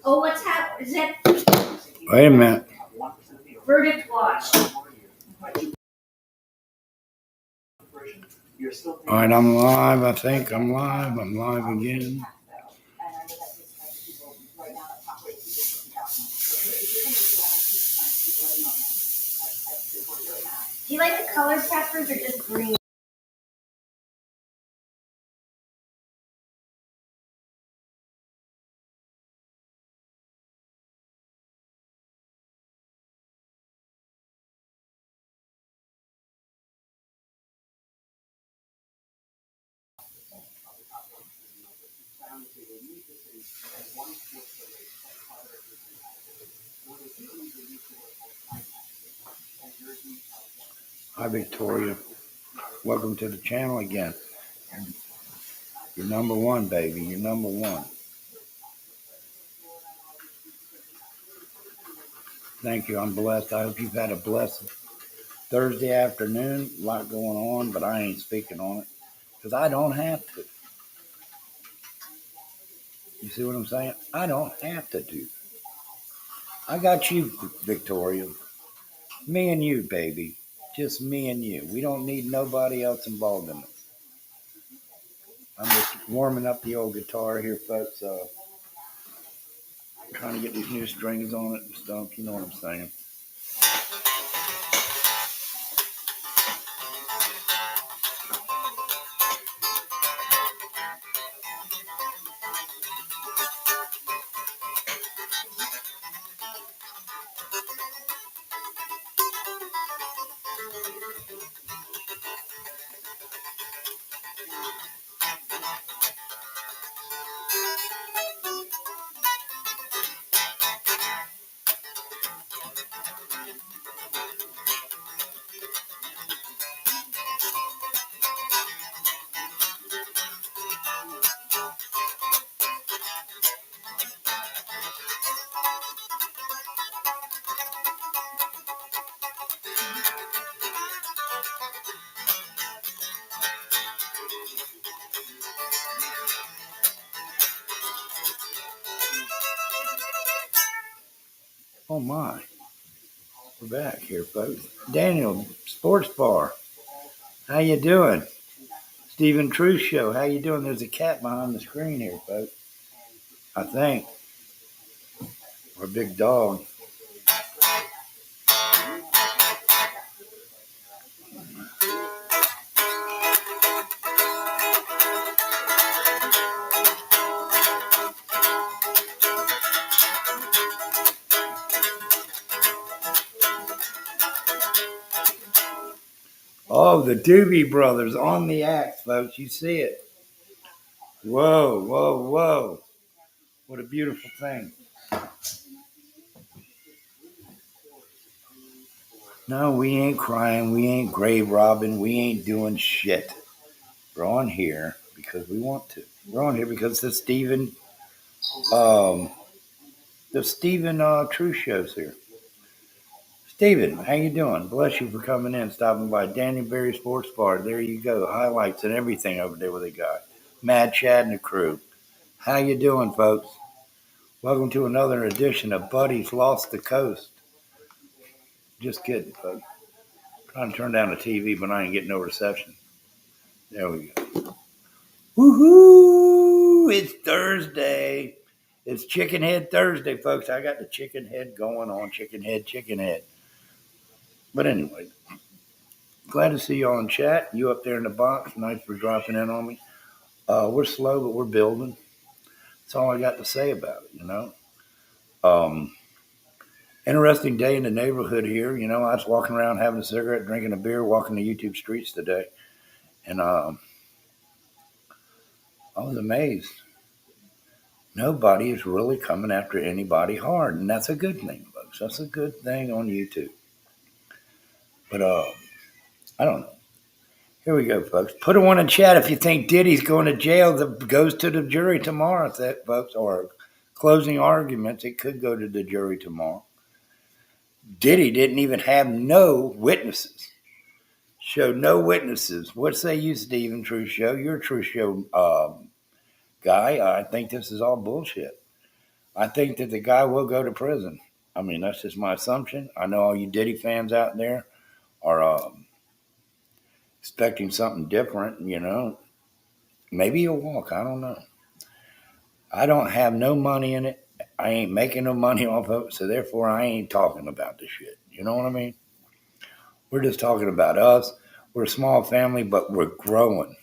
Oh, what's happening? Is that Wait a minute. verdict watch? All right, I'm live. I think I'm live. I'm live again. Do you like the colored peppers or just green? Hi, Victoria. Welcome to the channel again. You're number one, baby. You're number one. Thank you. I'm blessed. I hope you've had a blessed Thursday afternoon. A lot going on, but I ain't speaking on it because I don't have to. You see what I'm saying? I don't have to do. I got you, Victoria. Me and you, baby. Just me and you. We don't need nobody else involved in it. I'm just warming up the old guitar here, folks. Trying to get these new strings on it and stuff. You know what I'm saying? Oh my. We're back here, folks. Daniel, Sports Bar. How you doing? Stephen Truth Show. How you doing? There's a cat behind the screen here, folks. I think. Or a big dog. Oh, the Doobie Brothers on the act, folks. You see it. Whoa, whoa, whoa. What a beautiful thing. No, we ain't crying. We ain't grave robbing. We ain't doing shit. We're on here because we want to. We're on here because the Stephen Truth Show's here. Stephen, how you doing? Bless you for coming in, stopping by Danny Berry Sports Bar. There you go. Highlights and everything over there with the guy. Mad Chad and the crew. How you doing, folks? Welcome to another edition of Buddy's Lost the Coast. Just kidding, folks. Trying to turn down the TV, but I ain't getting no reception. There we go. Woohoo! It's Thursday. It's Chicken Head Thursday, folks. I got the chicken head going on. Chicken head. But anyway, glad to see you all in chat. You up there in the box. Nice for dropping in on me. We're slow, but we're building. That's all I got to say about it, you know. Interesting day in the neighborhood here. You know, I was walking around having a cigarette, drinking a beer, walking the YouTube streets today. And I was amazed. Nobody is really coming after anybody hard. And that's a good thing, folks. That's a good thing on YouTube. But I don't know. Here we go, folks. Put a one in chat if you think Diddy's going to jail. That goes to the jury tomorrow, folks. Or closing arguments. It could go to the jury tomorrow. Diddy didn't even have no witnesses. Show no witnesses. What say you, Stephen? True Show. You're a True Show guy. I think this is all bullshit. I think that the guy will go to prison. I mean, that's just my assumption. I know all you Diddy fans out there are expecting something different, you know. Maybe he'll walk. I don't know. I don't have no money in it. I ain't making no money off of it, so therefore I ain't talking about this shit. You know what I mean? We're just talking about us. We're a small family, but we're growing.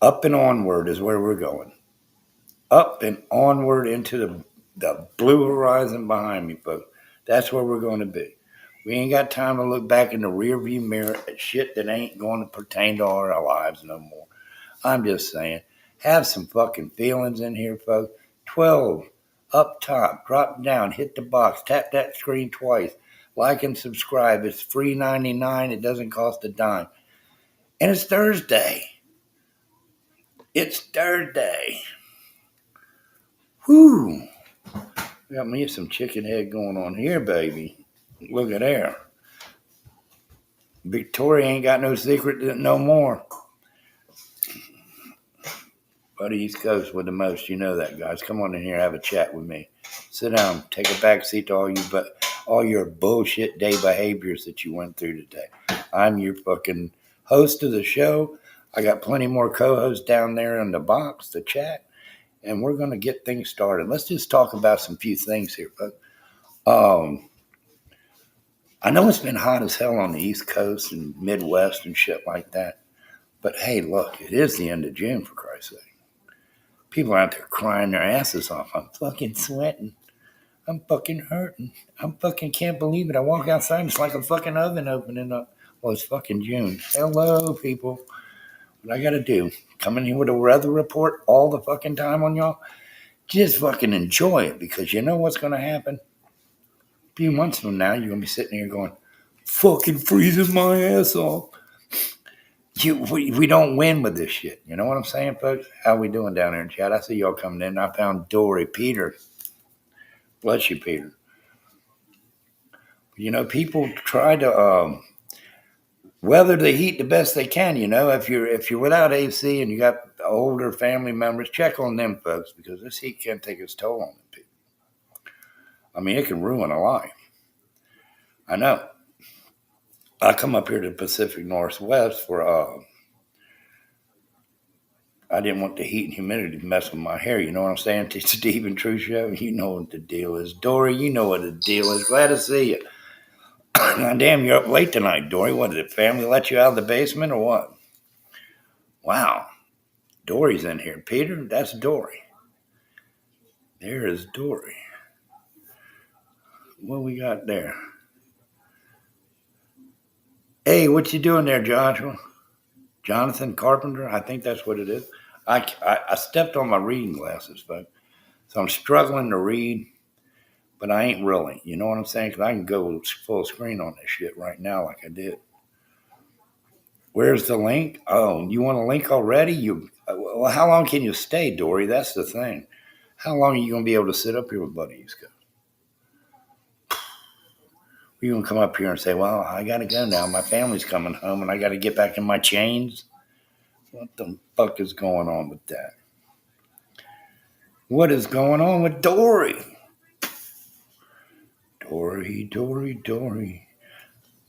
Up and onward is where we're going. Up and onward into the blue horizon behind me, folks. That's where we're going to be. We ain't got time to look back in the rearview mirror at shit that ain't going to pertain to our lives no more. I'm just saying, have some fucking feelings in here, folks. 12, up top, drop down, hit the box, tap that screen twice, like and subscribe. It's free 99. It doesn't cost a dime. And it's Thursday. It's Thursday. Whew. Got me some chicken head going on here, baby. Look at there. Victoria ain't got no secret no more. But the East Coast with the most, you know that, guys. Come on in here, have a chat with me. Sit down, take a back seat to all your bullshit day behaviors that you went through today. I'm your fucking host of the show. I got plenty more co-hosts down there in the box, the chat, and we're gonna get things started. Let's just talk about some few things here, folks. I know it's been hot as hell on the East Coast and Midwest and shit like that. But hey, look, it is the end of June, for Christ's sake. People are out there crying their asses off. I'm fucking sweating. I'm fucking hurting. I'm fucking can't believe it. I walk outside, it's like a fucking oven opening up. Well, it's fucking June. Hello, people. What I gotta do? Come in here with a weather report all the fucking time on y'all? Just fucking enjoy it, because you know what's gonna happen? A few months from now, you're gonna be sitting here going, fucking freezing my ass off. We don't win with this shit. You know what I'm saying, folks? How we doing down there in chat? I see y'all coming in. I found Dory. Peter. Bless you, Peter. You know, people try to weather the heat the best they can. You know, if you're without AC and you got older family members, check on them, folks, because this heat can take its toll on them people. I mean, it can ruin a life. I know. I come up here to the Pacific Northwest for I didn't want the heat and humidity to mess with my hair. You know what I'm saying? To Stephen True Show, you know what the deal is. Dory, you know what the deal is. Glad to see you. Now, damn, you're up late tonight, Dory. What, did the family let you out of the basement or what? Wow. Dory's in here. Peter, that's Dory. There is Dory. What we got there? Hey, what you doing there, Joshua? Jonathan Carpenter? I think that's what it is. I stepped on my reading glasses, folks. So I'm struggling to read, but I ain't really. You know what I'm saying? Because I can go full screen on this shit right now like I did. Where's the link? Oh, you want a link already? Well, how long can you stay, Dory? That's the thing. How long are you going to be able to sit up here with Buddy East Coast? You're going to come up here and say, well, I got to go now. My family's coming home and I got to get back in my chains. What the fuck is going on with that? What is going on with Dory? Dory.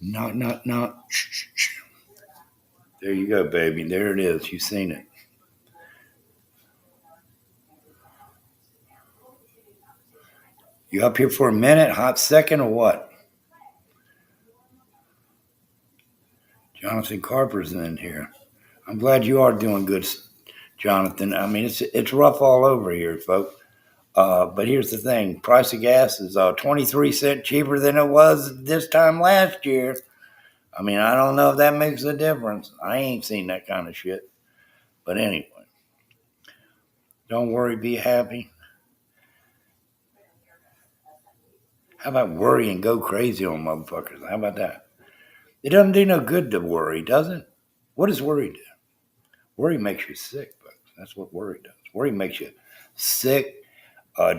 Not. Shh. There you go, baby. There it is. You've seen it. You up here for a minute, hot second, or what? Jonathan Carper's in here. I'm glad you are doing good, Jonathan. I mean, it's rough all over here, folks. But here's the thing. Price of gas is 23 cents cheaper than it was this time last year. I mean, I don't know if that makes a difference. I ain't seen that kind of shit. But anyway, don't worry, be happy. How about worry and go crazy on motherfuckers? How about that? It doesn't do no good to worry, does it? What does worry do? Worry makes you sick, folks. That's what worry does. Worry makes you sick,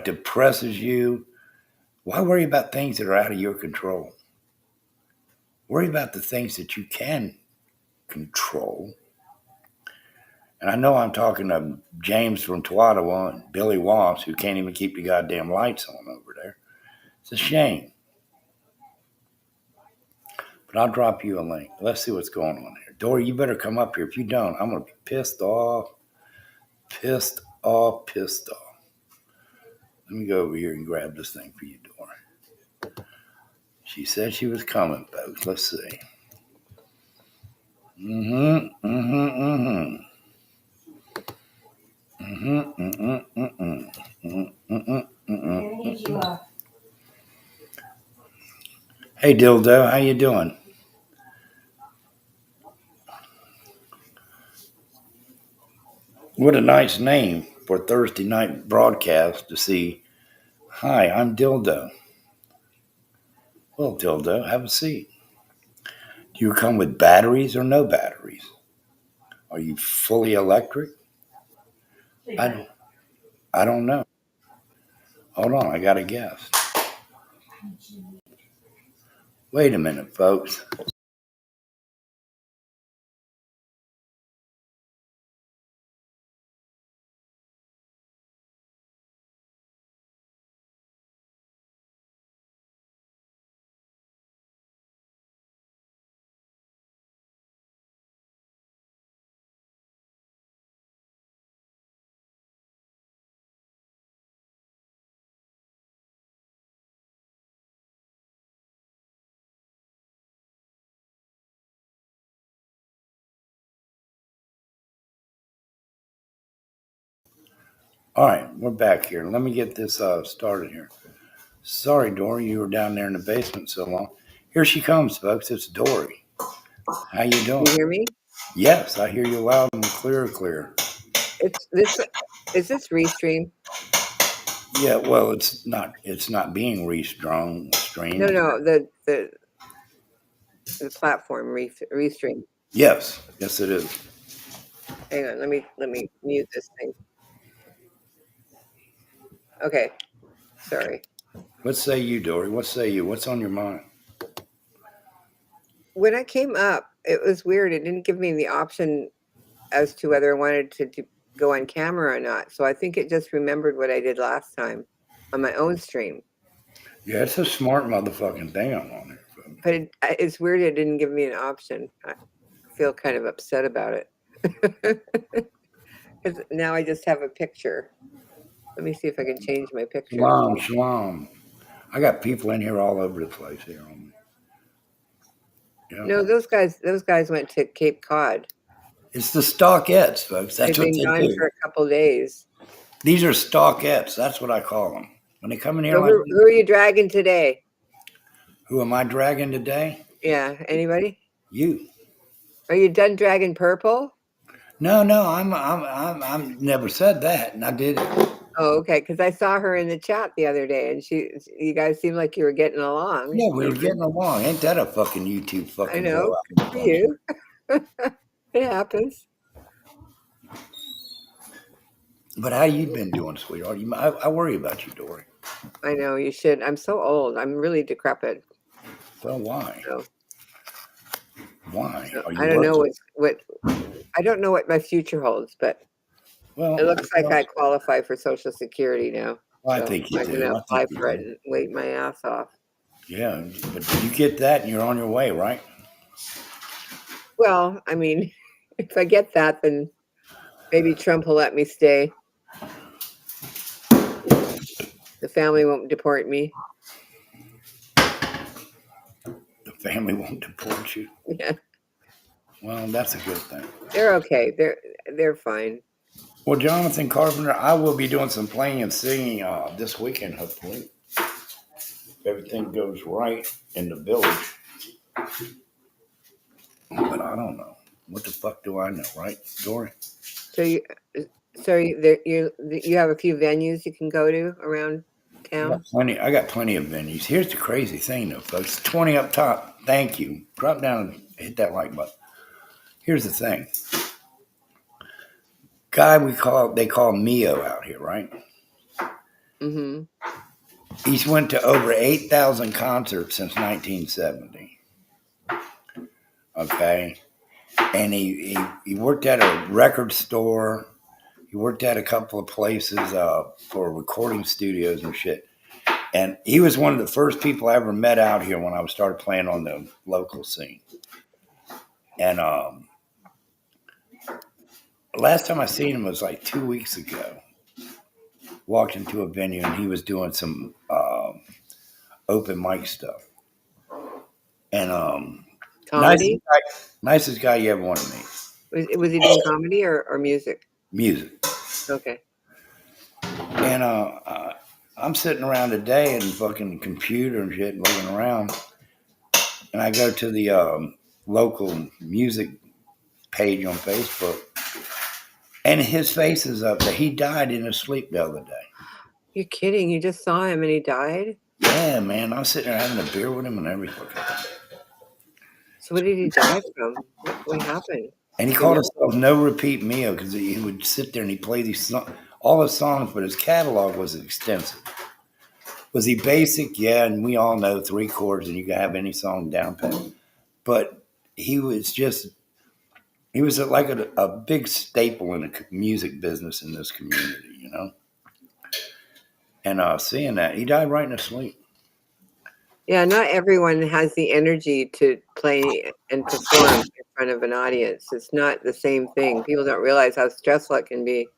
depresses you. Why worry about things that are out of your control? Worry about the things that you can control. And I know I'm talking to James from Twattawa and Billy Wass, who can't even keep the goddamn lights on over there. It's a shame. But I'll drop you a link. Let's see what's going on here. Dory, you better come up here. If you don't, I'm going to be pissed off. Pissed off, pissed off. Let me go over here and grab this thing for you, Dory. She said she was coming, folks. Let's see. Mm-hmm, mm-hmm, mm-hmm. Mm-hmm, mm-hmm, mm-hmm. Mm-hmm, mm-hmm. Hey, Dildo, how you doing? What a nice name for Thursday night broadcast to see. Hi, I'm Dildo. Well, Dildo, have a seat. Do you come with batteries or no batteries? Are you fully electric? I don't know. Hold on, I got a guess. Wait a minute, folks. All right, we're back here. Let me get this started here. Sorry, Dory, you were down there in the basement so long. Here she comes, folks. It's Dory. How you doing? You hear me? Yes, I hear you loud and clear. It's this. Is this Restream? Yeah, well, it's not. It's not being streamed. No. The platform Restream. Yes, it is. Hang on. Let me mute this thing. Okay. Sorry. What say you, Dory? What say you? What's on your mind? When I came up, it was weird. It didn't give me the option as to whether I wanted to go on camera or not. So I think it just remembered what I did last time on my own stream. Yeah, it's a smart motherfucking thing I'm on there. But it's weird. It didn't give me an option. I feel kind of upset about it. Because now I just have a picture. Let me see if I can change my picture. Shalom. I got people in here all over the place here. Yeah. No, those guys went to Cape Cod. It's the stalkettes, folks. That's They've what been they gone do. for a couple of days. These are stalkettes. That's what I call them. When they come in here So like who are you dragging today? Who am I dragging today? Yeah, anybody? You. Are you done dragging purple? No, I'm never said that, and I did it. Oh, okay. Because I saw her in the chat the other day, and you guys seemed like you were getting along. Yeah, we were getting along. Ain't that a fucking YouTube fucking I know. blowout? For you, it happens. But how you been doing, sweetheart? I worry about you, Dory. I know you should. I'm so old. I'm really decrepit. Well, why? So, Why? Are you I don't know working? what I don't know what my future holds, but Well, it looks like I qualify for Social Security now. I So think you I'm do. going to I apply think you for it do. and wait my ass off. Yeah, but you get that, and you're on your way, right? Well, I mean, if I get that, then maybe Trump will let me stay. The family won't deport me. The family won't deport you. Yeah, Well, that's a good thing. they're okay. They're fine. Well, Jonathan Carpenter, I will be doing some playing and singing this weekend, hopefully. If everything goes right in the village. But I don't know. What the fuck do I know, right, Dory? So you have a few venues you can go to around town. I got plenty of venues. Here's the crazy thing, though, folks. 20 up top. Thank you. Drop down and hit that like button. Here's the thing. Guy they call Mio out here, right? Mm-hmm. He's went to over 8,000 concerts since 1970. Okay. And he worked at a record store. He worked at a couple of places for recording studios and shit. And he was one of the first people I ever met out here when I started playing on the local scene. And last time I seen him was like 2 weeks ago. Walked into a venue and he was doing some open mic stuff. And Comedy? nicest guy you ever want to meet. Was he doing comedy or music? Music. Okay. And I'm sitting around today and fucking computer and shit, looking around. And I go to the local music page on Facebook. And his face is up there. He died in his sleep the other day. You're kidding. You just saw him and he died? Yeah, man. I was sitting there having a beer with him and everything. So what did he die from? What happened? And he called himself No Repeat Mio because he would sit there and he'd play all his songs, but his catalog was extensive. Was he basic? Yeah, and we all know 3 chords and you can have any song down pat. But he was like a big staple in the music business in this community, you know? And seeing that, he died right in his sleep. Yeah, not everyone has the energy to play and perform in front of an audience. It's not the same thing. People don't realize how stressful it can be.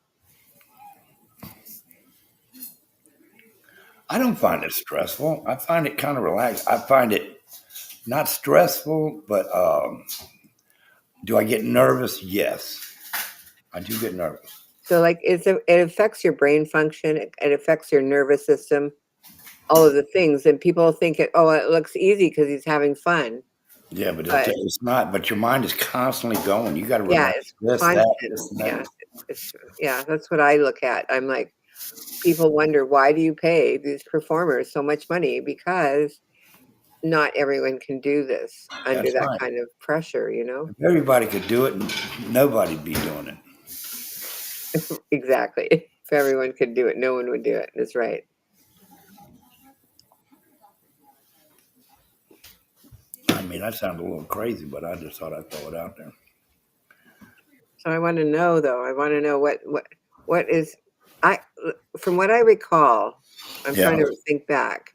I don't find it stressful. I find it kind of relaxed. I find it not stressful, but do I get nervous? Yes, I do get nervous. So like it affects your brain function. It affects your nervous system, all of the things. And people think it looks easy because he's having fun. Yeah, but it's not. But your mind is constantly going. You got to Yeah, remember it's this, constant. that. Yeah, that's what I look at. I'm like, people wonder, why do you pay these performers so much money? Because not everyone can do this under That's that right. kind of pressure, you know? If everybody could do it, nobody'd be doing it. Exactly. If everyone could do it, no one would do it. That's right. I mean, that sounds a little crazy, but I just thought I'd throw it out there. So I want to know, though. I want to know what is from what I recall. I'm trying to think back.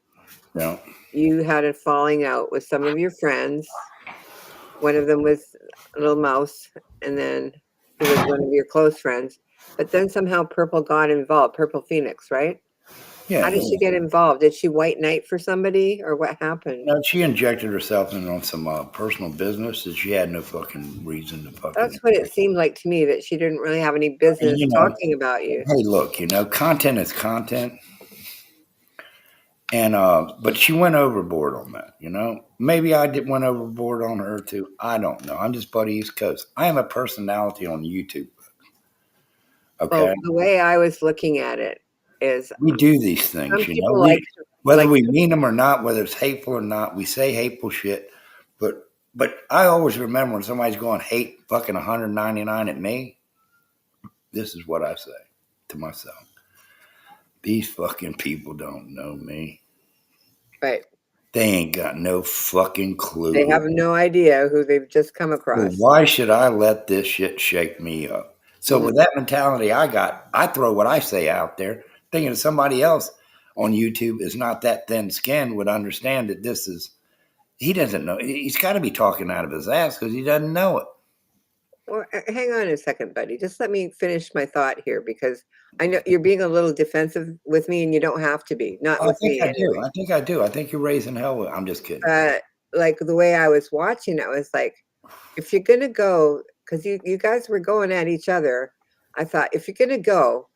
Yeah. You had a falling out with some of your friends. One of them was a little mouse, and then he was one of your close friends. But then somehow Purple got involved. Purple Phoenix, right? Yeah. How did she get involved? Did she white knight for somebody, or what happened? No, she injected herself in on some personal business that she had no fucking reason to fucking. That's what it seemed like to me, that she didn't really have any business talking about you. Hey, look, content is content. And but she went overboard on that, Maybe I went overboard on her too. I don't know. I'm just Buddy East Coast. I am a personality on YouTube. Okay. Well, the way I was looking at it is we do these things, whether we mean them or not, whether it's hateful or not, we say hateful shit. But I always remember when somebody's going hate fucking 199 at me, this is what I say to myself. These fucking people don't know me. Right. They ain't got no fucking clue. They have no idea who they've just come across. Well, why should I let this shit shake me up? So with that mentality I throw what I say out there, thinking somebody else on YouTube is not that thin-skinned would understand that he doesn't know. He's got to be talking out of his ass because he doesn't know it. Well, hang on a second, buddy. Just let me finish my thought here, because I know you're being a little defensive with me, and you don't have to be. Not with me. Anyway. I think I do. I think you're raising hell. I'm just kidding. Like the way I was watching, I was like, if you're gonna go, because you guys were going at each other, I thought, if you're gonna go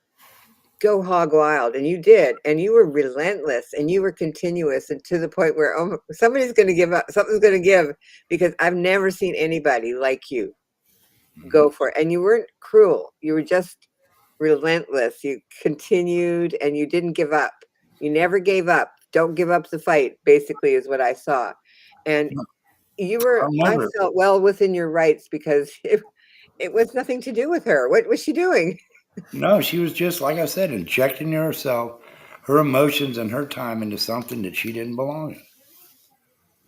hog wild, and you did, and you were relentless, and you were continuous, and to the point where somebody's gonna give up. Something's gonna give, because I've never seen anybody like you. Go for it. And you weren't cruel. You were just relentless. You continued and you didn't give up. You never gave up. Don't give up the fight, basically, is what I saw. And I felt well within your rights, because it was nothing to do with her. What was she doing? No, she was just, like I said, injecting herself, her emotions and her time into something that she didn't belong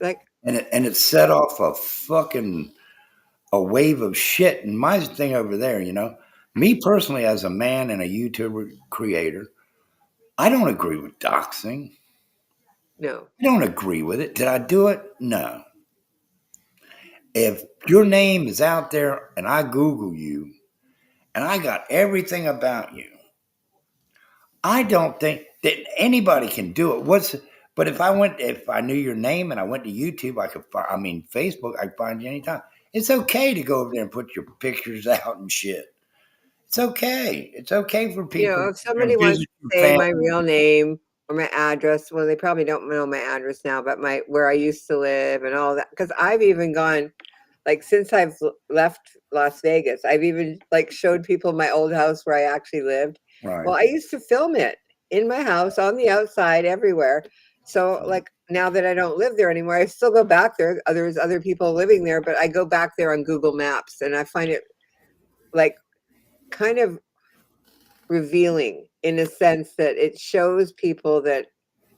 in. And it set off a fucking a wave of shit. And my thing over there, me personally, as a man and a YouTuber creator, I don't agree with doxing. No. I don't agree with it. Did I do it? No. If your name is out there and I Google you and I got everything about you, I don't think that anybody can do it. But if I knew your name and I went to YouTube, Facebook, I could find you anytime. It's okay to go over there and put your pictures out and shit. It's okay. It's okay for people If to somebody wants visit to your say my family. real name or my address, well, they probably don't know my address now, but where I used to live and all that. Because I've even gone, like, since I've left Las Vegas, I've even like showed people my old house where I actually lived. Right. Well, I used to film it in my house, on the outside, everywhere. So, like, now that I don't live there anymore, I still go back there. There's other people living there, but I go back there on Google Maps, and I find it like kind of revealing in a sense that it shows people that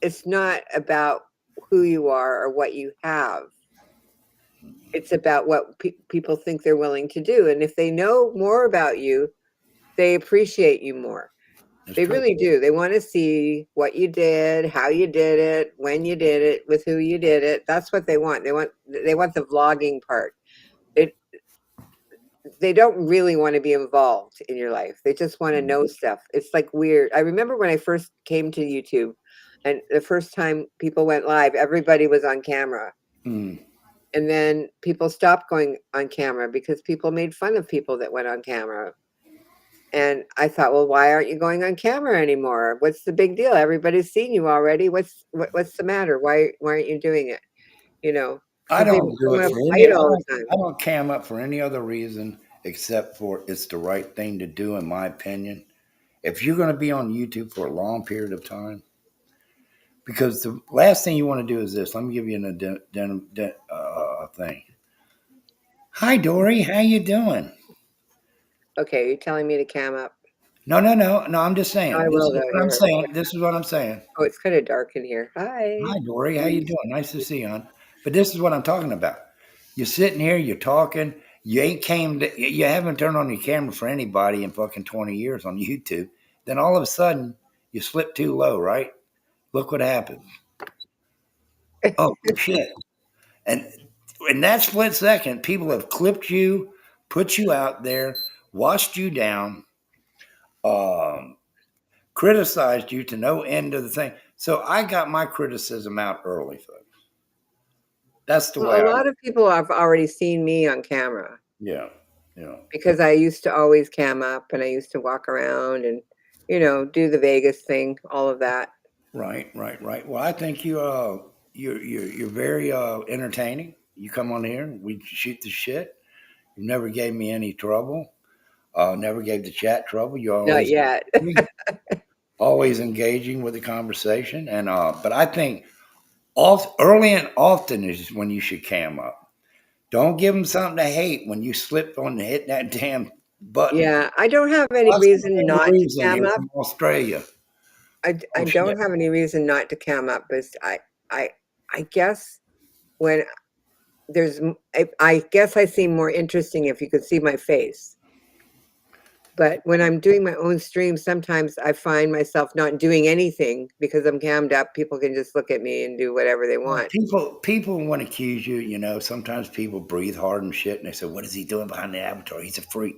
it's not about who you are or what you have. It's about what people think they're willing to do. And if they know more about you, they appreciate you more. That's They true. really do. They want to see what you did, how you did it, when you did it, with who you did it. That's what they want. They want the vlogging part. It They don't really want to be involved in your life. They just want to know stuff. It's like weird. I remember when I first came to YouTube and the first time people went live, everybody was on camera. Mm. And then people stopped going on camera because people made fun of people that went on camera. And I thought, well, why aren't you going on camera anymore? What's the big deal? Everybody's seen you already. What's the matter? Why aren't you doing it? I Because they don't do it want to for fight all the time. I don't cam up for any other reason except for it's the right thing to do, in my opinion. If you're going to be on YouTube for a long period of time, because the last thing you want to do is this. Let me give you a thing. Hi, Dory. How you doing? Okay, you're telling me to cam up. No, no, no, no. I'm just I saying. This will is though what I'm here. saying. This is what I'm saying. Oh, it's kind of dark in here. Hi. Hi, Dory. How you doing? Nice to see you, hon. But this is what I'm talking about. You're sitting here. You're talking. You haven't turned on your camera for anybody in fucking 20 years on YouTube. Then all of a sudden, you slip too low, right? Look what happens. Oh shit! And in that split second, people have clipped you, put you out there, washed you down, um, criticized you to no end of the thing. So I got my criticism out early, folks. That's the way Well, a I. lot of people have already seen me on camera Yeah, yeah. because I used to always cam up and I used to walk around and, do the Vegas thing, all of that. Right, right, right. Well, I think you're very entertaining. You come on here, we shoot the shit. You never gave me any trouble. Never gave the chat trouble. You're Not always yet. always engaging with the conversation. And but I think early and often is when you should cam up. Don't give them something to hate when you slip on and hit that damn button. Yeah, I don't have any Lots of reason not to kangaroos in cam here up. from Australia. I Oh shit. don't have any reason not to cam up, but I I guess when I guess I seem more interesting if you could see my face. But when I'm doing my own stream, sometimes I find myself not doing anything because I'm cammed up. People can just look at me and do whatever they Well, want. people want to accuse you. Sometimes people breathe hard and shit, and they say, "What is he doing behind the avatar? He's a freak."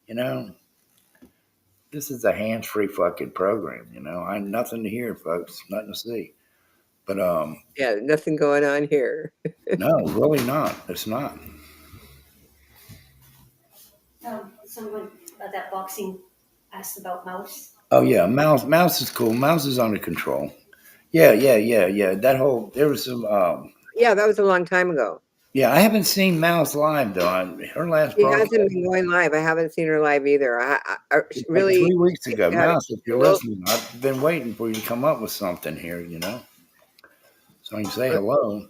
You know, this is a hands-free fucking program. I nothing to hear, folks, nothing to see. But Yeah, nothing going on here. no, really not. It's not. Someone that boxing asked about Mouse. Oh yeah, mouse is cool. Mouse is under control. Yeah, yeah, yeah, yeah. There was some. Yeah, that was a long time ago. Yeah, I haven't seen Mouse live though. Her last She broadcast hasn't been going live. I haven't seen her live either. was like Really, 3 weeks if ago. you had Mouse, if you're a listening, I've been waiting for you to come up with something here. So I can say little,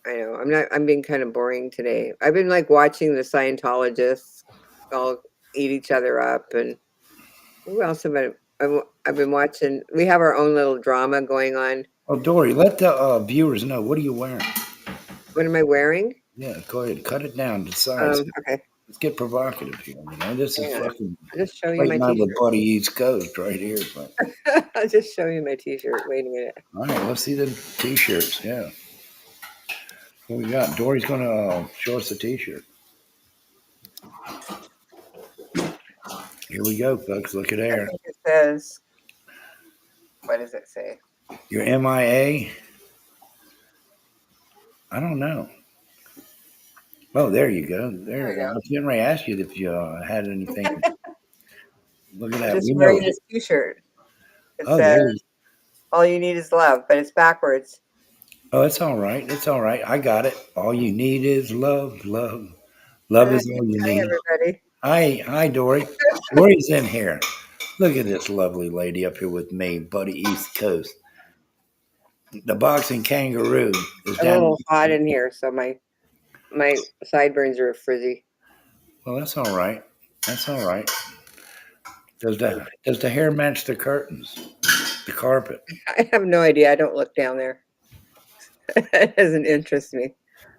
hello. I know. I'm being kind of boring today. I've been like watching the Scientologists all eat each other up, and who else have I've been watching. We have our own little drama going on. Oh, Dory, let the viewers know. What are you wearing? What am I wearing? Yeah, go ahead. Cut it down to size. Okay. Let's get provocative here. This is Hang on. fucking I'll just show you my right now the T-shirt. Buddy East Coast right here. But I'll just show you my T-shirt. Wait a minute. all right, let's see the T-shirts. Yeah, what we got? Dory's gonna show us the T-shirt. Here we go, folks. Look at I there. think it says. What does it say? Your MIA. I don't know. Oh, there you go. There we There. I go. was getting ready to ask you if you had anything. Look at I'm that. just We know. wearing this T-shirt. It Oh, says, there. "All you need is love," but it's backwards. Oh, it's all right. It's all right. I got it. All you need is love. Love. Love is all you Hi, need. everybody. Hi, Dory. Dory's in here. Look at this lovely lady up here with me, Buddy East Coast. The boxing kangaroo is A down. little hot in here, so my sideburns are frizzy. Well, that's all right. That's all right. Does the hair match the curtains, the carpet? I have no idea. I don't look down there. It doesn't interest me.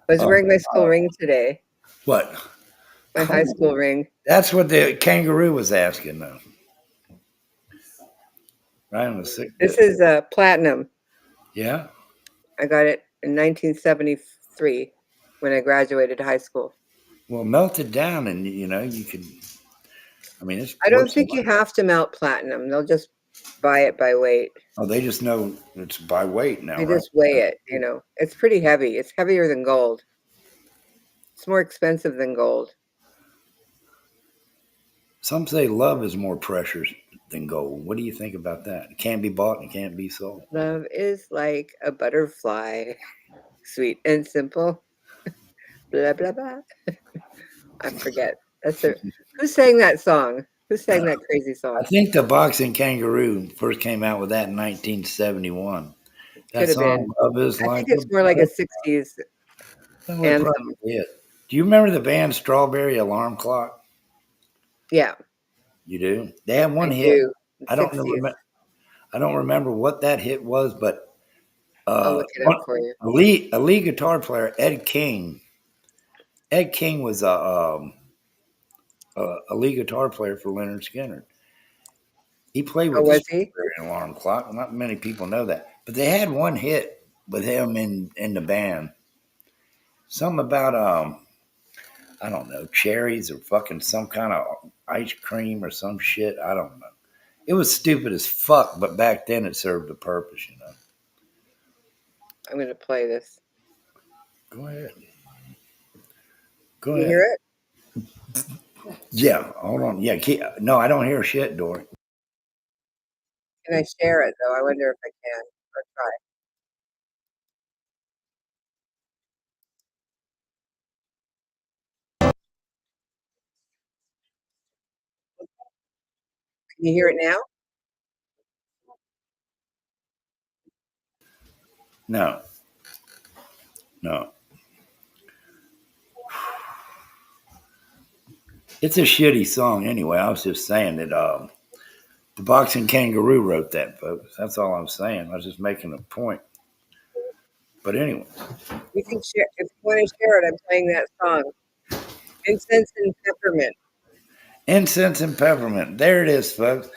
I was wearing my school ring today. What? My high school ring. That's what the kangaroo was asking, though. Ryan was sick. This is platinum. Yeah. I got it in 1973 when I graduated high school. Well, melt it down, and you could. I mean, it's. I don't think you have to melt platinum. They'll just buy it by weight. Oh, they just know it's by weight now. They right? just weigh it. It's pretty heavy. It's heavier than gold. It's more expensive than gold. Some say love is more precious than gold. What do you think about that? It can't be bought and it can't be sold. Love is like a butterfly, sweet and simple. Blah blah blah. I forget. Who sang that song? Who sang that crazy song? I think the boxing kangaroo first came out with that in 1971. That Could have song, been. Love is I like think it's more like a 60s anthem. Do you remember the band Strawberry Alarm Clock? Yeah. You do? They had one I hit. do. I don't 60s. know. I don't remember what that hit was, but I'll look it up for you. a lead guitar player, Ed King. Ed King was a lead guitar player for Leonard Skinner. He played with was the he? Strawberry Alarm Clock. Not many people know that, but they had one hit with him in the band. Something about I don't know, cherries or fucking some kind of ice cream or some shit. I don't know. It was stupid as fuck, but back then it served a purpose, I'm going to play this. Go ahead. You hear it? Yeah, hold on. Yeah, no, I don't hear shit, Dory. Can I share it, though? I wonder if I can. Or try. Can you hear it now? No. It's a shitty song anyway. I was just saying that the boxing kangaroo wrote that, folks. That's all I'm saying. I was just making a point. But anyway. You can share. If you want to share it, I'm playing that song. Incense and Peppermint. Incense and Peppermint. There it is, folks.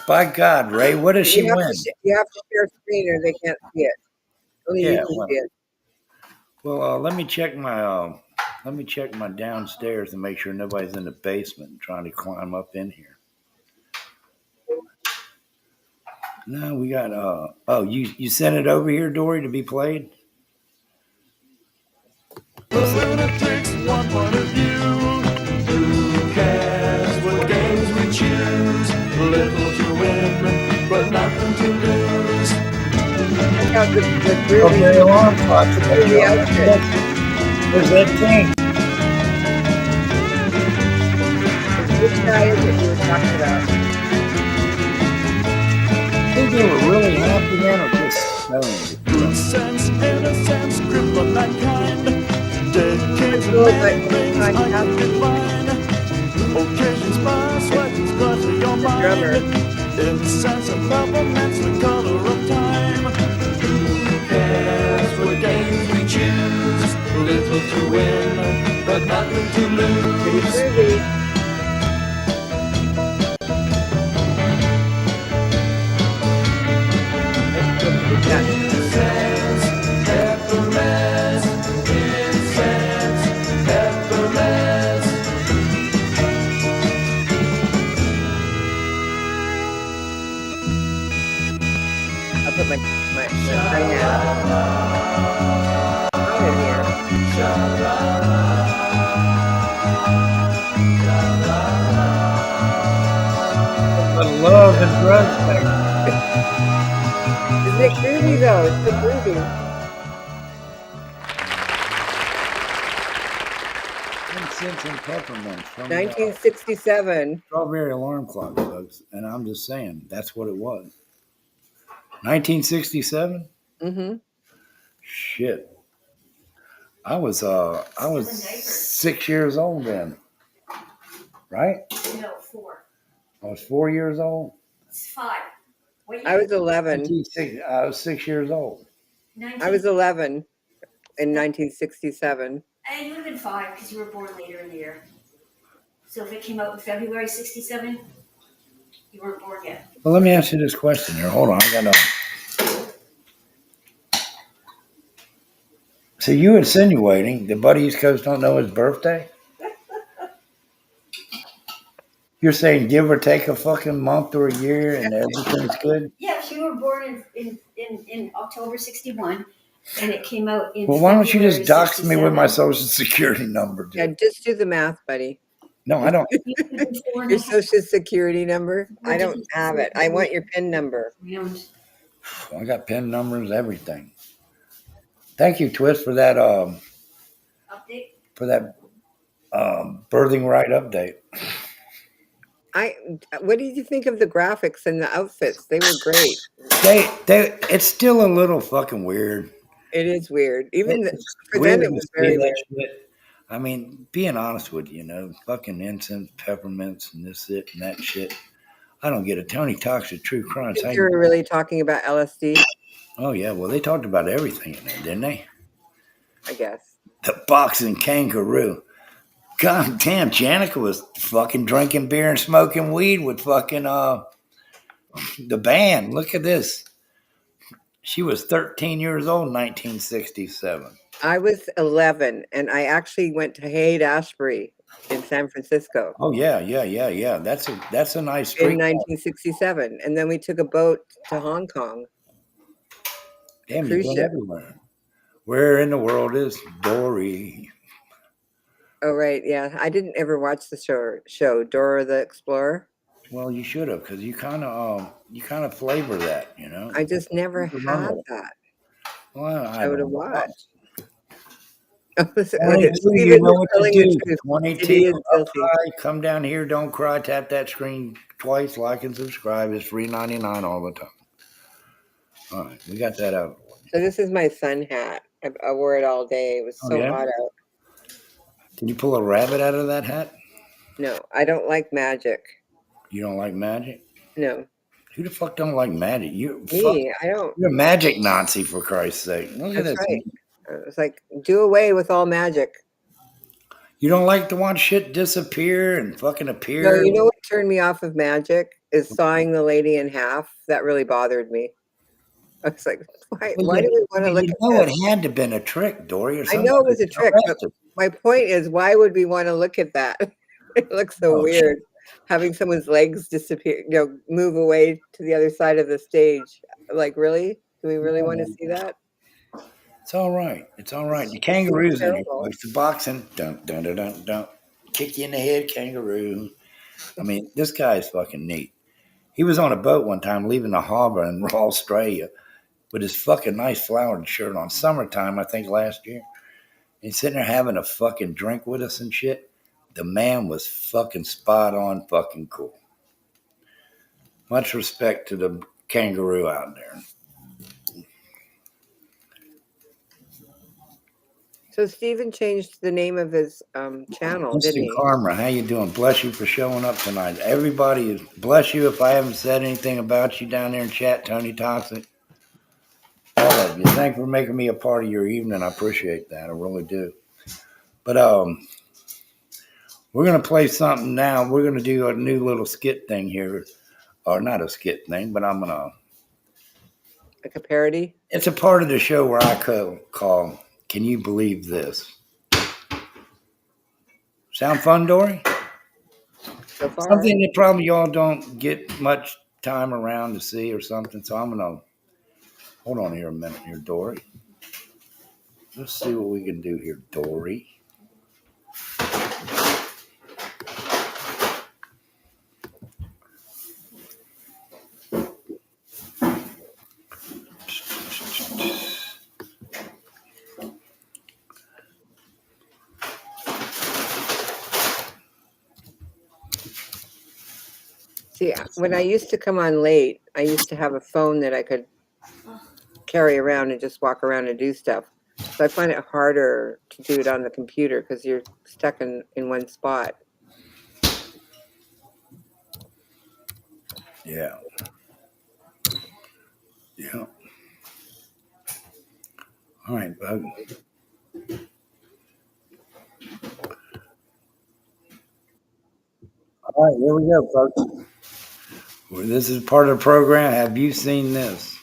By God, Ray, what does she win? You have to share screen or they can't see it. Only you can see it. Well, let me check my downstairs and make sure nobody's in the basement trying to climb up in here. No, we got you sent it over here, Dory, to be played? The lunatic's one point of view. Who cares what games we choose? Little to win, but nothing to lose. Check out the really alarm clock. really outfit. There's that thing. Which guy is it you were talking about? I think they were really happy then or just snowing. Good sense, innocence, kryptonite kind. Dead kids and Cool, many but things I podcast. can define. Occasions pass, sweat is clutter your drummer. mind. Incense and peppermint's the color of time. Who cares what games we choose? little to win, but nothing to Pretty lose. groovy. Let's go put that. Incense, peppermints, incense, peppermints. I'll put my sun hat on in here. But love and drugs, baby. Isn't it groovy though? It's so groovy. Incense and peppermints from 1967. Strawberry Alarm Clock, folks. And I'm just saying, that's what it was. 1967? Mm-hmm. Shit. I was 6 years old then. Right? No, 4. I was 4 years old. It's 5. What I year? was 11. I was 6 years old. 19. I was 11 in 1967. You would have been 5 because you were born later in the year. So if it came out in February 67, you weren't born yet. Well, let me ask you this question here. Hold on. I got to. So you insinuating the Buddy East Coast don't know his birthday? You're saying give or take a fucking month or a year and everything's good? Yeah, if you were born in October 61 and it came out in Well, why don't you just February dox me with my 67, social security number, dude? Yeah, just do the math, buddy. No, I don't. you would have been 4 and Your a half social security number? I don't have it. I want your PIN number. round. I got PIN numbers, everything. Thank you, Twist, for that Update. birthing right update. What did you think of the graphics and the outfits? They were great. It's still a little fucking weird. It is weird. Even It's for weird them, it to was see very that weird. shit. I mean, being honest with you, fucking incense, peppermints, and this, it, and that shit. I don't get it. Tony talks of true crimes. I think you were really talking about LSD, Oh, yeah. Well, they talked about everything in there, didn't they? I guess. The boxing kangaroo. God damn, Janica was fucking drinking beer and smoking weed with fucking the band. Look at this. She was 13 years old in 1967. I was 11, and I actually went to Haight-Ashbury in San Francisco Oh yeah. That's a nice in street. 1967, and then we took a boat to Hong Kong. Damn, cruise you've been ship. everywhere. Where in the world is Dory? Oh right, yeah. I didn't ever watch the show Dora the Explorer. Well, you should have, because you kind of flavor that, I just never You had remember. that. Well, I I would don't have know. watched. 22, Stephen you know was what telling to the do. truth. 22, City is up filthy. high, come down here, don't cry, tap that screen twice, like and subscribe. It's $3.99 all the time. All right, we got that out. So this is my sun hat. I wore it all day. It was Oh, so yeah? hot out. Can you pull a rabbit out of that hat? No, I don't like magic. You don't like magic? No, Who the fuck don't like magic? You're me. I don't. a magic Nazi, for Christ's sake. Look at That's this. right. It's like do away with all magic. You don't like to watch shit disappear and fucking appear? No, you know what turned me off of magic is sawing the lady in half. That really bothered me. I was like, why do we want to look at this? It had to have been a trick, Dory, or I something. know it was a trick, but my point is, why would we want to look at that? It looks so Oh, weird, having someone's legs disappear, move away to the other side of the stage. Like, really? Do we really want to see that? It's all right. It's all right. The kangaroo's in here. terrible. It's the boxing. Dun, dun, dun, dun, dun. Kick you in the head, kangaroo. I mean, this guy is fucking neat. He was on a boat one time leaving the harbor in Australia with his fucking nice flowered shirt on. Summertime, I think, last year. He's sitting there having a fucking drink with us and shit. The man was fucking spot on fucking cool. Much respect to the kangaroo out there. So Stephen changed the name of his channel, didn't Mr. he? Karma, how you doing? Bless you for showing up tonight. Everybody, bless you if I haven't said anything about you down there in chat, Tony Toxic. all of you. Thank you for making me a part of your evening. I appreciate that. I really do. But we're gonna play something now. We're gonna do a new little skit thing here, or not a skit thing, but I'm gonna. Like a parody? It's a part of the show where I call. Can you believe this? Sound fun, Dory? So far. Something that probably y'all don't get much time around to see or something. So I'm gonna hold on here a minute here, Dory. Let's see what we can do here, Dory. See, when I used to come on late, I used to have a phone that I could carry around and just walk around and do stuff. So I find it harder to do it on the computer because you're stuck in one spot. Yeah. Yeah. All right, bud. All right, here we go, folks. Well, this is part of the program. Have you seen this?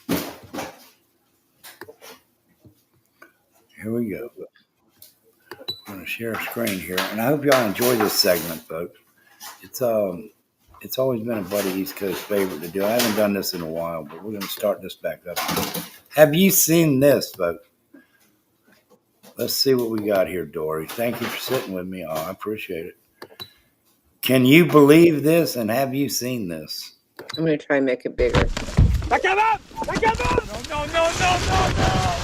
Here we go. I'm going to share a screen here, and I hope y'all enjoy this segment, folks. It's always been a Buddy East Coast favorite to do. I haven't done this in a while, but we're going to start this back up. Have you seen this, folks? Let's see what we got here, Dory. Thank you for sitting with me. Oh, I appreciate it. Can you believe this, and have you seen this? I'm going to try and make it bigger. Back him up! Back him up! No, no, no, no, no, no!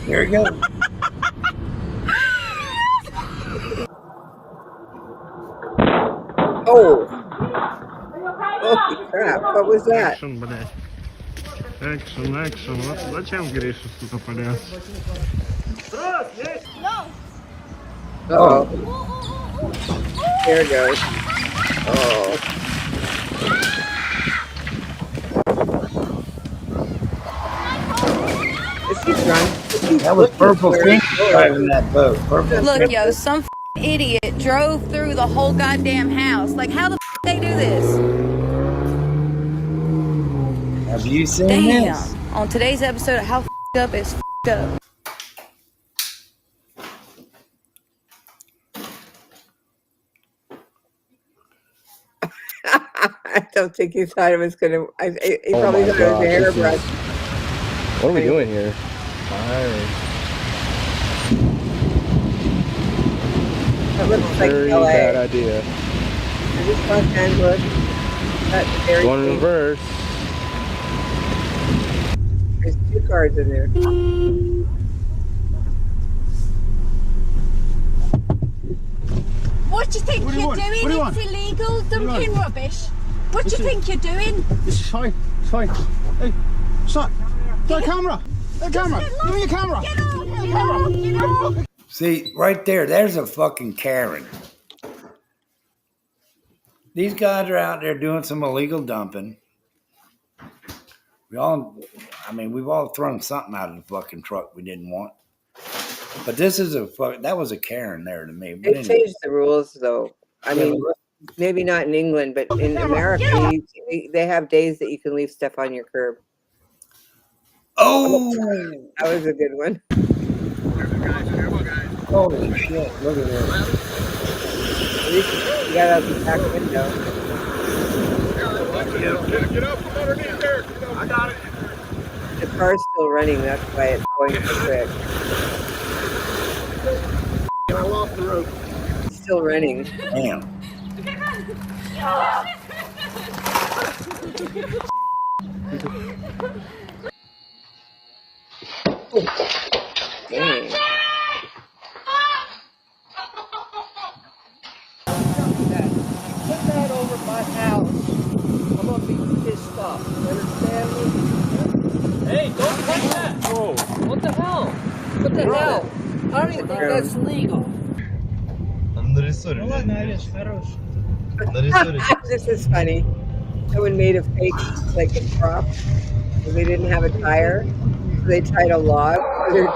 Here we go. Oh! Holy crap, what was that? Action, блядь. Action, action. Вот зачем Гриша сука полез? Uh-oh. There it goes. Oh. Is he drunk? That was Purple King driving that boat. Purple Look, King. yo, some idiot drove through the whole goddamn house. Like, how the they do this? Have you seen Damn. this? On today's episode of How Up is Up. I don't think he thought it was going to. He Oh probably my thought it was a God, this is- hairbrush. What are we doing here? Firing. That looks like Very LA. bad idea. Is this Los Angeles? That's very Going in safe. reverse. There's 2 cars in there. What do you think you're doing? It's illegal dumping rubbish. What do you think you're doing? This is fine. It's fine. Hey, stop. Got a camera. Got a camera. Give me your camera. Get off! Get off! Get off! See, right there's a fucking Karen. These guys are out there doing some illegal dumping. We've all thrown something out of the fucking truck we didn't want. But this is that was a Karen there to me. They changed the rules, though. I mean, maybe not in England, but in America, they have days that you can leave stuff on your curb. Oh! That was a good one. Holy shit, look at this. At least you got out the back window. Get up from underneath there. I got it. The car's still running, that's why it's going so quick. I lost the rope. It's still running. Damn. Dang. Put that over my house. I'm gonna be pissed off. You understand me? Hey, don't touch that! Whoa. What the hell? What the hell? I don't even think that's legal. This is funny. Someone made a fake, like a prop, because they didn't have a tire. So they tied a log to their.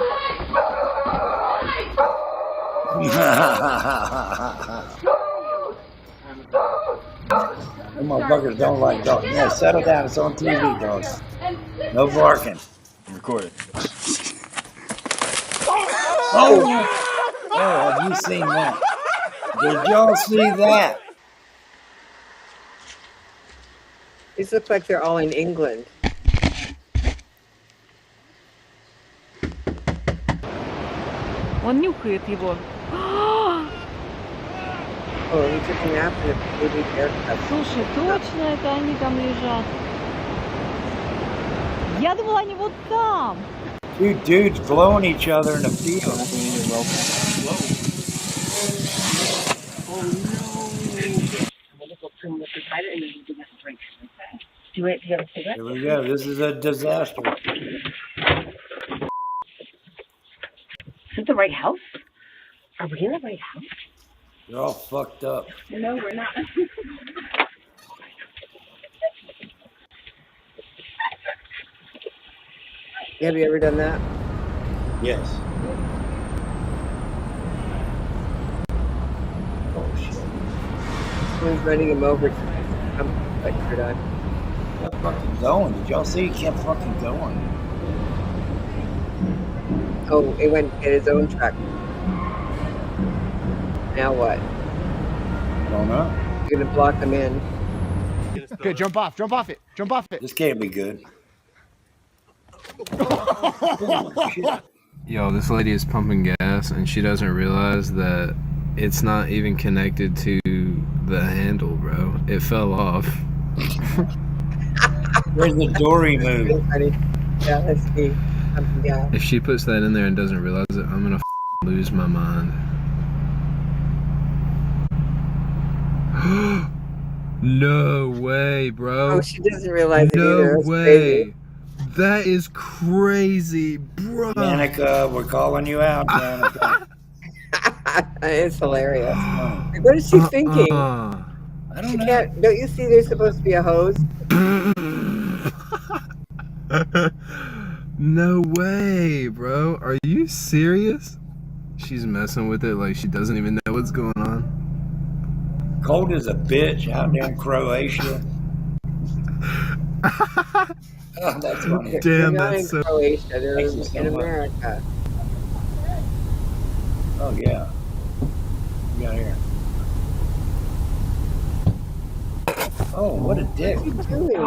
Them motherfuckers don't like dogs. Yeah, settle down. It's on TV, dogs. No barking. I'm recording. Oh, have you seen that? Did y'all see that? These look like they're all in England. Он нюхает его. Oh, he took a nap in a baby haircut. Слушай, точно это они там лежат. Я думала, они вот там. Two dudes blowing each other in the field. Here we go. This is a disaster. Is it the right house? Are we in the right house? They're all fucked up. No, we're not. Have you ever done that? Yes. Oh shit. Someone's running him over. I'm like, you're done. Kept fucking going. Did y'all see? He kept fucking going. Oh, he went in his own truck. Now what? I don't know. You're gonna block him in. Okay, jump off it. Jump off it. This can't be good. Yo, this lady is pumping gas and she doesn't realize that it's not even connected to the handle, bro. It fell off. Where's the door removed? Yeah, let's see. Yeah. If she puts that in there and doesn't realize it, I'm gonna lose my mind. No way, bro. Oh, she doesn't realize it No either. That's way. crazy. That is crazy, bro. Danica, we're calling you out, Danica. It's hilarious. Like, what is she thinking? I don't know. Don't you see there's supposed to be a hose? No way, bro. Are you serious? She's messing with it like she doesn't even know what's going on. Cold as a bitch out there in Croatia. Oh, that's funny. They're Damn, not that's in so. Croatia. They're Thank you so in much. America. Oh, yeah. We got here. Oh, what a dick. What are you doing?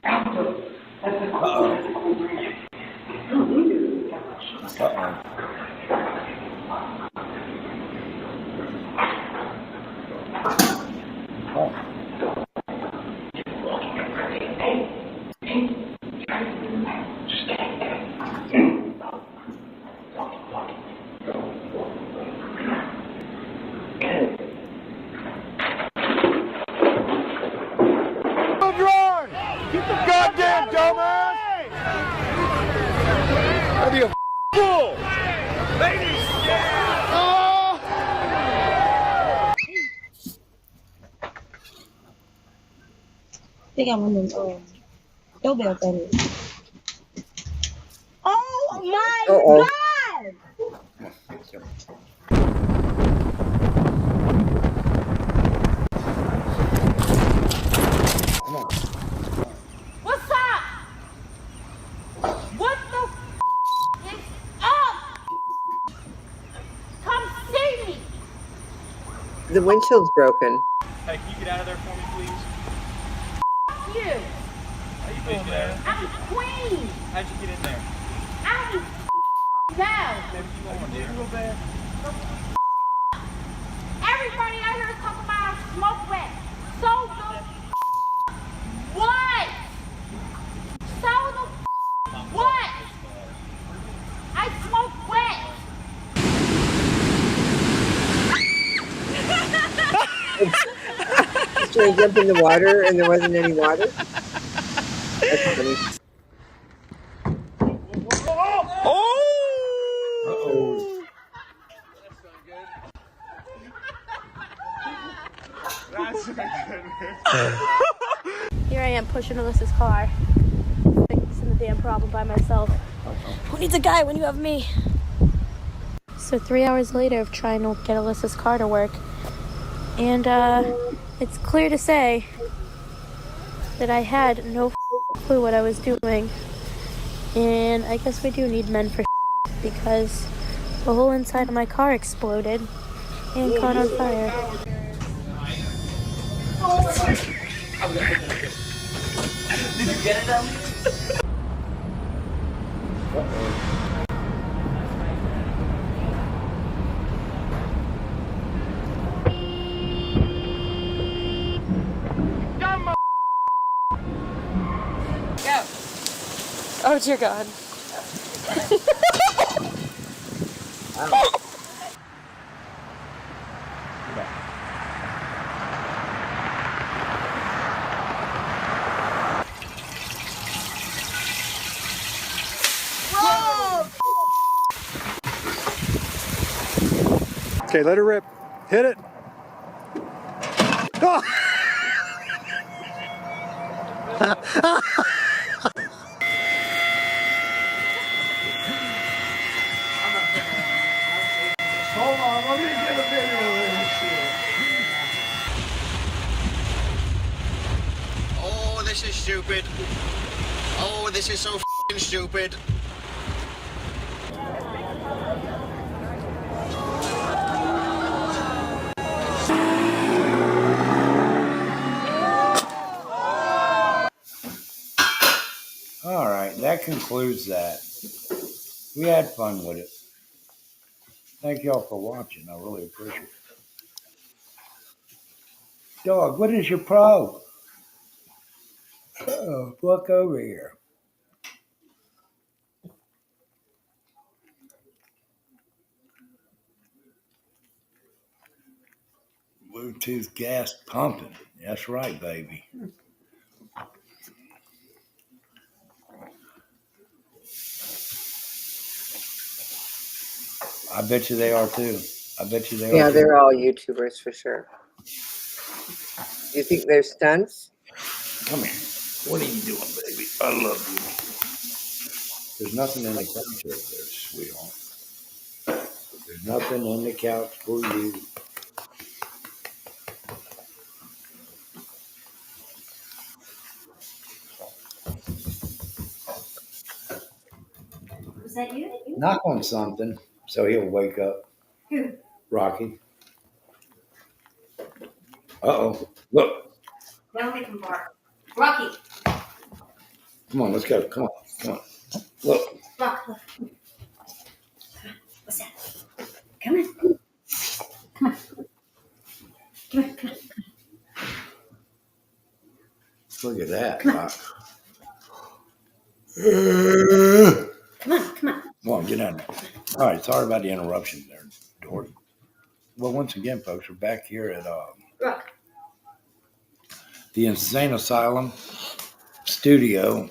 Uh-oh. Uh-oh. Oh. Get the goddamn dumbass! That'd be a fool! Ladies! Oh! They got one of them doorbell things. Oh my Uh-oh. God! What's up? What the is up? Come see me. The windshield's broken. Hey, can you get out of there for me, please? You. How you doing, man? I'm a queen. How'd you get in there? I don't know. Maybe you want to real bad? Everybody out here is talking about smoke wet. So the what? So the what? I smoke wet. So I jumped in the water and there wasn't any water? That's funny. Uh-oh. Here I am pushing Alyssa's car, fixing the damn problem by myself. Who needs a guy when you have me? So 3 hours later of trying to get Alyssa's car to work, and it's clear to say that I had no clue what I was doing. And I guess we do need men for because the whole inside of my car exploded and caught on fire. Did you get it down? Oh dear God. Okay, let her rip. Hit it. Oh! Hold on, let me get a video of this shit. Oh, this is stupid. Oh, this is so f***ing stupid. All right, that concludes that. We had fun with it. Thank y'all for watching. I really appreciate it. Dog, what is your problem? Oh, fuck over here. Bluetooth gas pumping. That's right, baby. I bet you they are too. I bet you they are. Yeah, too. they're all YouTubers for sure. You think they're stunts? Come here. What are you doing, baby? I love you. There's nothing in the couch over there, sweetheart. There's nothing in the couch for you. Was that you? Knock on something so he'll wake up. Who? Rocky. Uh-oh. Look. Don't make him bark. Rocky. Come on, let's go. Come on. Come on. Look. Rock, look. What's that? Come on. Come on. Come on. Come on. Look at that. Come on. Rock. Come on. Come on. Come on, get in there. All right, sorry about the interruption there, Dory. Well, once again, folks, we're back here at Rock. the Insane Asylum studio.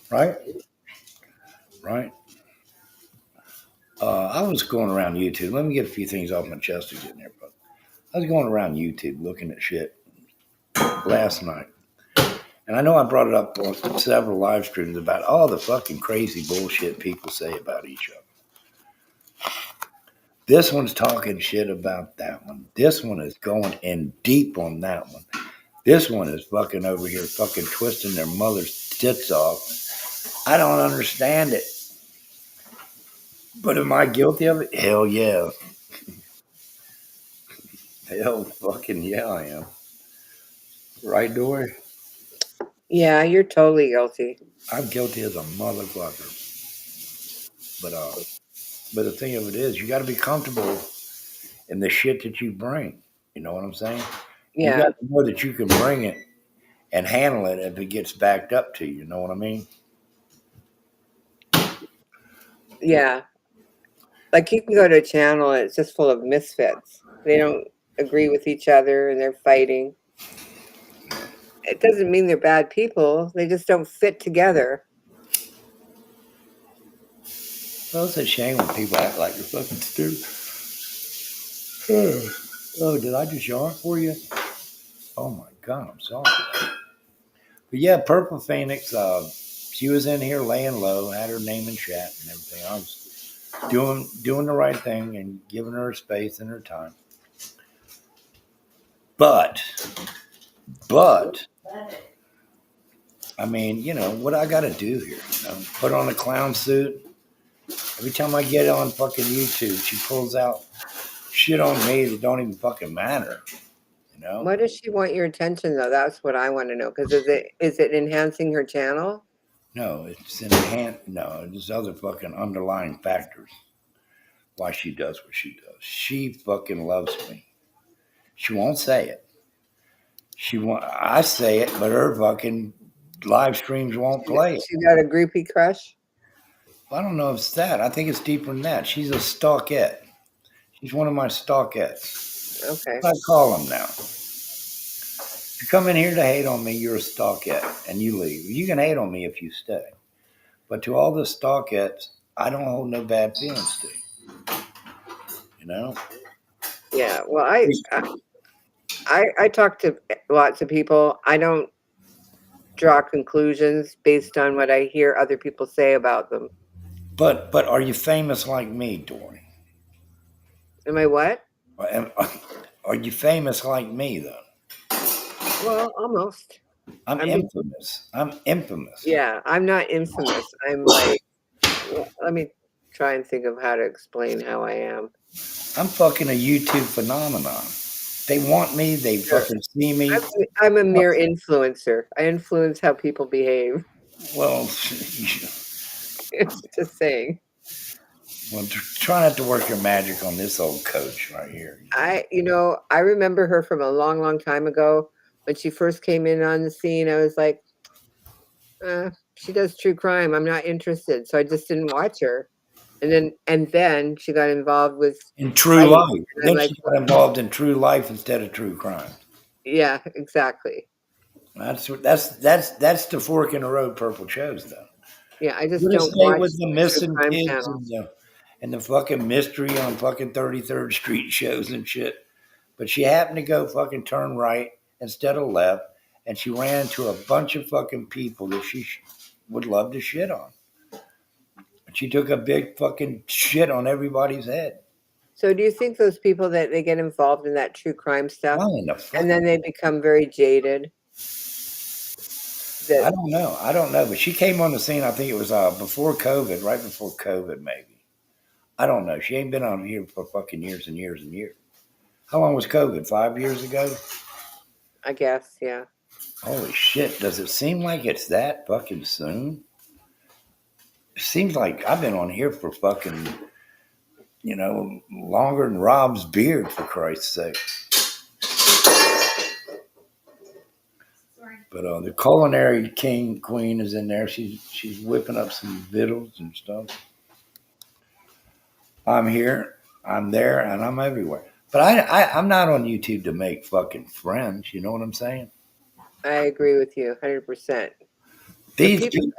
Right? Right? I was going around YouTube. Let me get a few things off my chest to get in there, folks. I was going around YouTube looking at shit last night. And I know I brought it up on several live streams about all the fucking crazy bullshit people say about each other. This one's talking shit about that one. This one is going in deep on that one. This one is fucking over here fucking twisting their mother's tits off. I don't understand it. But am I guilty of it? Hell yeah. Hell fucking yeah I am. Right, Dory? Yeah, you're totally guilty. I'm guilty as a motherfucker. But the thing of it is, you got to be comfortable in the shit that you bring. You know what I'm saying? Yeah. You got to know that you can bring it and handle it if it gets backed up to you. You know what I mean? Yeah. Like you can go to a channel and it's just full of misfits. They don't agree with each other and they're fighting. It doesn't mean they're bad people. They just don't fit together. Well, it's a shame when people act like you're fucking stupid. Oh, did I just yawn for you? Oh my God, I'm sorry. But yeah, Purple Phoenix, she was in here laying low, had her name in chat and everything. I was doing the right thing and giving her space and her time. But I mean, what I got to do here? Put on a clown suit. Every time I get on fucking YouTube, she pulls out shit on me that don't even fucking matter. Why does she want your attention though? That's what I want to know. Because is it enhancing her channel? No, it's in hand. No, there's other fucking underlying factors why she does what she does. She fucking loves me. She won't say it. I say it, but her fucking live streams won't play it. She got a groupie crush? I don't know if it's that. I think it's deeper than that. She's a stalkette. She's one of my stalkettes. Okay. I call them now. If you come in here to hate on me, you're a stalkette, and you leave. You can hate on me if you stay. But to all the stalkettes, I don't hold no bad feelings to. Yeah. Well, I talk to lots of people. I don't draw conclusions based on what I hear other people say about them. But are you famous like me, Dory? Am I what? Are you famous like me, though? Well, almost. I'm infamous. I'm infamous. Yeah, I'm not infamous. I'm like, let me try and think of how to explain how I am. I'm fucking a YouTube phenomenon. They want me. They fucking see me. I'm a mere influencer. I influence how people behave. Well, Just saying. Well, try not to work your magic on this old coach right here. I remember her from a long, long time ago when she first came in on the scene. I was like, she does true crime. I'm not interested. So I just didn't watch her. And then she got involved with in true life. Then like, she got involved in true life instead of true crime. Yeah, exactly. That's the fork in the road Purple chose, though. Yeah, I just You're don't stay watch with the missing crime kids channels. and the fucking mystery on fucking 33rd Street shows and shit. But she happened to go fucking turn right instead of left, and she ran into a bunch of fucking people that she would love to shit on. And she took a big fucking shit on everybody's head. So do you think those people that they get involved in that true crime stuff and then they become very jaded? I don't know. But she came on the scene, I think it was before COVID, right before COVID, maybe. I don't know. She ain't been on here for fucking years and years and years. How long was COVID? 5 years ago? I guess, yeah. Holy shit. Does it seem like it's that fucking soon? It seems like I've been on here for fucking, longer than Rob's beard, for Christ's sake. But the culinary queen is in there. She's whipping up some victuals and stuff. I'm here, I'm there, and I'm everywhere. But I'm not on YouTube to make fucking friends. You know what I'm saying? I agree with you 100%. These people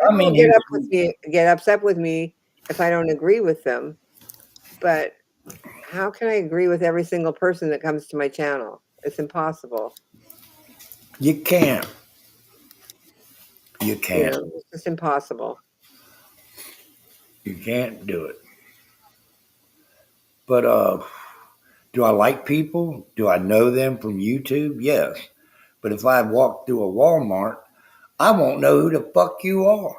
get upset with me if I don't agree with them. But how can I agree with every single person that comes to my channel? It's impossible. You can't. You can't. It's just impossible. You can't do it. But do I like people? Do I know them from YouTube? Yes. But if I walk through a Walmart, I won't know who the fuck you are.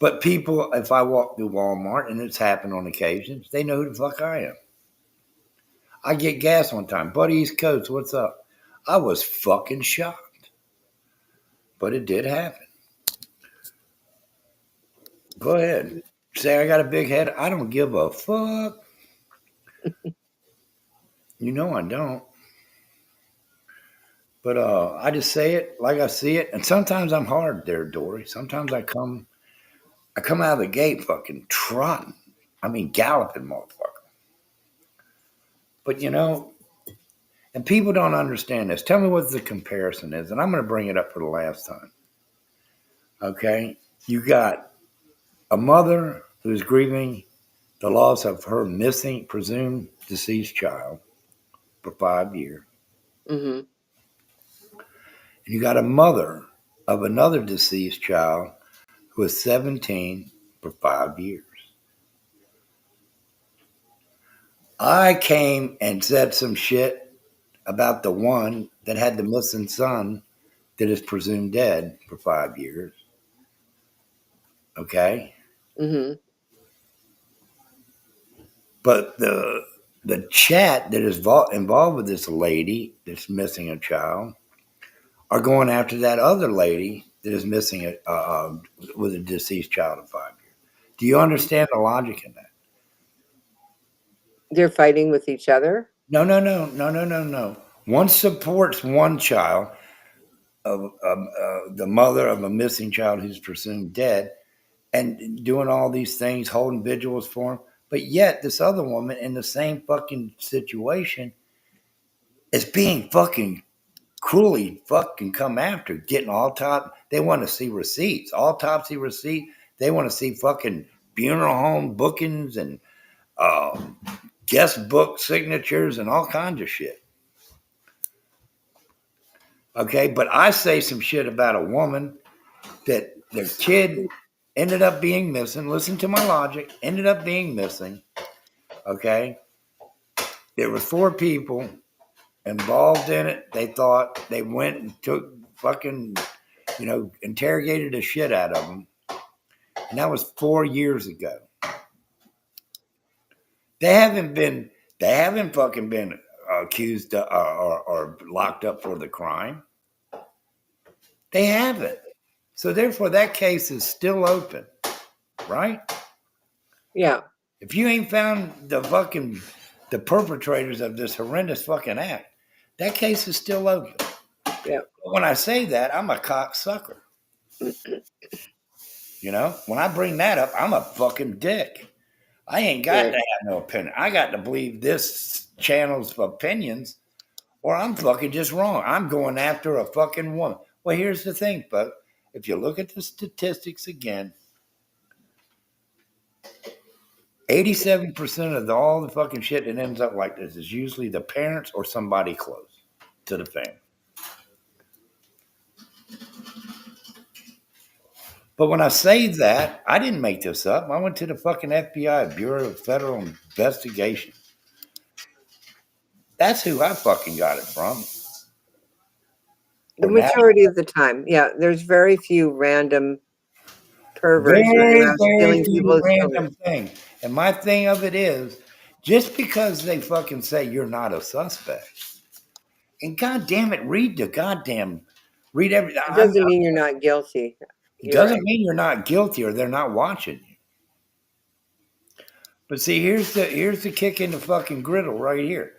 But people, if I walk through Walmart, and it's happened on occasions, they know who the fuck I am. I get gas one time. Buddy East Coast, what's up? I was fucking shocked. But it did happen. Go ahead. Say I got a big head. I don't give a fuck. You know I don't. But I just say it like I see it. And sometimes I'm hard there, Dory. Sometimes I come out of the gate fucking trotting. I mean galloping, motherfucker. But and people don't understand this. Tell me what the comparison is. And I'm going to bring it up for the last time. Okay? You got a mother who's grieving the loss of her presumed deceased child. for 5 years. Mm-hmm. And you got a mother of another deceased child who was 17 for 5 years. I came and said some shit about the one that had the missing son that is presumed dead for 5 years. Okay? Mm-hmm. But the chat that is involved with this lady that's missing a child are going after that other lady that is missing with a deceased child of 5 years. Do you understand the logic in that? They're fighting with each other? No. One supports one child of the mother of a missing child who's presumed dead and doing all these things, holding vigils for him. But yet this other woman in the same fucking situation is being fucking cruelly fucking come after, getting they want to see receipts, autopsy receipt. They want to see fucking funeral home bookings and guest book signatures and all kinds of shit. Okay, but I say some shit about a woman that their kid ended up being missing. Listen to my logic. Ended up being missing. Okay, there were 4 people involved in it. They thought they went and took fucking, interrogated the shit out of them. And that was 4 years ago. They haven't fucking been accused or locked up for the crime. They haven't. So therefore, that case is still open, right? Yeah. If you ain't found the perpetrators of this horrendous fucking act, that case is still open. Yeah. But when I say that, I'm a cocksucker. When I bring that up, I'm a fucking dick. I ain't got to have no opinion. I got to believe this channel's opinions, or I'm fucking just wrong. I'm going after a fucking woman. Well, here's the thing, folks. If you look at the statistics again, 87% of all the fucking shit that ends up like this is usually the parents or somebody close to the family. But when I say that, I didn't make this up. I went to the fucking FBI, Bureau of Federal Investigation. That's who I fucking got it from. The majority of the time, yeah. There's very few random perverts who are Very, very stealing few people's children. random thing. And my thing of it is, just because they fucking say you're not a suspect, and goddamn it, read everything. It doesn't mean you're not guilty. Doesn't mean you're not guilty or they're not watching you. But see, here's the kick in the fucking griddle right here.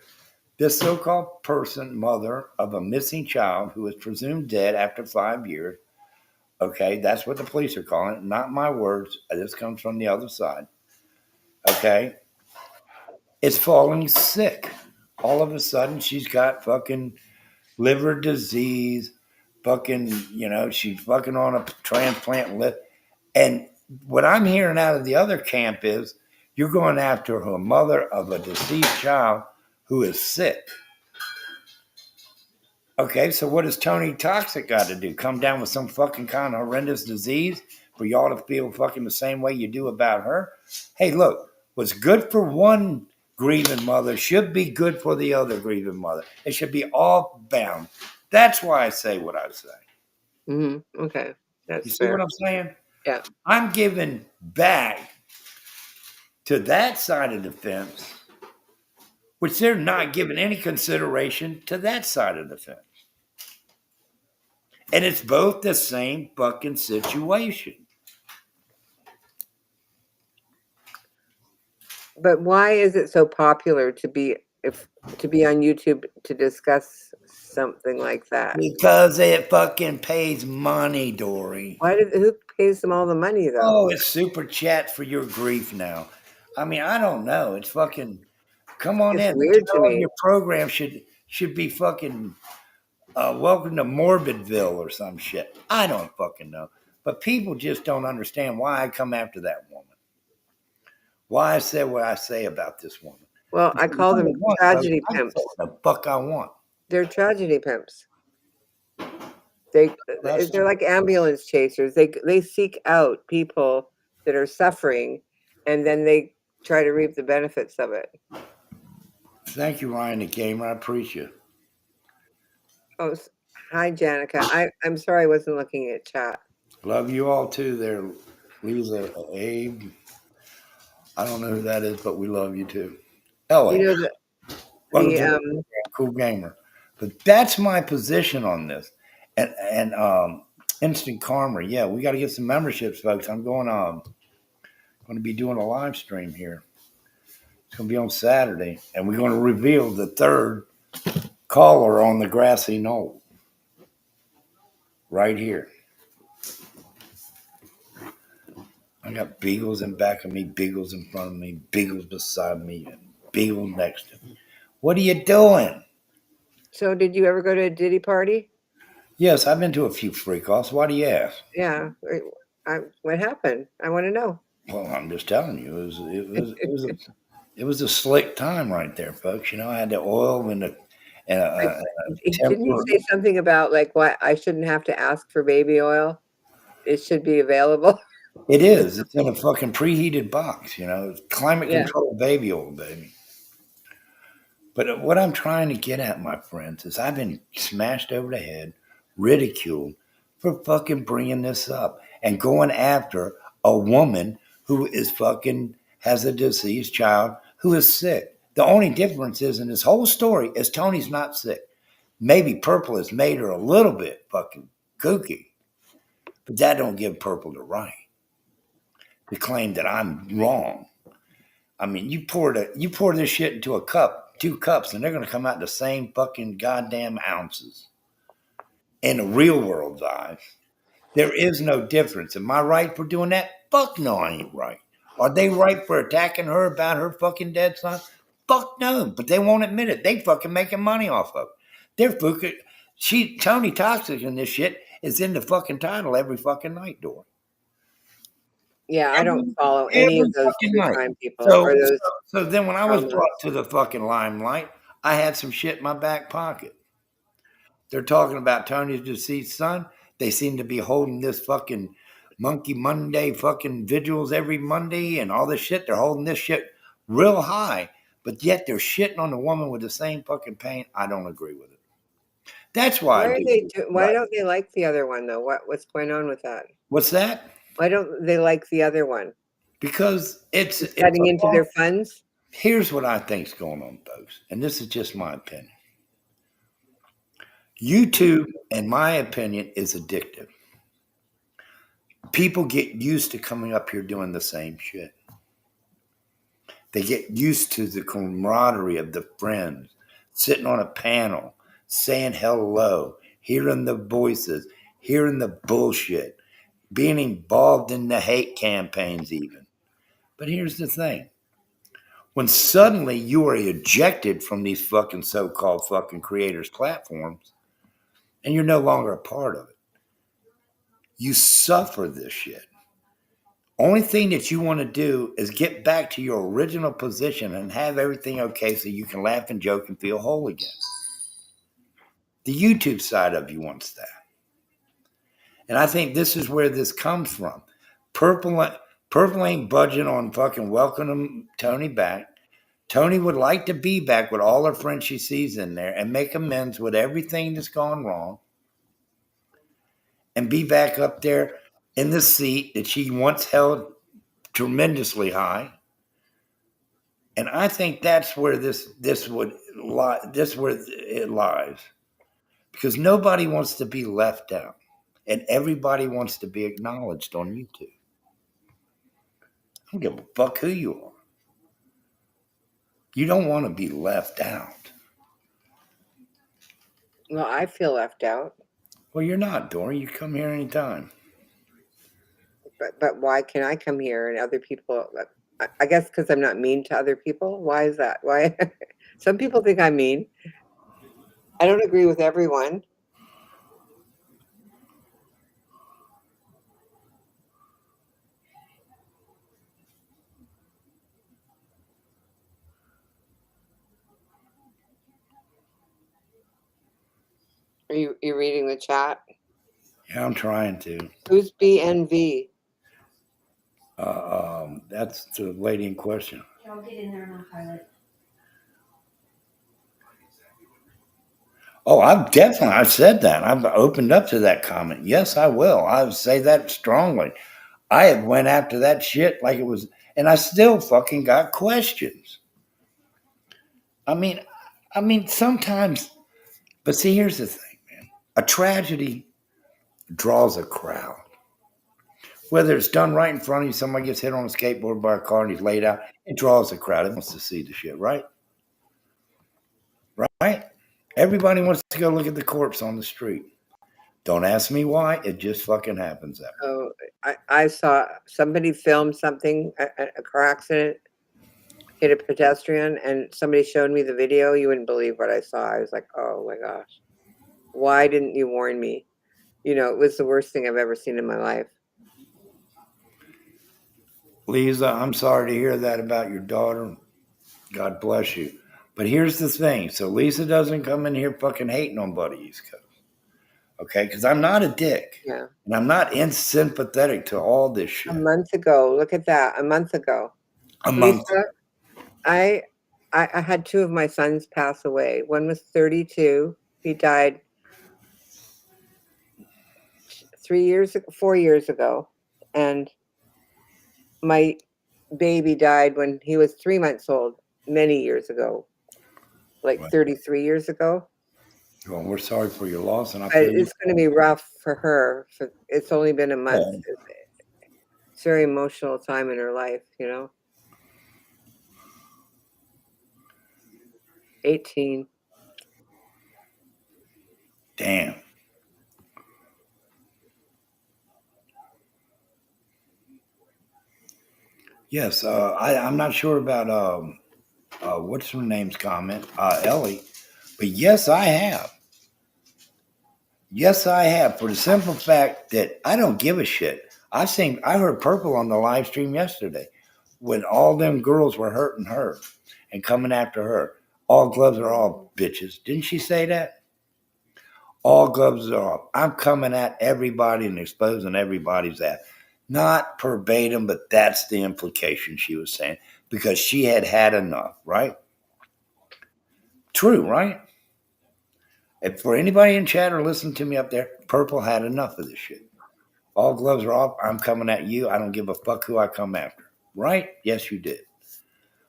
This so-called person, mother of a missing child who is presumed dead after 5 years. Okay, that's what the police are calling it. Not my words. This comes from the other side. Okay, is falling sick. All of a sudden, she's got fucking liver disease. Fucking, she's fucking on a transplant list. And what I'm hearing out of the other camp is you're going after a mother of a deceased child who is sick. Okay, so what does Tony Toxic got to do? Come down with some fucking kind of horrendous disease for y'all to feel fucking the same way you do about her? Hey, look, what's good for one grieving mother should be good for the other grieving mother. It should be all bound. That's why I say what I say. Mm-hmm. Okay, that's You see fair. what I'm saying? Yeah. I'm giving back to that side of the fence, which they're not giving any consideration to that side of the fence. And it's both the same fucking situation. But why is it so popular to be on YouTube to discuss something like that? Because it fucking pays money, Dory. Who pays them all the money though? Oh, it's super chat for your grief now. I mean, I don't know. It's fucking come on It's in. weird to me. Your program should be fucking welcome to Morbidville or some shit. I don't fucking know. But people just don't understand why I come after that woman. Why I say what I say about this woman. Well, I call them tragedy I can say pimps. what the fuck I want. They're tragedy pimps. They're like ambulance chasers. They seek out people that are suffering, and then they try to reap the benefits of it. Thank you, Ryan the Gamer. I appreciate it. Oh, hi, Janica. I'm sorry I wasn't looking at chat. Love you all too there, Lisa, Abe. I don't know who that is, but we love you too. Ellie, You know that welcome the to the Cool Gamer. But that's my position on this. And Instant Karma, yeah, we got to get some memberships, folks. I'm going to be doing a live stream here. It's going to be on Saturday, and we're going to reveal the third caller on the grassy knoll right here. I got beagles in back of me, beagles in front of me, beagles beside me, and beagles next to me. What are you doing? So, did you ever go to a Diddy party? Yes, I've been to a few freak offs. Why do you ask? Yeah. What happened? I want to know. Well, I'm just telling you, it was a slick time right there, folks. You know, I had the oil and the Didn't you temper. say something about like why I shouldn't have to ask for baby oil? It should be available. It is. It's in a fucking preheated box. You know, climate Yeah. control baby oil, baby. But what I'm trying to get at, my friends, is I've been smashed over the head, ridiculed for fucking bringing this up and going after a woman who is fucking has a deceased child who is sick. The only difference is in this whole story is Tony's not sick. Maybe Purple has made her a little bit fucking kooky, but that don't give Purple the right to claim that I'm wrong. I mean, you pour this shit into a cup, 2 cups, and they're going to come out the same fucking goddamn ounces. In the real world's eyes, there is no difference. Am I right for doing that? Fuck no, I ain't right. Are they right for attacking her about her fucking dead son? Fuck no, but they won't admit it. They fucking making money off of it. They're fucking. Tony Toxic and this shit is in the fucking title every fucking night, Dora. Yeah, I don't follow any of those true crime people or those. So then when I was brought to the fucking limelight, I had some shit in my back pocket. They're talking about Tony's deceased son. They seem to be holding this fucking Monkey Monday fucking vigils every Monday and all this shit. They're holding this shit real high, but yet they're shitting on the woman with the same fucking pain. I don't agree with it. That's why. Why don't they like the other one though? What's going on with that? What's that? Why don't they like the other one? Because it's cutting into their funds. Here's what I think's going on, folks, and this is just my opinion. YouTube, in my opinion, is addictive. People get used to coming up here doing the same shit. They get used to the camaraderie of the friends, sitting on a panel, saying hello, hearing the voices, hearing the bullshit, being involved in the hate campaigns even. But here's the thing. When suddenly you are ejected from these fucking so-called fucking creators' platforms and you're no longer a part of it, you suffer this shit. Only thing that you want to do is get back to your original position and have everything okay so you can laugh and joke and feel whole again. The YouTube side of you wants that. And I think this is where this comes from. Purple ain't budging on fucking welcoming Tony back. Tony would like to be back with all her friends she sees in there and make amends with everything that's gone wrong and be back up there in the seat that she once held tremendously high. And I think that's where this where it lies. Because nobody wants to be left out. And everybody wants to be acknowledged on YouTube. I don't give a fuck who you are. You don't want to be left out. Well, I feel left out. Well, you're not, Dory. You come here anytime. But why can I come here and other people? I guess because I'm not mean to other people. Why is that? Why? Some people think I'm mean. I don't agree with everyone. Are you reading the chat? Yeah, I'm trying to. Who's BNV? That's the lady in question. I'll get in there and I'll highlight. Oh, I've said that. I've opened up to that comment. Yes, I will. I would say that strongly. I had went after that shit like it was, and I still fucking got questions. I mean, sometimes, but see, here's the thing, man. A tragedy draws a crowd. Whether it's done right in front of you, somebody gets hit on a skateboard by a car and he's laid out, it draws a crowd. It wants to see the shit, right? Right? Everybody wants to go look at the corpse on the street. Don't ask me why. It just fucking happens that way. Oh, I saw somebody filmed something, a car accident, hit a pedestrian, and somebody showed me the video. You wouldn't believe what I saw. I was like, oh my gosh, why didn't you warn me? You know, it was the worst thing I've ever seen in my life. Lisa, I'm sorry to hear that about your daughter. God bless you. But here's the thing. So Lisa doesn't come in here fucking hating on Buddy East Coast. Okay? Because I'm not a dick. Yeah. And I'm not unsympathetic to all this shit. A month ago, look at that. A month ago. Lisa, I had two of my sons pass away. One was 32. He died 4 years ago. And my baby died when he was 3 months old, many years ago, like 33 years ago. Well, we're sorry for your loss, and It's going to be rough for her. It's only been a month. Yeah. It's a very emotional time in her life, you know. 18. Damn. Yes, I'm not sure about what's her name's comment, Ellie, but yes, I have. Yes, I have, for the simple fact that I don't give a shit. I heard Purple on the live stream yesterday when all them girls were hurting her and coming after her. All gloves are off, bitches. Didn't she say that? All gloves are off. I'm coming at everybody and exposing everybody's ass. Not verbatim, but that's the implication she was saying, because she had had enough, right? True, right? And for anybody in chat or listening to me up there, Purple had enough of this shit. All gloves are off. I'm coming at you. I don't give a fuck who I come after. Right? Yes, you did.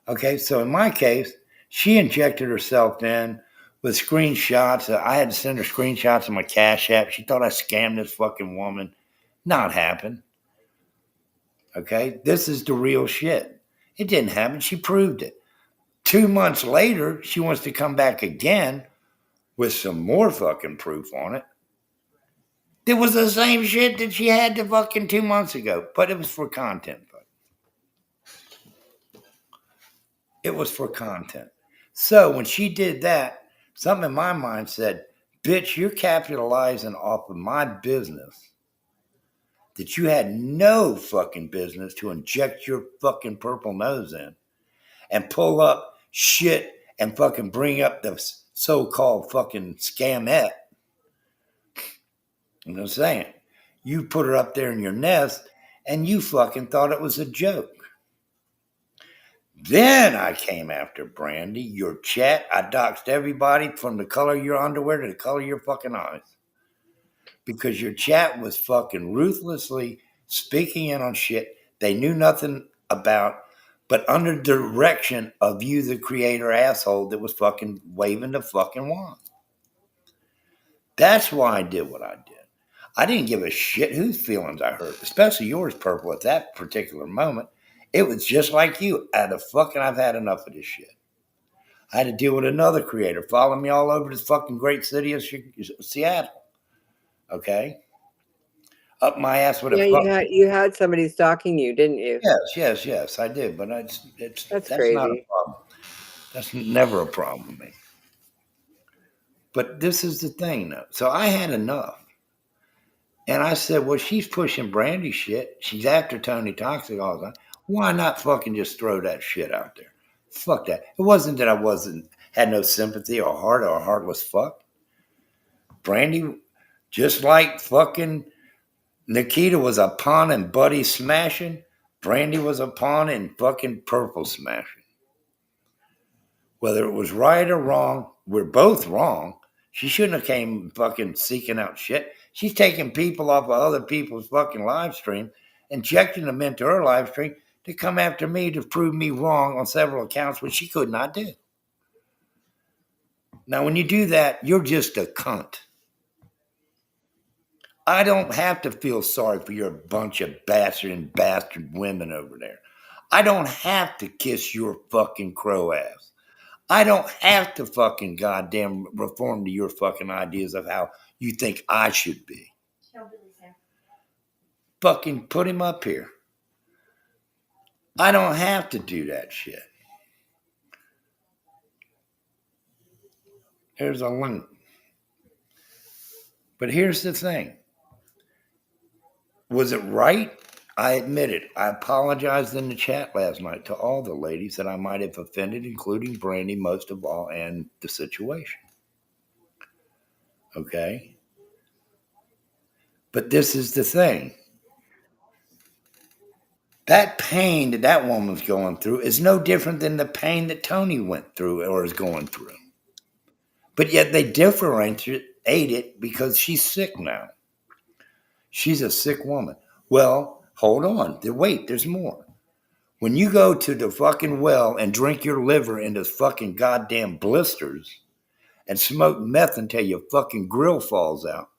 Okay, so in my case, she injected herself in with screenshots. I had to send her screenshots of my Cash App. She thought I scammed this fucking woman. Not happen. Okay, this is the real shit. It didn't happen. She proved it. 2 months later, she wants to come back again with some more fucking proof on it. It was the same shit that she had the fucking 2 months ago, but it was for content. It was for content. So when she did that, something in my mind said, bitch, you're capitalizing off of my business that you had no fucking business to inject your fucking purple nose in and pull up shit and fucking bring up the so-called fucking scamette. You know what I'm saying? You put her up there in your nest and you fucking thought it was a joke. Then I came after Brandy, your chat. I doxed everybody from the color of your underwear to the color of your fucking eyes. Because your chat was fucking ruthlessly speaking in on shit they knew nothing about, but under direction of you, the creator asshole that was fucking waving the fucking wand. That's why I did what I did. I didn't give a shit whose feelings I hurt, especially yours, Purple, at that particular moment. It was just like you. I've had enough of this shit. I had to deal with another creator following me all over this fucking great city of Seattle. Okay? Up my ass with a fuck. You had somebody stalking you, didn't you? Yes, I did. But that's crazy. not a problem. That's never a problem with me. But this is the thing, though. So I had enough. And I said, well, she's pushing Brandy shit. She's after Tony Toxic all the time. Why not fucking just throw that shit out there? Fuck that. It wasn't that I had no sympathy or heart or a heartless fuck. Brandy, just like fucking Nikita was a pawn in Buddy smashing, Brandy was a pawn in fucking Purple smashing. Whether it was right or wrong, we're both wrong. She shouldn't have came fucking seeking out shit. She's taking people off of other people's fucking live stream, injecting them into her live stream to come after me to prove me wrong on several accounts, which she could not do. Now, when you do that, you're just a cunt. I don't have to feel sorry for your bunch of bastard women over there. I don't have to kiss your fucking crow ass. I don't have to fucking goddamn reform to your fucking ideas of how you think I should be. Fucking put him up here. I don't have to do that shit. There's a link. But here's the thing. Was it right? I admit it. I apologized in the chat last night to all the ladies that I might have offended, including Brandy most of all, and the situation. Okay? But this is the thing. That pain that that woman's going through is no different than the pain that Tony went through or is going through. But yet they differentiate it because she's sick now. She's a sick woman. Well, hold on. Wait, there's more. When you go to the fucking well and drink your liver into fucking goddamn blisters and smoke meth until your fucking grill falls out,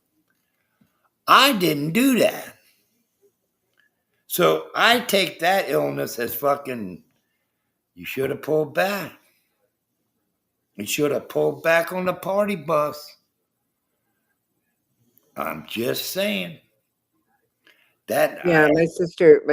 I didn't do that. So I take that illness as fucking, you should have pulled back. You should have pulled back on the party bus. I'm just saying. Yeah, my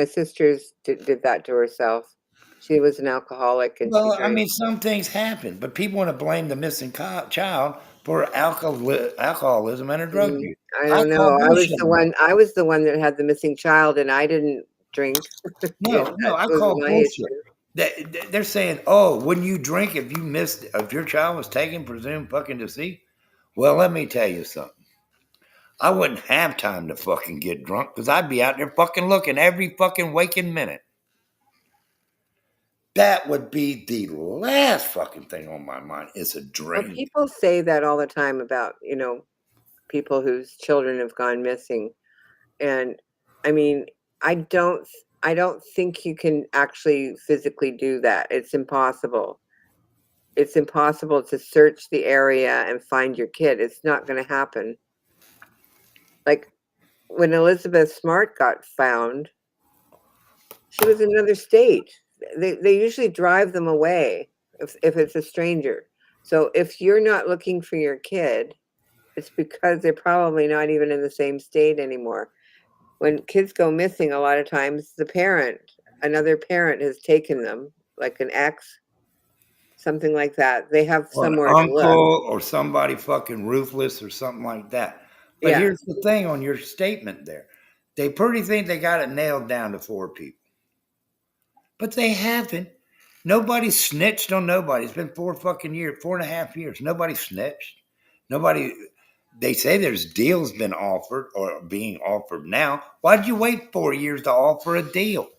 sister's did that to herself. She was an alcoholic and Well, she I drank. mean, some things happen, but people want to blame the missing child for alcoholism and a drug use. I don't know. call I was bullshit the on one. I was the one that had the missing child, and I didn't drink. that. No, That I was call my bullshit. issue. They're saying, "Oh, wouldn't you drink if your child was taken, presumed fucking deceased?" Well, let me tell you something. I wouldn't have time to fucking get drunk because I'd be out there fucking looking every fucking waking minute. That would be the last fucking thing on my mind is a Well, drink. people say that all the time about people whose children have gone missing, and I mean, I don't think you can actually physically do that. It's impossible. It's impossible to search the area and find your kid. It's not going to happen. Like when Elizabeth Smart got found, she was in another state. They usually drive them away if it's a stranger. So if you're not looking for your kid, it's because they're probably not even in the same state anymore. When kids go missing, a lot of times another parent has taken them, like an ex, something like that. They have Or an somewhere to look. uncle or somebody fucking ruthless or something like that. But Yeah. here's the thing on your statement there. They pretty think they got it nailed down to 4 people. But they haven't. Nobody snitched on nobody. It's been 4.5 years. Nobody snitched. Nobody. They say there's deals been offered or being offered now. Why'd you wait 4 years to offer a deal?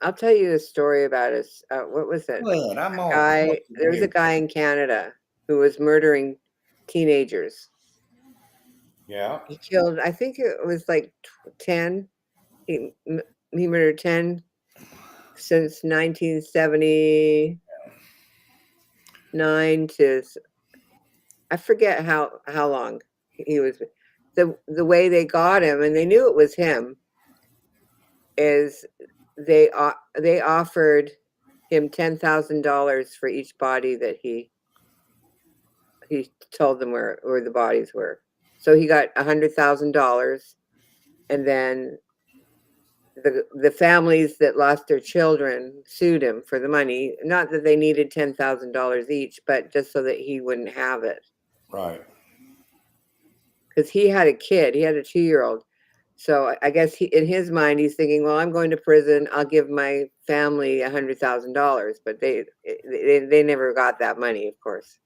I'll tell you a story about it. What was it? Go ahead. I'm all There was a guy in Canada who was murdering teenagers. Yeah. He killed, I think it was like 10. He murdered 10 since 1979 to, I forget how long he was. The way they got him, and they knew it was him, is they offered him $10,000 for each body that he told them where the bodies were. So he got $100,000, and then the families that lost their children sued him for the money. Not that they needed $10,000 each, but just so that he wouldn't have it. Right. Because he had a kid. He had a 2-year-old. So I guess in his mind, he's thinking, well, I'm going to prison. I'll give my family $100,000. But they never got that money, of course.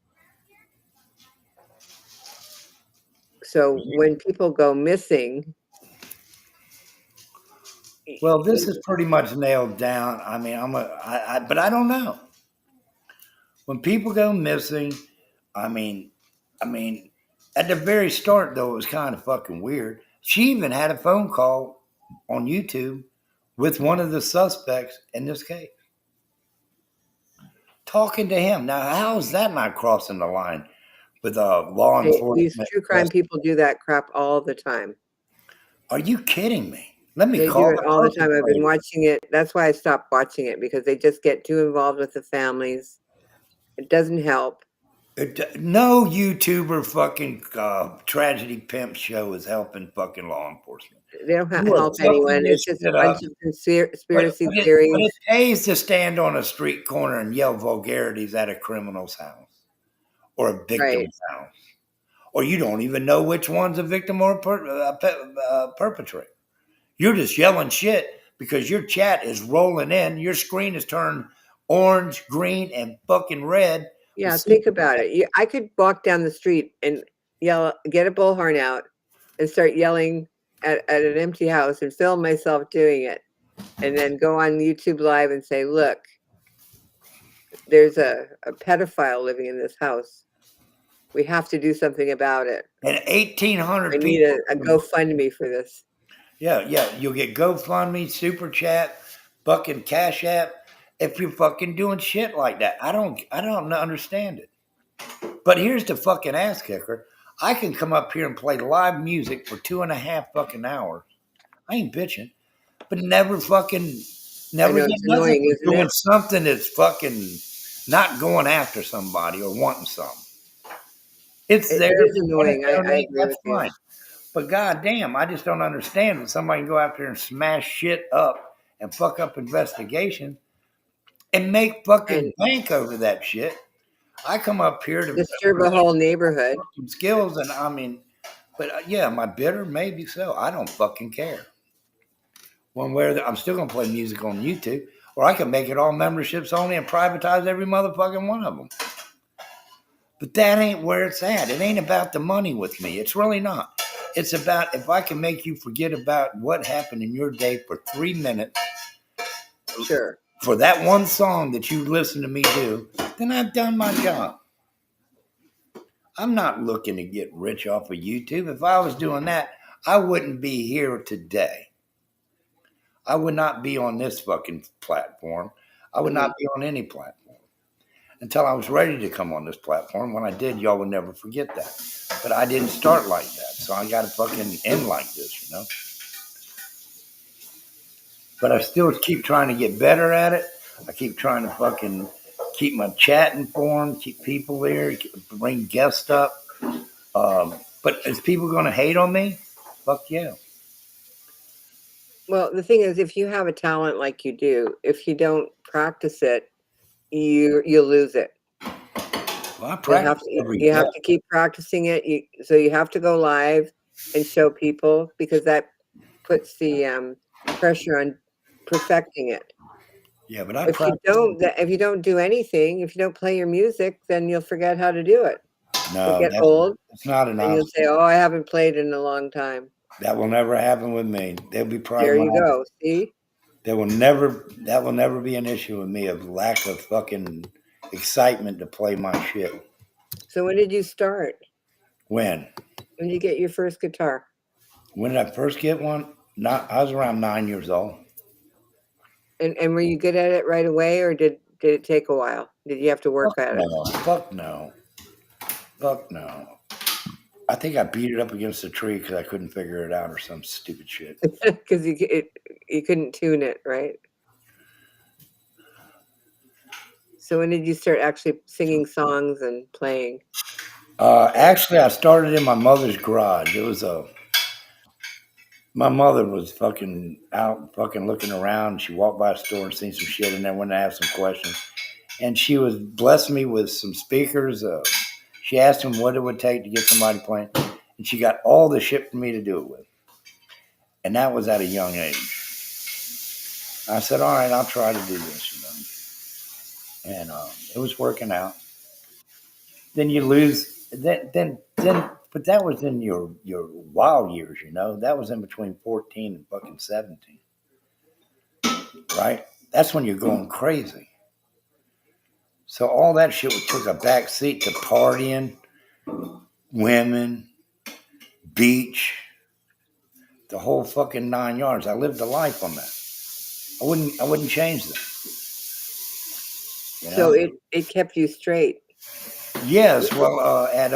So when people go missing, Well, this is pretty much nailed down. I mean, but I don't know. When people go missing, I mean, I mean, at the very start though, it was kind of fucking weird. She even had a phone call on YouTube with one of the suspects in this case, talking to him. Now, how is that not crossing the line with law these enforcement? true crime people do that crap all the time. Are you kidding me? Let me They call do it the all the time. I've been perpetrator. watching it. That's why I stopped watching it, because they just get too involved with the families. It doesn't help. No YouTuber fucking tragedy pimp show is helping fucking law enforcement. They don't You are help fucking anyone. this It's just a shit bunch up. of But conspiracy it theories. pays to stand on a street corner and yell vulgarities at a criminal's house or a Right. victim's house. Or you don't even know which one's a victim or a perpetrator. You're just yelling shit because your chat is rolling in. Your screen is turned orange, green, and fucking red. Yeah, think about it. I could walk down the street and yell, get a bullhorn out and start yelling at an empty house and film myself doing it. And then go on YouTube Live and say, look, there's a pedophile living in this house. We have to do something about it. And 1,800 I need people. a GoFundMe for this. Yeah. You'll get GoFundMe, Super Chat, fucking Cash App if you're fucking doing shit like that. I don't understand it. But here's the fucking ass kicker. I can come up here and play live music for 2.5 fucking hours. I ain't bitching, but never I know, get it's nothing annoying, for isn't doing it? something that's fucking not going after somebody or wanting something. It's It there is for annoying. I entertainment, agree that's with you. fine. But goddamn, I just don't understand that somebody can go out there and smash shit up and fuck up investigation and make fucking And bank over that shit. I come up here to disturb a whole neighborhood. some skills, and I mean, but yeah, am I bitter? Maybe so. I don't fucking care. One way or the, I'm still gonna play music on YouTube, or I can make it all memberships only and privatize every motherfucking one of them. But that ain't where it's at. It ain't about the money with me. It's really not. It's about if I can make you forget about what happened in your day for 3 minutes. Sure. For that one song that you listen to me do, then I've done my job. I'm not looking to get rich off of YouTube. If I was doing that, I wouldn't be here today. I would not be on this fucking platform. I would not be on any platform until I was ready to come on this platform. When I did, y'all would never forget that. But I didn't start like that. So I got to fucking end like this, you know? But I still keep trying to get better at it. I keep trying to fucking keep my chat informed, keep people there, bring guests up. But is people going to hate on me? Fuck yeah. Well, the thing is, if you have a talent like you do, if you don't practice it, you'll lose it. Well, I practice every You day. have to keep practicing it. So you have to go live and show people, because that puts the pressure on perfecting it. Yeah, but I If you don't do anything, if you don't play your music, then you'll forget how to do it. You'll No, get old, it's not an and you'll option. say, "Oh, I haven't played in a long time." That will never happen with me. They'll be proud There of you my go. See? that will never be an issue with me of lack of fucking excitement to play my shit. So when did you start? When? When did you get your first guitar? When did I first get one? I was around 9 years old. And were you good at it right away, or did it take a while? Did you have to work at it? No, fuck no. Fuck no. I think I beat it up against a tree because I couldn't figure it out or some stupid shit. Because you couldn't tune it, right? So when did you start actually singing songs and playing? Actually, I started in my mother's garage. My mother was fucking out, fucking looking around. She walked by a store and seen some shit in there, went to ask some questions. And she was blessing me with some speakers. She asked him what it would take to get somebody playing. And she got all the shit for me to do it with. And that was at a young age. I said, all right, I'll try to do this, you know. And it was working out. Then you lose. Then But that was in your wild years, you know. That was in between 14 and fucking 17, right? That's when you're going crazy. So all that shit took a back seat to partying, women, beach, the whole fucking 9 yards. I lived a life on that. I wouldn't change that. You So know? it kept you straight. Yes, well, at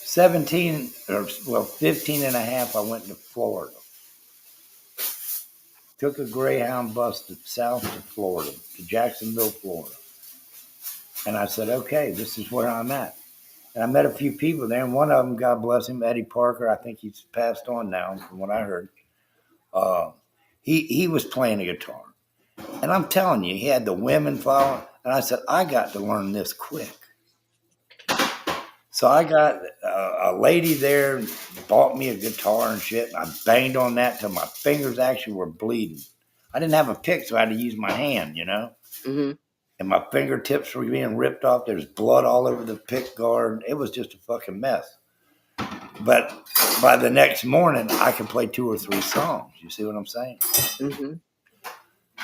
17 or 15 and a half, I went to Florida. Took a Greyhound bus south to Florida, to Jacksonville, Florida. And I said, okay, this is where I'm at. And I met a few people there, and one of them, God bless him, Eddie Parker, I think he's passed on now from what I heard. He was playing a guitar. And I'm telling you, he had the women following. And I said, I got to learn this quick. So I got a lady there, bought me a guitar and shit. And I banged on that till my fingers actually were bleeding. I didn't have a pick, so I had to use my hand, you know. Mm-hmm. And my fingertips were being ripped off. There's blood all over the pick guard. It was just a fucking mess. But by the next morning, I could play 2 or 3 songs. You see what I'm saying? Mm-hmm.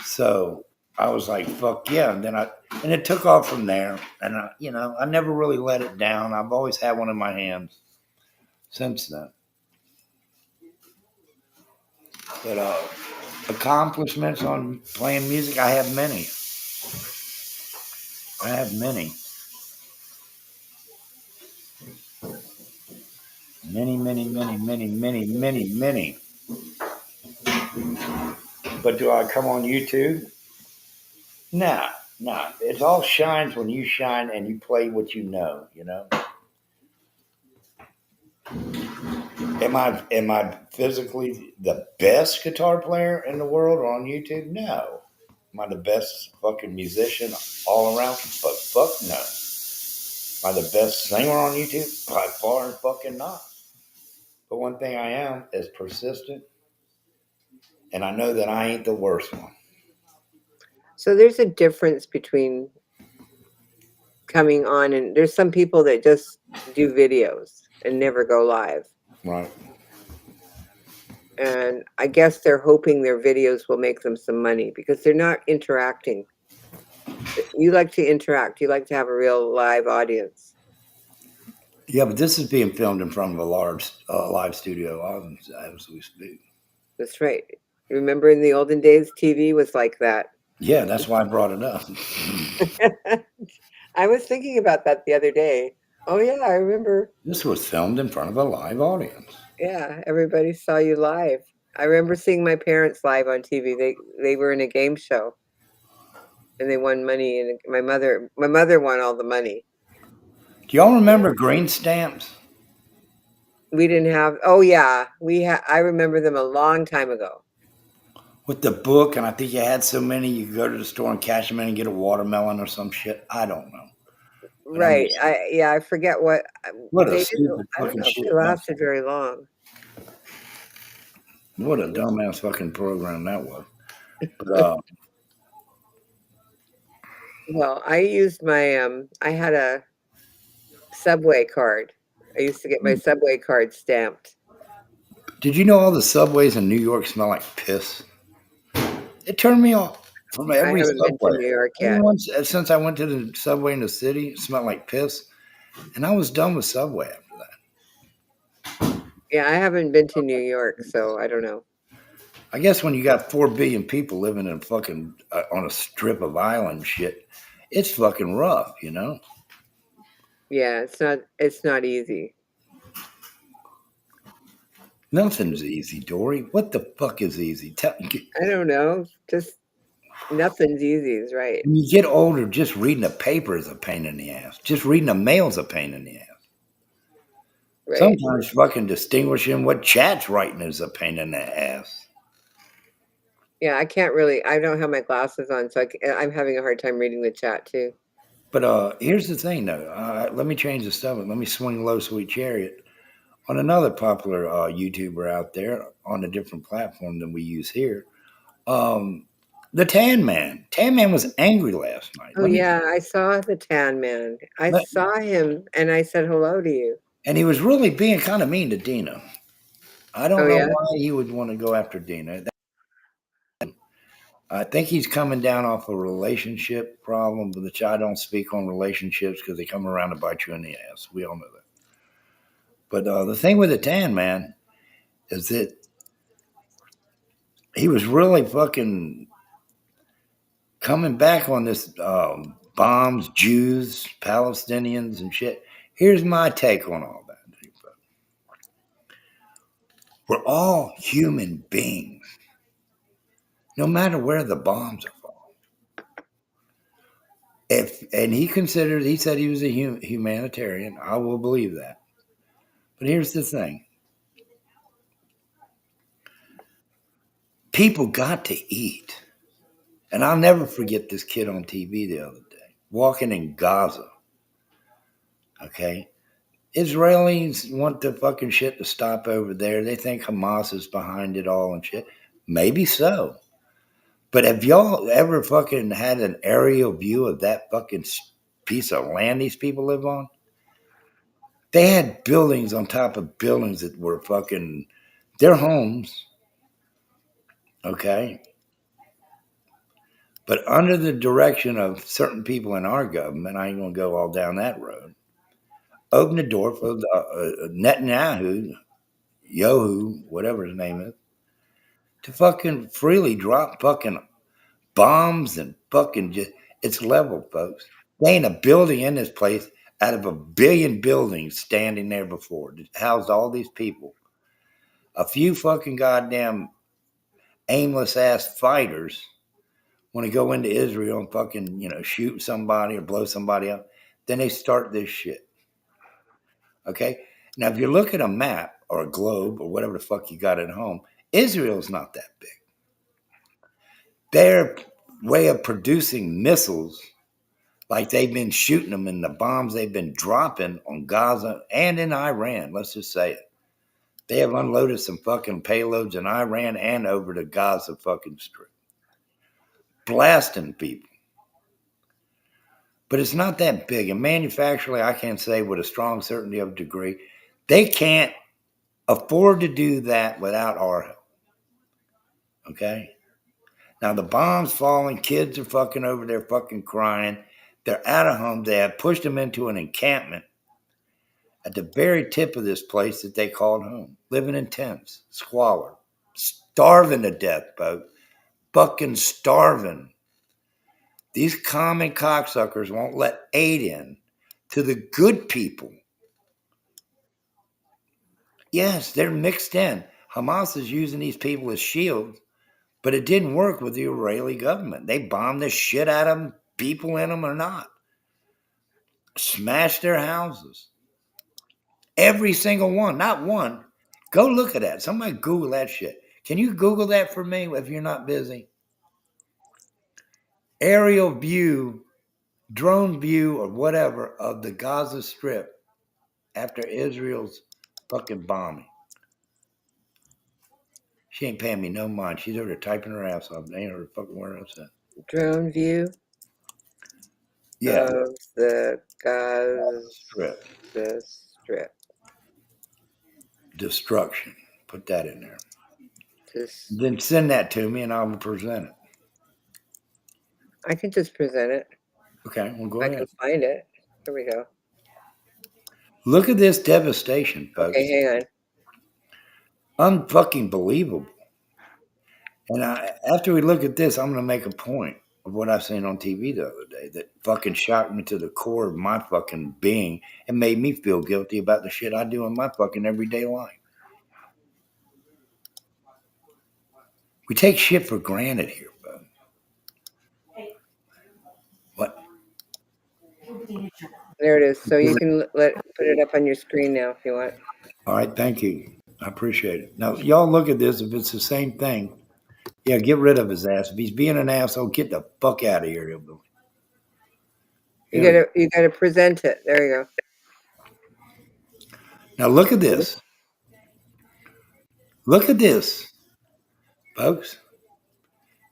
So I was like, fuck yeah. And it took off from there. And I never really let it down. I've always had one in my hands since then. But accomplishments on playing music, I have many. I have many. Many, many, many, many, many, many, many. But do I come on YouTube? Nah, nah. It all shines when you shine and you play what you know, you know? Am I physically the best guitar player in the world on YouTube? No. Am I the best fucking musician all around? But fuck no. Am I the best singer on YouTube? By far and fucking not. But one thing I am is persistent, and I know that I ain't the worst one. So there's a difference between coming on, and there's some people that just do videos and never go live. Right. And I guess they're hoping their videos will make them some money because they're not interacting. You like to interact. You like to have a real live audience. Yeah, but this is being filmed in front of a large live studio as we speak. That's right. Remember in the olden days, TV was like that. Yeah, that's why I brought it up. I was thinking about that the other day. Oh, yeah, I remember. This was filmed in front of a live audience. Yeah, everybody saw you live. I remember seeing my parents live on TV. They were in a game show, and they won money. And my mother won all the money. Do y'all remember green stamps? We didn't have. Oh yeah, I remember them a long time ago. With the book, and I think you had so many, you could go to the store and cash them in and get a watermelon or some shit. I don't know. Right. I forget what What a they didn't. stupid I don't fucking know if shit. they lasted very long. What a dumbass fucking program that was. But Well, I used my I had a Subway card. I used to get my Subway card stamped. did you know all the subways in New York smell like piss? It turned me off from I every haven't been to subway. New York yet. Since I went to the subway in the city, it smelled like piss. And I was done with Subway after that. Yeah, I haven't been to New York, so I don't know. I guess when you got 4 billion people living in fucking on a strip of island shit, it's fucking rough, you know? Yeah, it's not easy. Nothing's easy, Dory. What the fuck is easy? I don't know. Just nothing's easy, is right. When you get older, just reading a paper is a pain in the ass. Just reading a mail's a pain in the ass. Right. Sometimes fucking distinguishing what chat's writing is a pain in the ass. Yeah, I don't have my glasses on, so I'm having a hard time reading the chat too. But here's the thing, though. Let me change the subject. Let me swing low, sweet chariot on another popular YouTuber out there on a different platform than we use here. The Tan Man. Tan Man was angry last night. Oh yeah, I saw the Tan Man. I saw him, and I said hello to you. And he was really being kind of mean to Dina. I don't Oh know yeah. why he would want to go after Dina. I think he's coming down off a relationship problem, which I don't speak on relationships because they come around to bite you in the ass. We all know that. But the thing with the Tan man is that he was really fucking coming back on this bombs, Jews, Palestinians, and shit. Here's my take on all that. We're all human beings, no matter where the bombs are falling. And he said he was a humanitarian. I will believe that. But here's the thing. People got to eat. And I'll never forget this kid on TV the other day, walking in Gaza. Okay? Israelis want the fucking shit to stop over there. They think Hamas is behind it all and shit. Maybe so. But have y'all ever fucking had an aerial view of that fucking piece of land these people live on? They had buildings on top of buildings that were fucking their homes, okay? But under the direction of certain people in our government, I ain't gonna go all down that road. Open the door for the Netanyahu, Yohu, whatever his name is, to fucking freely drop fucking bombs and fucking just, it's level, folks. They ain't a building in this place out of a billion buildings standing there before that housed all these people. A few fucking goddamn aimless ass fighters want to go into Israel and fucking, shoot somebody or blow somebody up. Then they start this shit. Okay? Now, if you look at a map or a globe or whatever the fuck you got at home, Israel's not that big. Their way of producing missiles, like they've been shooting them in the bombs they've been dropping on Gaza and in Iran, let's just say it. They have unloaded some fucking payloads in Iran and over the Gaza fucking Strip. Blasting people. But it's not that big. And manufacturally, I can say with a strong certainty of degree, they can't afford to do that without our help. Okay? Now, the bombs falling, kids are fucking over there fucking crying. They're out of home. They have pushed them into an encampment at the very tip of this place that they called home. Living in tents, squalor, starving to death, folks. Fucking starving. These common cocksuckers won't let aid in to the good people. Yes, they're mixed in. Hamas is using these people as shields, but it didn't work with the Israeli government. They bombed the shit out of them, people in them or not. Smashed their houses. Every single one, not one. Go look at that. Somebody Google that shit. Can you Google that for me if you're not busy? Aerial view, drone view, or whatever of the Gaza Strip after Israel's fucking bombing. She ain't paying me no mind. She's over there typing her ass off. They ain't her fucking where else at. Drone view Yeah. of the Gaza Strip. Strip. Destruction. Put that in there. Just, Then send that to me and I'll present it. I can just present it. Okay, well, go I ahead. can find it. Here we go. Look at this devastation, folks. Okay, hang Unfucking on. believable. And after we look at this, I'm going to make a point of what I seen on TV the other day that fucking shocked me to the core of my fucking being and made me feel guilty about the shit I do in my fucking everyday life. We take shit for granted here, bro. What? There it is. So you can put it up on your screen now if you want. All right, thank you. I appreciate it. Now, y'all look at this. If it's the same thing, yeah, get rid of his ass. If he's being an asshole, get the fuck out of here. You gotta present it. There you go. Now look at this. Look at this, folks.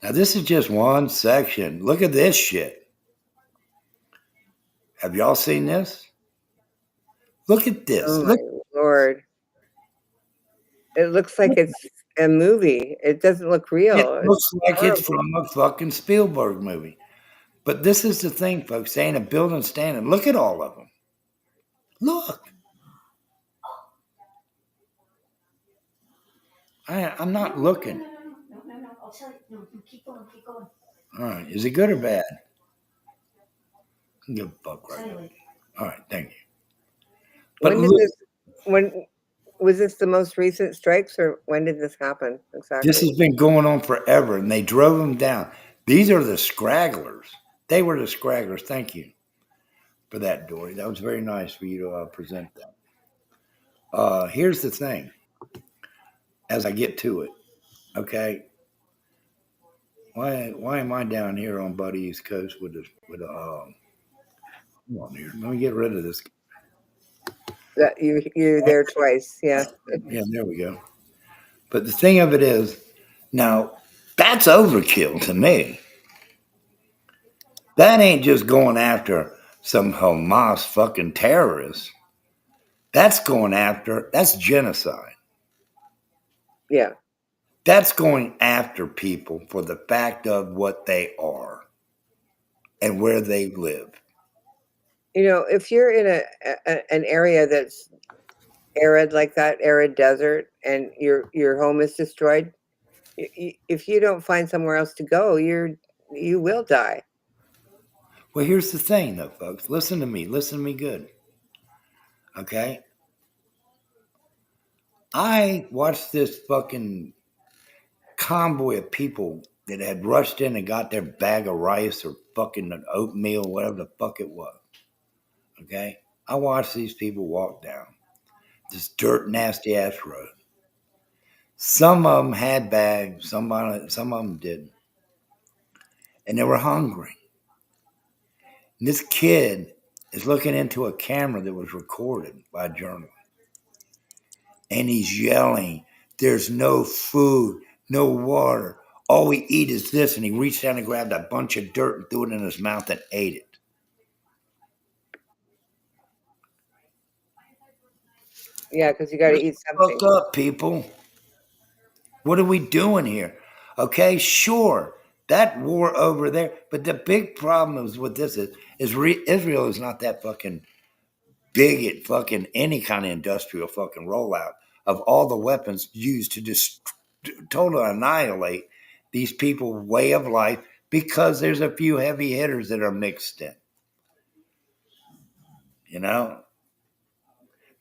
Now this is just one section. Look at this shit. Have y'all seen this? Look at this. Oh my Look, Lord. It looks like it's a movie. It doesn't look real. it It's looks like it's horrible. from a fucking Spielberg movie. But this is the thing, folks. They ain't a building standing. Look at all of them. Look. I'm not looking. No. I'll tell you. No, keep going. All right. Is it good or bad? Give a fuck Tell right you now. later. All right. Thank you. But When did look, this when was this the most recent strikes, or when did this happen this exactly? has been going on forever, and they drove them down. These are the scragglers. They were the scragglers. Thank you for that, Dory. That was very nice for you to present that. Here's the thing. As I get to it, okay. Why am I down here on Buddy East Coast with come on here. Let me get rid of this. That you're there twice, yeah. Yeah, there we go. But the thing of it is, now that's overkill to me. That ain't just going after some Hamas fucking terrorists. That's genocide. Yeah. That's going after people for the fact of what they are and where they live. You know, if you're in an area that's arid like that, arid desert, and your home is destroyed, if you don't find somewhere else to go, you will die. Well, here's the thing, though, folks. Listen to me. Listen to me good. Okay? I watched this fucking convoy of people that had rushed in and got their bag of rice or fucking oatmeal, whatever the fuck it was. Okay? I watched these people walk down this dirt nasty ass road. Some of them had bags, some of them didn't. And they were hungry. And this kid is looking into a camera that was recorded by a journalist. And he's yelling, "There's no food, no water. All we eat is this." And he reached down and grabbed a bunch of dirt and threw it in his mouth and ate it. Yeah, because you got to eat Fuck something. up, people. What are we doing here? Okay, sure, that war over there. But the big problem is with this is Israel is not that fucking big at fucking any kind of industrial fucking rollout of all the weapons used to just totally annihilate these people's way of life because there's a few heavy hitters that are mixed in. You know?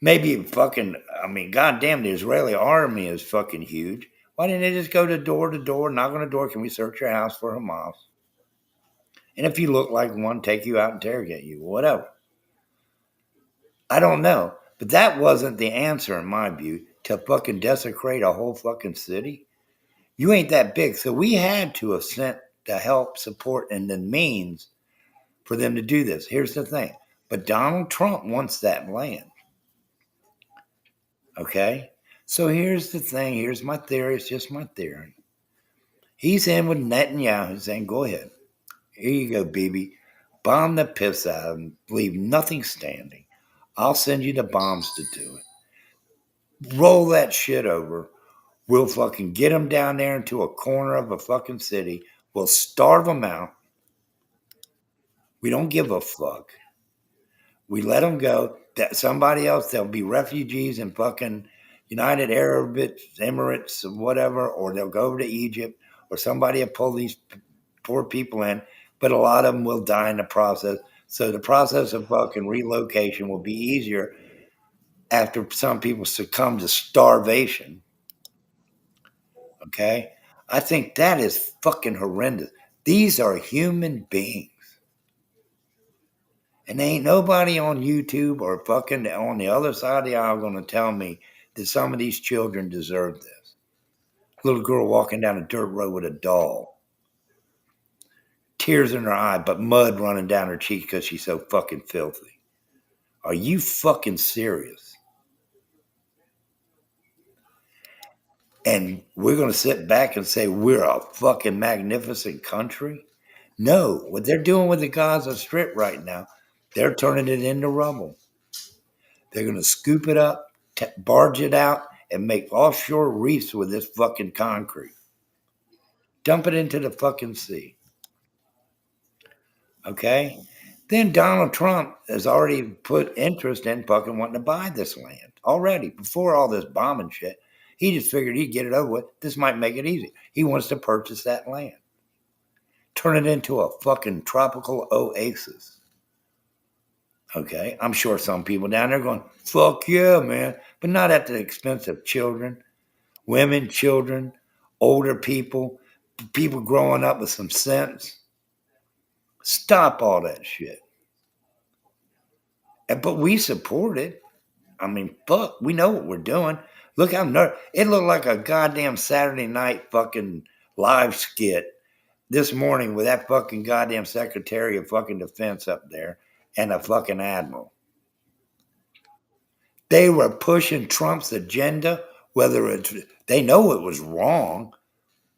Maybe fucking, I mean, goddamn, the Israeli army is fucking huge. Why didn't they just go to door, knock on the door? Can we search your house for Hamas? And if you look like one, take you out, interrogate you, whatever. I don't know. But that wasn't the answer, in my view, to fucking desecrate a whole fucking city. You ain't that big. So we had to have sent the help, support, and the means for them to do this. Here's the thing. But Donald Trump wants that land. Okay? So here's the thing. Here's my theory. It's just my theory. He's in with Netanyahu saying, go ahead. Here you go, baby. Bomb the piss out of them. Leave nothing standing. I'll send you the bombs to do it. Roll that shit over. We'll fucking get them down there into a corner of a fucking city. We'll starve them out. We don't give a fuck. We let them go. That somebody else, they'll be refugees in fucking United Arab Emirates or whatever, or they'll go over to Egypt, or somebody will pull these poor people in. But a lot of them will die in the process. So the process of fucking relocation will be easier after some people succumb to starvation. Okay? I think that is fucking horrendous. These are human beings. And ain't nobody on YouTube or fucking on the other side of the aisle going to tell me that some of these children deserve this. Little girl walking down a dirt road with a doll. Tears in her eye, but mud running down her cheek because she's so fucking filthy. Are you fucking serious? And we're going to sit back and say we're a fucking magnificent country? No, what they're doing with the Gaza Strip right now, they're turning it into rubble. They're going to scoop it up, barge it out, and make offshore reefs with this fucking concrete. Dump it into the fucking sea. Okay? Then Donald Trump has already put interest in fucking wanting to buy this land. Already, before all this bombing shit. He just figured he'd get it over with. This might make it easy. He wants to purchase that land. Turn it into a fucking tropical oasis. Okay? I'm sure some people down there going, fuck yeah, man. But not at the expense of children, women, children, older people, people growing up with some sense. Stop all that shit. But we support it. I mean, fuck, we know what we're doing. Look how it looked like a goddamn Saturday night fucking live skit this morning with that fucking goddamn Secretary of fucking Defense up there and a fucking admiral. They were pushing Trump's agenda, whether it's, they know it was wrong.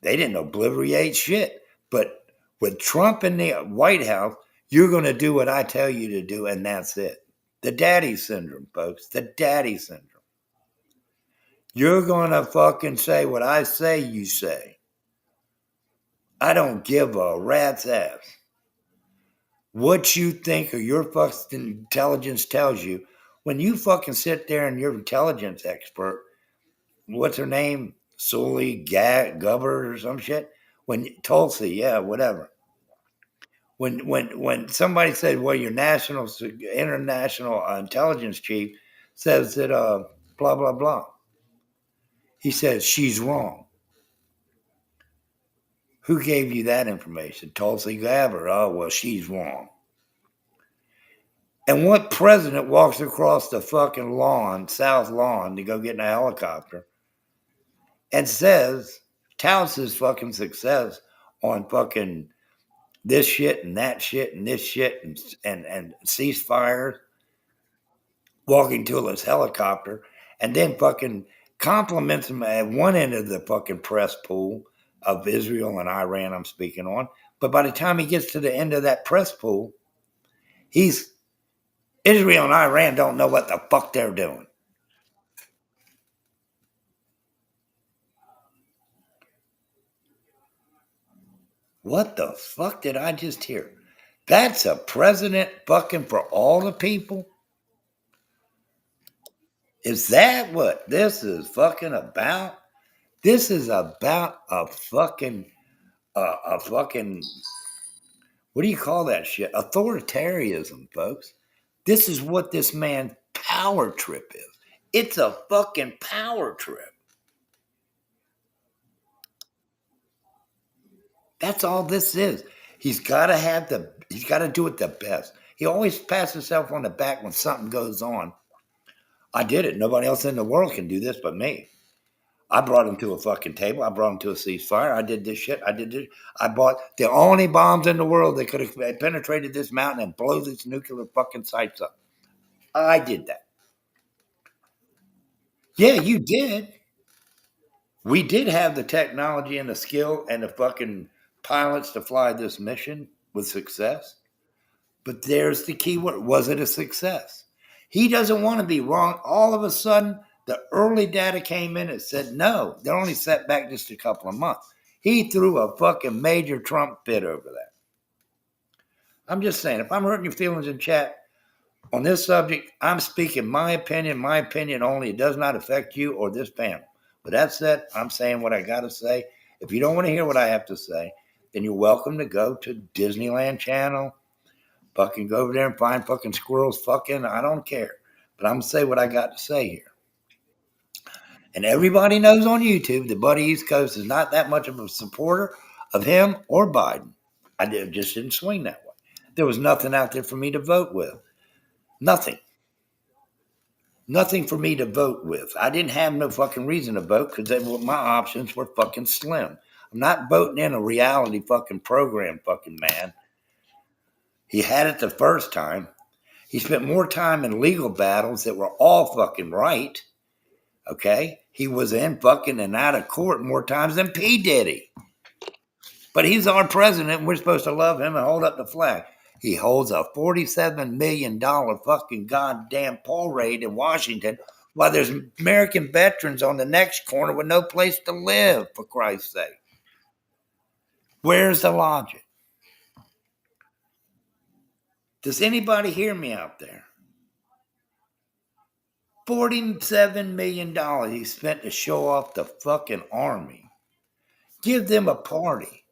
They didn't obliterate shit. But with Trump in the White House, you're going to do what I tell you to do, and that's it. The daddy syndrome, folks. The daddy syndrome. You're going to fucking say what I say you say. I don't give a rat's ass. What you think or your fucking intelligence tells you, when you fucking sit there and you're an intelligence expert, what's her name? Sully Gubber or some shit? Tulsi, yeah, whatever. When somebody said, well, your international intelligence chief says that blah, blah, blah. He says, she's wrong. Who gave you that information? Tulsi Gabbard. Oh, well, she's wrong. And what president walks across the fucking lawn, South Lawn, to go get in a helicopter and touts his fucking success on fucking this shit and that shit and this shit and ceasefires, walking to his helicopter, and then fucking compliments him at one end of the fucking press pool of Israel and Iran I'm speaking on. But by the time he gets to the end of that press pool, Israel and Iran don't know what the fuck they're doing. What the fuck did I just hear? That's a president fucking for all the people? Is that what this is fucking about? This is about a fucking, what do you call that shit? Authoritarianism, folks. This is what this man's power trip is. It's a fucking power trip. That's all this is. He's got to do it the best. He always pats himself on the back when something goes on. I did it. Nobody else in the world can do this but me. I brought him to a fucking table. I brought him to a ceasefire. I did this shit. I did this. I bought the only bombs in the world that could have penetrated this mountain and blow these nuclear fucking sites up. I did that. Yeah, you did. We did have the technology and the skill and the fucking pilots to fly this mission with success. But there's the key word. Was it a success? He doesn't want to be wrong. All of a sudden, the early data came in and said, no, they're only set back just a couple of months. He threw a fucking major Trump fit over that. I'm just saying, if I'm hurting your feelings in chat on this subject, I'm speaking my opinion only. It does not affect you or this panel. But that said, I'm saying what I got to say. If you don't want to hear what I have to say, then you're welcome to go to Disneyland Channel. Fucking go over there and find fucking squirrels. Fucking, I don't care. But I'm going to say what I got to say here. And everybody knows on YouTube that Buddy East Coast is not that much of a supporter of him or Biden. Just didn't swing that way. There was nothing out there for me to vote with. Nothing. Nothing for me to vote with. I didn't have no fucking reason to vote because my options were fucking slim. I'm not voting in a reality fucking program, fucking man. He had it the first time. He spent more time in legal battles that were all fucking right. Okay? He was in fucking and out of court more times than P. Diddy. But he's our president and we're supposed to love him and hold up the flag. He holds a $47 million fucking goddamn parade in Washington while there's American veterans on the next corner with no place to live, for Christ's sake. Where's the logic? Does anybody hear me out there? $47 million he spent to show off the fucking army. Give them a party.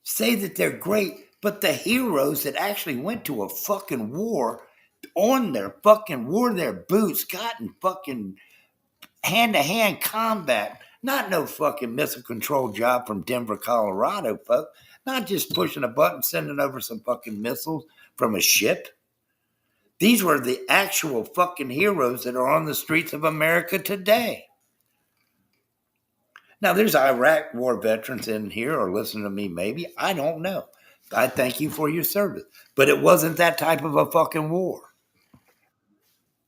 Say that they're great, but the heroes that actually went to a fucking war on their fucking wore their boots, got in fucking hand-to-hand combat, not no fucking missile control job from Denver, Colorado, folks. Not just pushing a button, sending over some fucking missiles from a ship. These were the actual fucking heroes that are on the streets of America today. Now, there's Iraq war veterans in here or listening to me, maybe. I don't know. I thank you for your service. But it wasn't that type of a fucking war.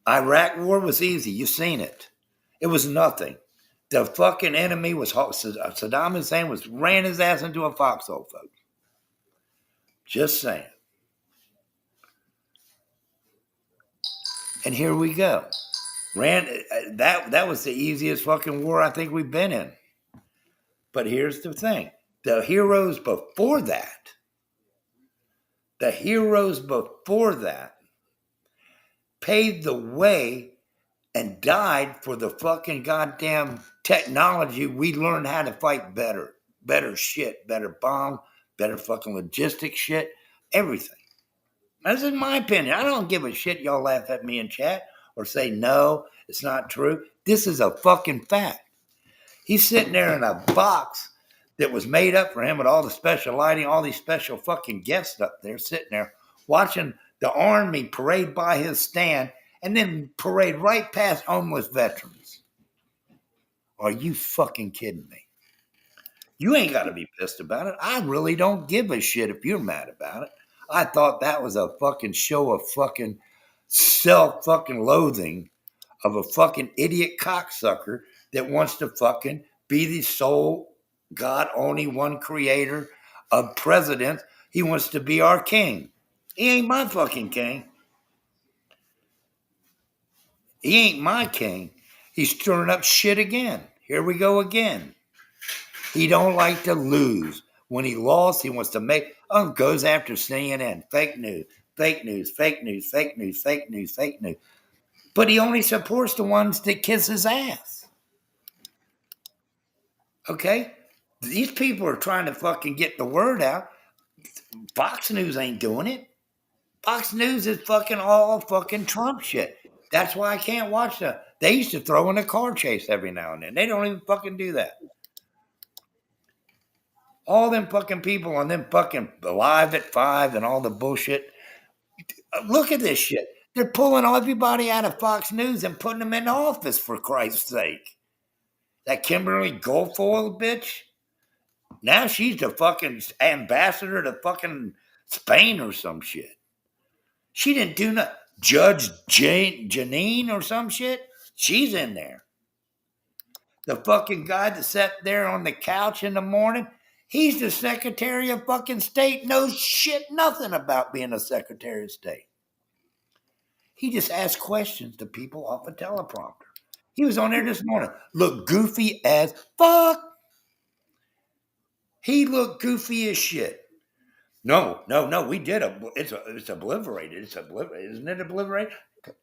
Iraq war was easy. You've seen it. It was nothing. The fucking enemy was Saddam Hussein ran his ass into a foxhole, folks. Just saying. And here we go. That was the easiest fucking war I think we've been in. But here's the thing. The heroes before that paved the way and died for the fucking goddamn technology. We learned how to fight better shit, better bomb, better fucking logistics shit, everything. This is my opinion. I don't give a shit y'all laugh at me in chat or say, no, it's not true. This is a fucking fact. He's sitting there in a box that was made up for him with all the special lighting, all these special fucking guests up there sitting there watching the army parade by his stand and then parade right past homeless veterans. Are you fucking kidding me? You ain't got to be pissed about it. I really don't give a shit if you're mad about it. I thought that was a fucking show of fucking self-fucking loathing of a fucking idiot cocksucker that wants to fucking be the sole God, only one creator of presidents. He wants to be our king. He ain't my fucking king. He ain't my king. He's stirring up shit again. Here we go again. He don't like to lose. When he lost, he wants to goes after CNN. Fake news, fake news, fake news, fake news, fake news, fake news. But he only supports the ones that kiss his ass. Okay? These people are trying to fucking get the word out. Fox News ain't doing it. Fox News is fucking all fucking Trump shit. That's why I can't watch them. They used to throw in a car chase every now and then. They don't even fucking do that. All them fucking people on them fucking Live at 5 and all the bullshit. Look at this shit. They're pulling everybody out of Fox News and putting them in office, for Christ's sake. That Kimberly Guilfoyle bitch. Now she's the fucking ambassador to fucking Spain or some shit. She didn't do nothing. Judge Janine or some shit. She's in there. The fucking guy that sat there on the couch in the morning, he's the Secretary of fucking State, knows shit nothing about being a Secretary of State. He just asked questions to people off a teleprompter. He was on there this morning. Looked goofy as fuck. He looked goofy as shit. No, we did it's obliterated. Isn't it obliterated?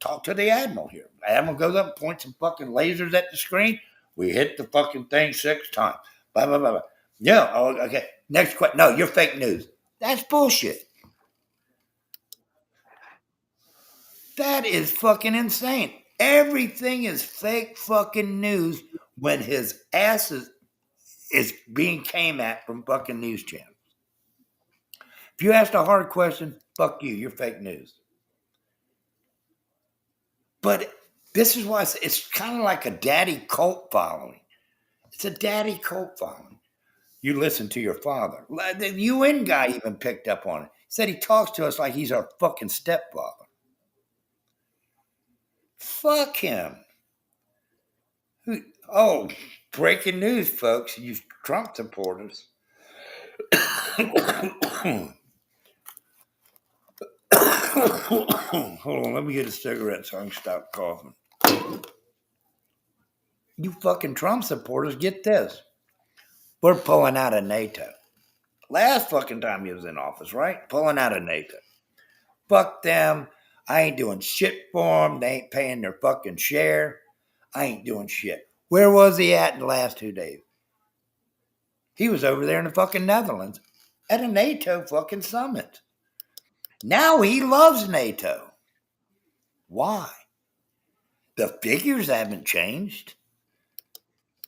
Talk to the Admiral here. Admiral goes up and points some fucking lasers at the screen. We hit the fucking thing 6 times. Blah, blah, blah, blah. Yeah, okay. Next question. No, you're fake news. That's bullshit. That is fucking insane. Everything is fake fucking news when his ass is being came at from fucking news channels. If you asked a hard question, fuck you, you're fake news. But this is why it's kind of like a daddy cult following. It's a daddy cult following. You listen to your father. The UN guy even picked up on it. He said he talks to us like he's our fucking stepfather. Fuck him. Oh, breaking news, folks. You Trump supporters. Hold on, let me get a cigarette so I can stop coughing. You fucking Trump supporters, get this. We're pulling out of NATO. Last fucking time he was in office, right? Pulling out of NATO. Fuck them. I ain't doing shit for them. They ain't paying their fucking share. I ain't doing shit. Where was he at in the last 2 days? He was over there in the fucking Netherlands at a NATO fucking summit. Now he loves NATO. Why? The figures haven't changed.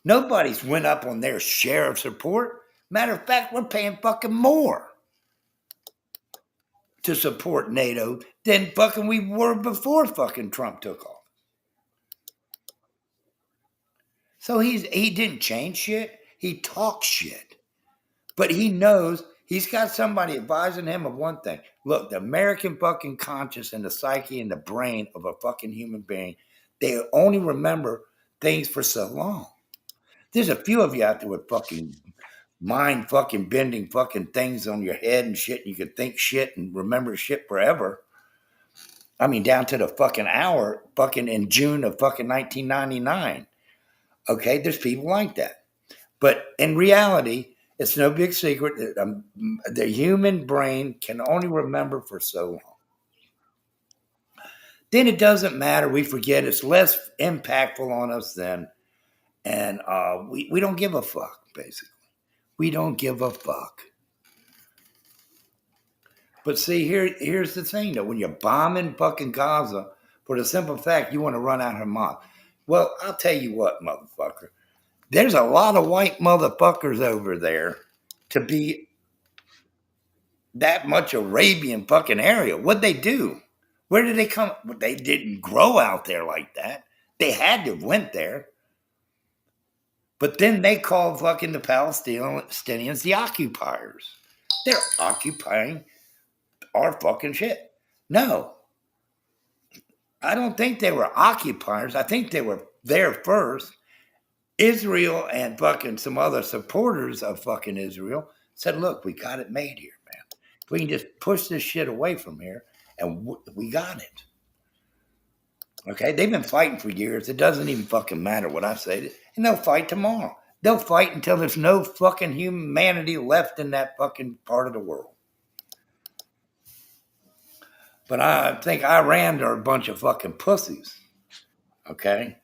Nobody's went up on their share of support. Matter of fact, we're paying fucking more to support NATO than fucking we were before fucking Trump took off. So he didn't change shit. He talks shit. But he knows he's got somebody advising him of one thing. Look, the American fucking conscience and the psyche and the brain of a fucking human being, they only remember things for so long. There's a few of you out there with fucking mind fucking bending fucking things on your head and shit. You can think shit and remember shit forever. I mean, down to the fucking hour fucking in June of fucking 1999. Okay, there's people like that. But in reality, it's no big secret that the human brain can only remember for so long. Then it doesn't matter. We forget. It's less impactful on us then. And we don't give a fuck, basically. We don't give a fuck. But see, here's the thing, though. When you're bombing fucking Gaza, for the simple fact you want to run out Hamas. Well, I'll tell you what, motherfucker. There's a lot of white motherfuckers over there to be that much Arabian fucking area. What'd they do? Where did they come? They didn't grow out there like that. They had to have went there. But then they called fucking the Palestinians the occupiers. They're occupying our fucking shit. No. I don't think they were occupiers. I think they were there first. Israel and fucking some other supporters of fucking Israel said, look, we got it made here, man. If we can just push this shit away from here, and we got it. Okay? They've been fighting for years. It doesn't even fucking matter what I say. And they'll fight tomorrow. They'll fight until there's no fucking humanity left in that fucking part of the world. But I think Iran are a bunch of fucking pussies. Okay?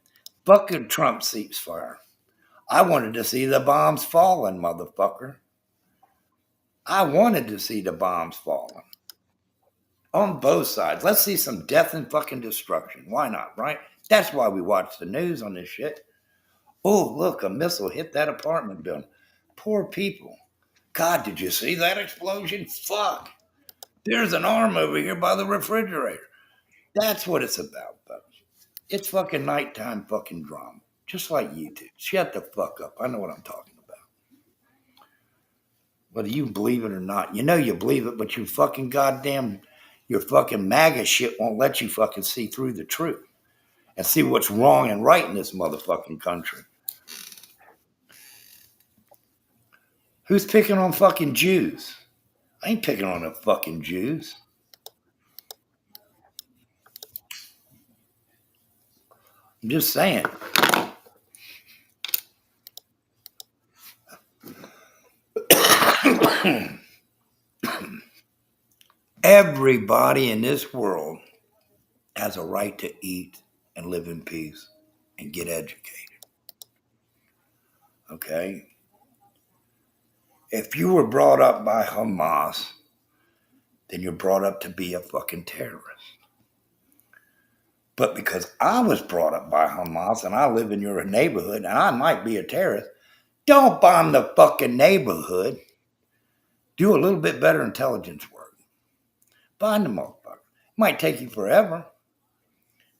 Fucking Trump ceasefire. I wanted to see the bombs falling, motherfucker. I wanted to see the bombs falling. On both sides. Let's see some death and fucking destruction. Why not, right? That's why we watch the news on this shit. Oh, look, a missile hit that apartment building. Poor people. God, did you see that explosion? Fuck. There's an arm over here by the refrigerator. That's what it's about, folks. It's fucking nighttime fucking drama. Just like YouTube. Shut the fuck up. I know what I'm talking about. Whether you believe it or not. You know you believe it, but your fucking MAGA shit won't let you fucking see through the truth and see what's wrong and right in this motherfucking country. Who's picking on fucking Jews? I ain't picking on the fucking Jews. I'm just saying. Everybody in this world has a right to eat and live in peace and get educated. Okay? If you were brought up by Hamas, then you're brought up to be a fucking terrorist. But because I was brought up by Hamas and I live in your neighborhood and I might be a terrorist, don't bomb the fucking neighborhood. Do a little bit better intelligence work. Find the motherfucker. It might take you forever.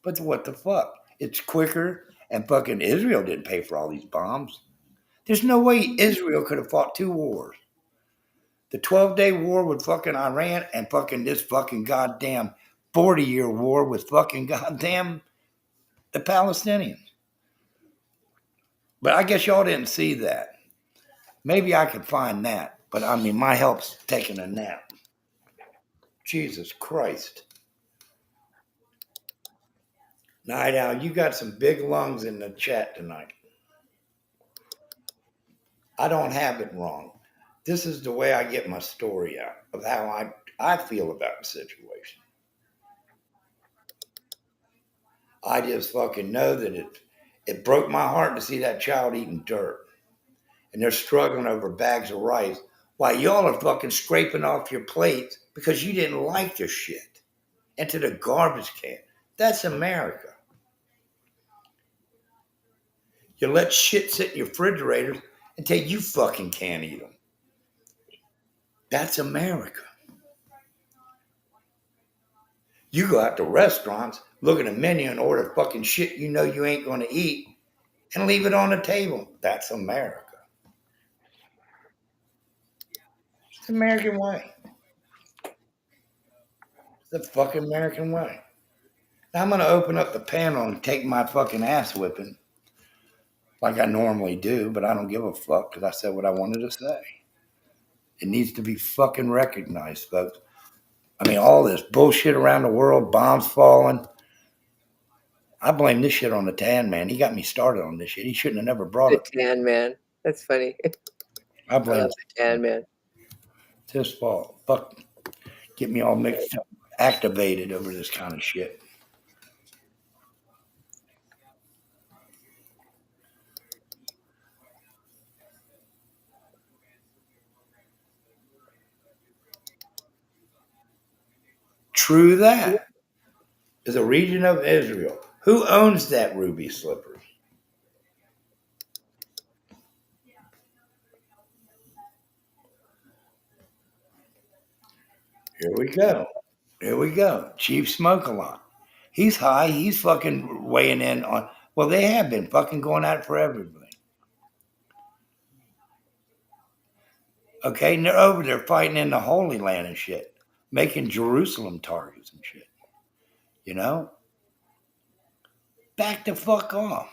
But what the fuck? It's quicker, and fucking Israel didn't pay for all these bombs. There's no way Israel could have fought 2 wars. The 12-day war with fucking Iran and fucking this fucking goddamn 40-year war with fucking goddamn the Palestinians. But I guess y'all didn't see that. Maybe I could find that. But I mean, my help's taking a nap. Jesus Christ. Night Owl, you got some big lungs in the chat tonight. I don't have it wrong. This is the way I get my story out of how I feel about the situation. I just fucking know that it broke my heart to see that child eating dirt. And they're struggling over bags of rice while y'all are fucking scraping off your plates because you didn't like your shit into the garbage can. That's America. You let shit sit in your refrigerators until you fucking can't eat them. That's America. You go out to restaurants, look at a menu and order fucking shit you know you ain't going to eat and leave it on the table. That's America. It's the American way. It's the fucking American way. Now I'm going to open up the panel and take my fucking ass whipping like I normally do, but I don't give a fuck because I said what I wanted to say. It needs to be fucking recognized, folks. I mean, all this bullshit around the world, bombs falling. I blame this shit on the Tan Man. He got me started on this shit. He shouldn't have never brought The it. Tan Man. That's funny. I blame the Tan Man. It's his fault. Fuck. Get me all mixed up, activated over this kind of shit. True that. Is a region of Israel. Who owns that ruby slippers? Here we go. Here we go. Chief Smoke a lot. He's high. He's fucking weighing in on. Well, they have been fucking going at it for everybody. Okay, and they're over there fighting in the Holy Land and shit, making Jerusalem targets and shit. You know, back the fuck off.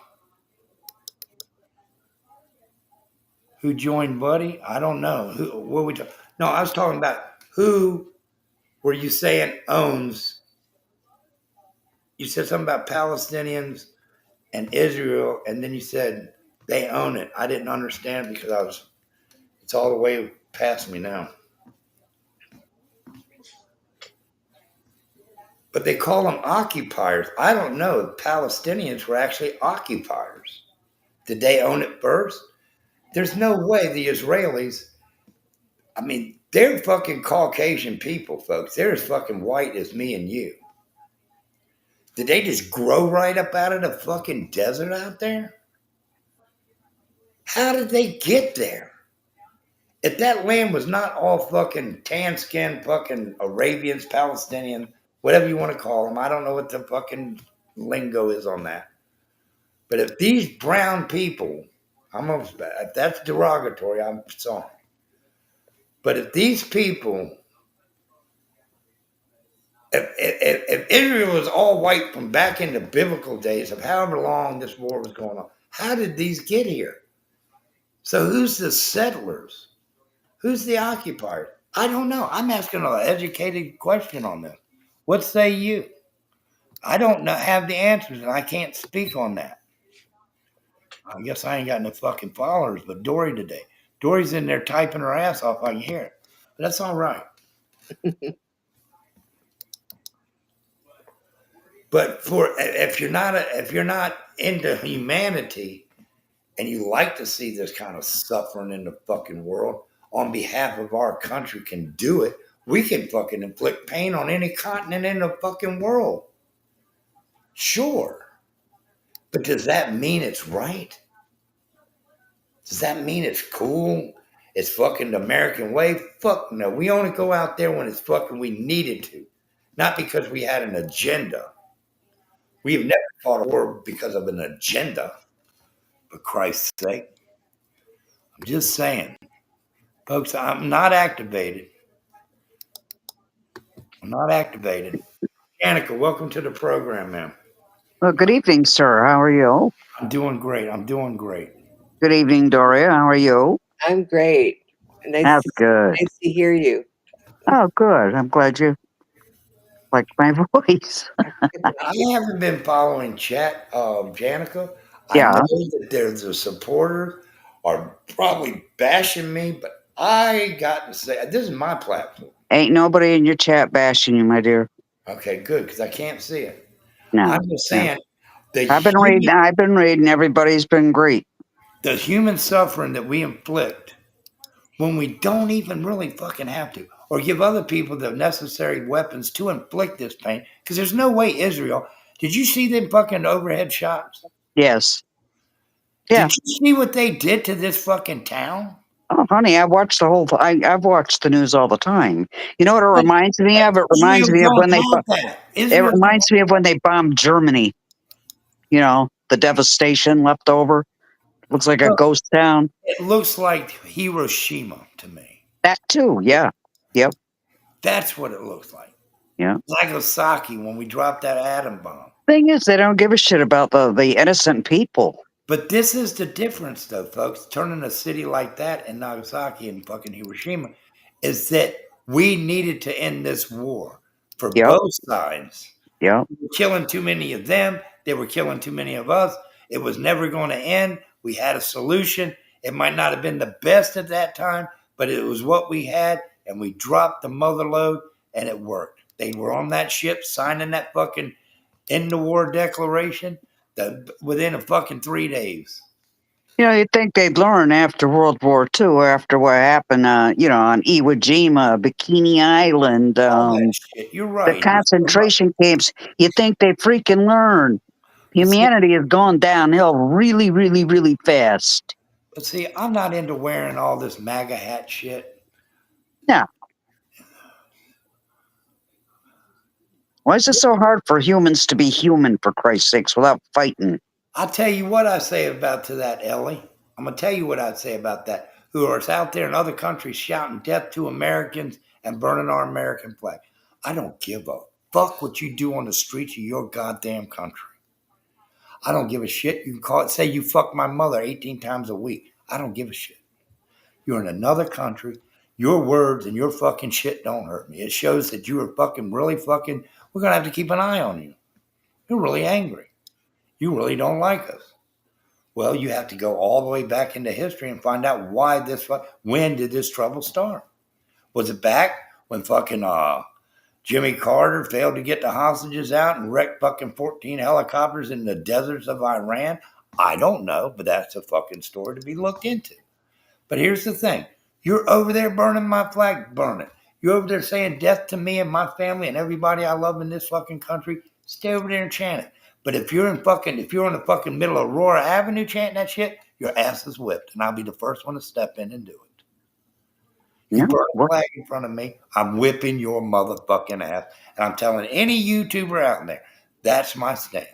Who joined, buddy? I don't know. Who? What we? No, I was talking about who. Were you saying owns? You said something about Palestinians and Israel, and then you said they own it. I didn't understand because it's all the way past me now. But they call them occupiers. I don't know. The Palestinians were actually occupiers. Did they own it first? There's no way the Israelis, I mean, they're fucking Caucasian people, folks. They're as fucking white as me and you. Did they just grow right up out of the fucking desert out there? How did they get there? If that land was not all fucking tan skinned fucking Arabians, Palestinians, whatever you want to call them, I don't know what the fucking lingo is on that. But if these brown people, if that's derogatory, I'm sorry. But if these people, if Israel was all white from back in the biblical days of however long this war was going on, how did these get here? So who's the settlers? Who's the occupier? I don't know. I'm asking an educated question on this. What say you? I don't know, have the answers, and I can't speak on that. I guess I ain't got no fucking followers, but Dory today. Dory's in there typing her ass off. I can hear it. But that's all right. But if you're not into humanity and you like to see this kind of suffering in the fucking world on behalf of our country can do it, we can fucking inflict pain on any continent in the fucking world. Sure. But does that mean it's right? Does that mean it's cool? It's fucking the American way? Fuck no. We only go out there when it's fucking we needed to. Not because we had an agenda. We have never fought a war because of an agenda. For Christ's sake. I'm just saying. Folks, I'm not activated. I'm not activated. Annika, welcome to the program, ma'am. Well, good evening, sir. How are you? I'm doing great. I'm doing great. Good evening, Doria. How are you? I'm great. That's good. Nice to hear you. Oh, good. I'm glad you like my voice. I haven't been following chat, Janica. I know Yeah, that there's a supporter are probably bashing me, but I got to say this is my platform. ain't nobody in your chat bashing you, my dear. Okay, good because I can't see it. I'm No, just no. saying the I've been reading. human, I've been reading. Everybody's been great. the human suffering that we inflict when we don't even really fucking have to, or give other people the necessary weapons to inflict this pain. Because there's no way Israel. Did you see them fucking overhead shots? Yes. Yeah. Did you see what they did to this fucking town? Oh, honey, I watch the whole. I've watched the news all the time. You know what it But reminds me of? It reminds Israel me of don't when they. have that. It Israel don't. reminds me of when they bombed Germany. You know, the devastation left over. Looks like a Well, ghost town. it looks like Hiroshima to me. That too. Yeah. Yep. That's what it looks like. Yeah. Nagasaki when we dropped that atom bomb. Thing is, they don't give a shit about the innocent people. But this is the difference, though, folks. Turning a city like that in Nagasaki and fucking Hiroshima is that we needed to end this war for Yep. both sides. Yep. We were killing too many of them. They were killing too many of us. It was never going to end. We had a solution. It might not have been the best at that time, but it was what we had, and we dropped the mother load, and it worked. They were on that ship signing that fucking end the war declaration within a fucking 3 days. You know, you'd think they'd learn after World War II, after what happened, on Iwo Jima, Bikini Island, All that shit. You're the right. You're so right. concentration camps. You'd think they'd freaking learn. Humanity has gone downhill really, really, really fast. But see, I'm not into wearing all this MAGA hat shit. Now, why is it so hard for humans to be human, for Christ's sakes, without fighting? I'll tell you what I say about to that, Ellie. I'm gonna tell you what I'd say about that. Who are out there in other countries shouting death to Americans and burning our American flag. I don't give a fuck what you do on the streets of your goddamn country. I don't give a shit. You can call it, say you fuck my mother 18 times a week. I don't give a shit. You're in another country. Your words and your fucking shit don't hurt me. It shows that you are fucking really fucking, we're going to have to keep an eye on you. You're really angry. You really don't like us. Well, you have to go all the way back into history and find out why when did this trouble start? Was it back when fucking Jimmy Carter failed to get the hostages out and wrecked fucking 14 helicopters in the deserts of Iran? I don't know, but that's a fucking story to be looked into. But here's the thing. You're over there burning my flag, burn it. You're over there saying death to me and my family and everybody I love in this fucking country. Stay over there and chant it. But if you're in the fucking middle of Aurora Avenue chanting that shit, your ass is whipped. And I'll be the first one to step in and do it. You Yeah, burn a flag in front of me, I'm whipping your motherfucking ass. And I'm telling any YouTuber out there, that's my stand.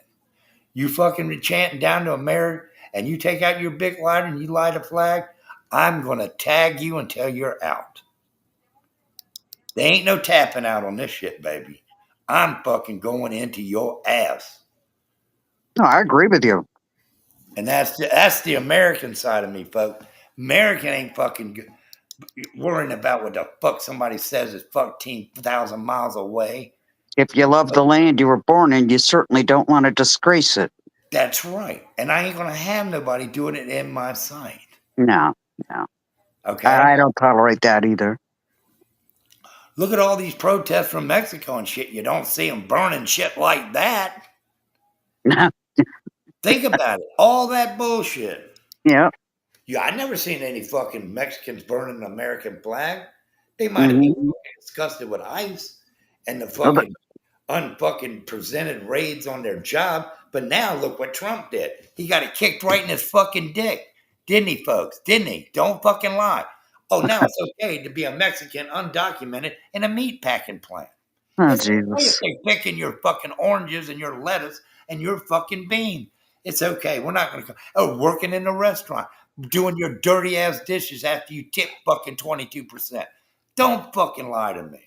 You fucking chanting down to America and you take out your big lighter and you light a flag, I'm going to tag you until you're out. There ain't no tapping out on this shit, baby. I'm fucking going into your ass. no, I agree with you. And that's the American side of me, folks. American ain't fucking worrying about what the fuck somebody says is 14,000 miles away. If you love the land you were born in, you certainly don't want to disgrace it. That's right. And I ain't going to have nobody doing it in my sight. No, no. Okay? I don't tolerate that either. Look at all these protests from Mexico and shit. You don't see them burning shit like that. Think about it. All that bullshit. Yeah. Yeah, I never seen any fucking Mexicans burning an American flag. They might have been disgusted with ICE and the fucking unfucking presented raids on their job. But now look what Trump did. He got it kicked right in his fucking dick. Didn't he, folks? Didn't he? Don't fucking lie. Oh, now it's okay to be a Mexican undocumented in a meat packing plant. Oh, It's okay if Jesus. they're picking your fucking oranges and your lettuce and your fucking bean. It's okay. We're not going to. Oh, working in a restaurant, doing your dirty ass dishes after you tip fucking 22%. Don't fucking lie to me.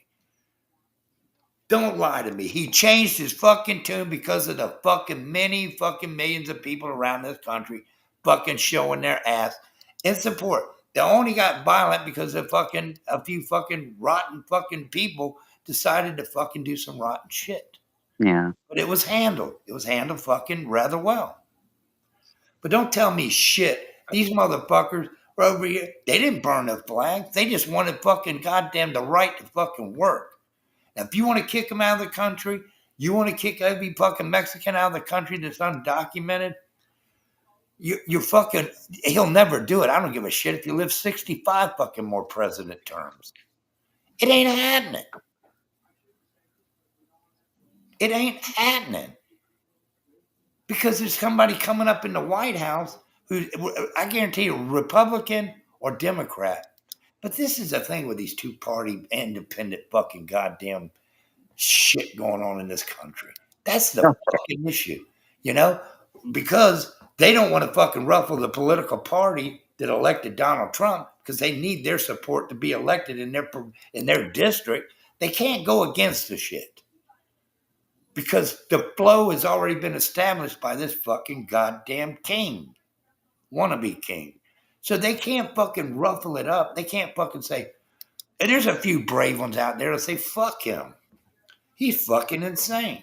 Don't lie to me. He changed his fucking tune because of the fucking many fucking millions of people around this country fucking showing their ass in support. They only got violent because of fucking a few fucking rotten fucking people decided to fucking do some rotten shit. Yeah. But it was handled. It was handled fucking rather well. But don't tell me shit. These motherfuckers were over here. They didn't burn the flag. They just wanted fucking goddamn the right to fucking work. Now, if you want to kick them out of the country, you want to kick every fucking Mexican out of the country that's undocumented, you fucking, he'll never do it. I don't give a shit if you live 65 fucking more president terms. It ain't happening. It ain't happening. Because there's somebody coming up in the White House who, I guarantee you, Republican or Democrat. But this is the thing with these two-party independent fucking goddamn shit going on in this country. That's the fucking issue, you know? Because they don't want to fucking ruffle the political party that elected Donald Trump because they need their support to be elected in their district. They can't go against the shit because the flow has already been established by this fucking goddamn king, wannabe king. So they can't fucking ruffle it up. They can't fucking say, and there's a few brave ones out there that say, fuck him. He's fucking insane.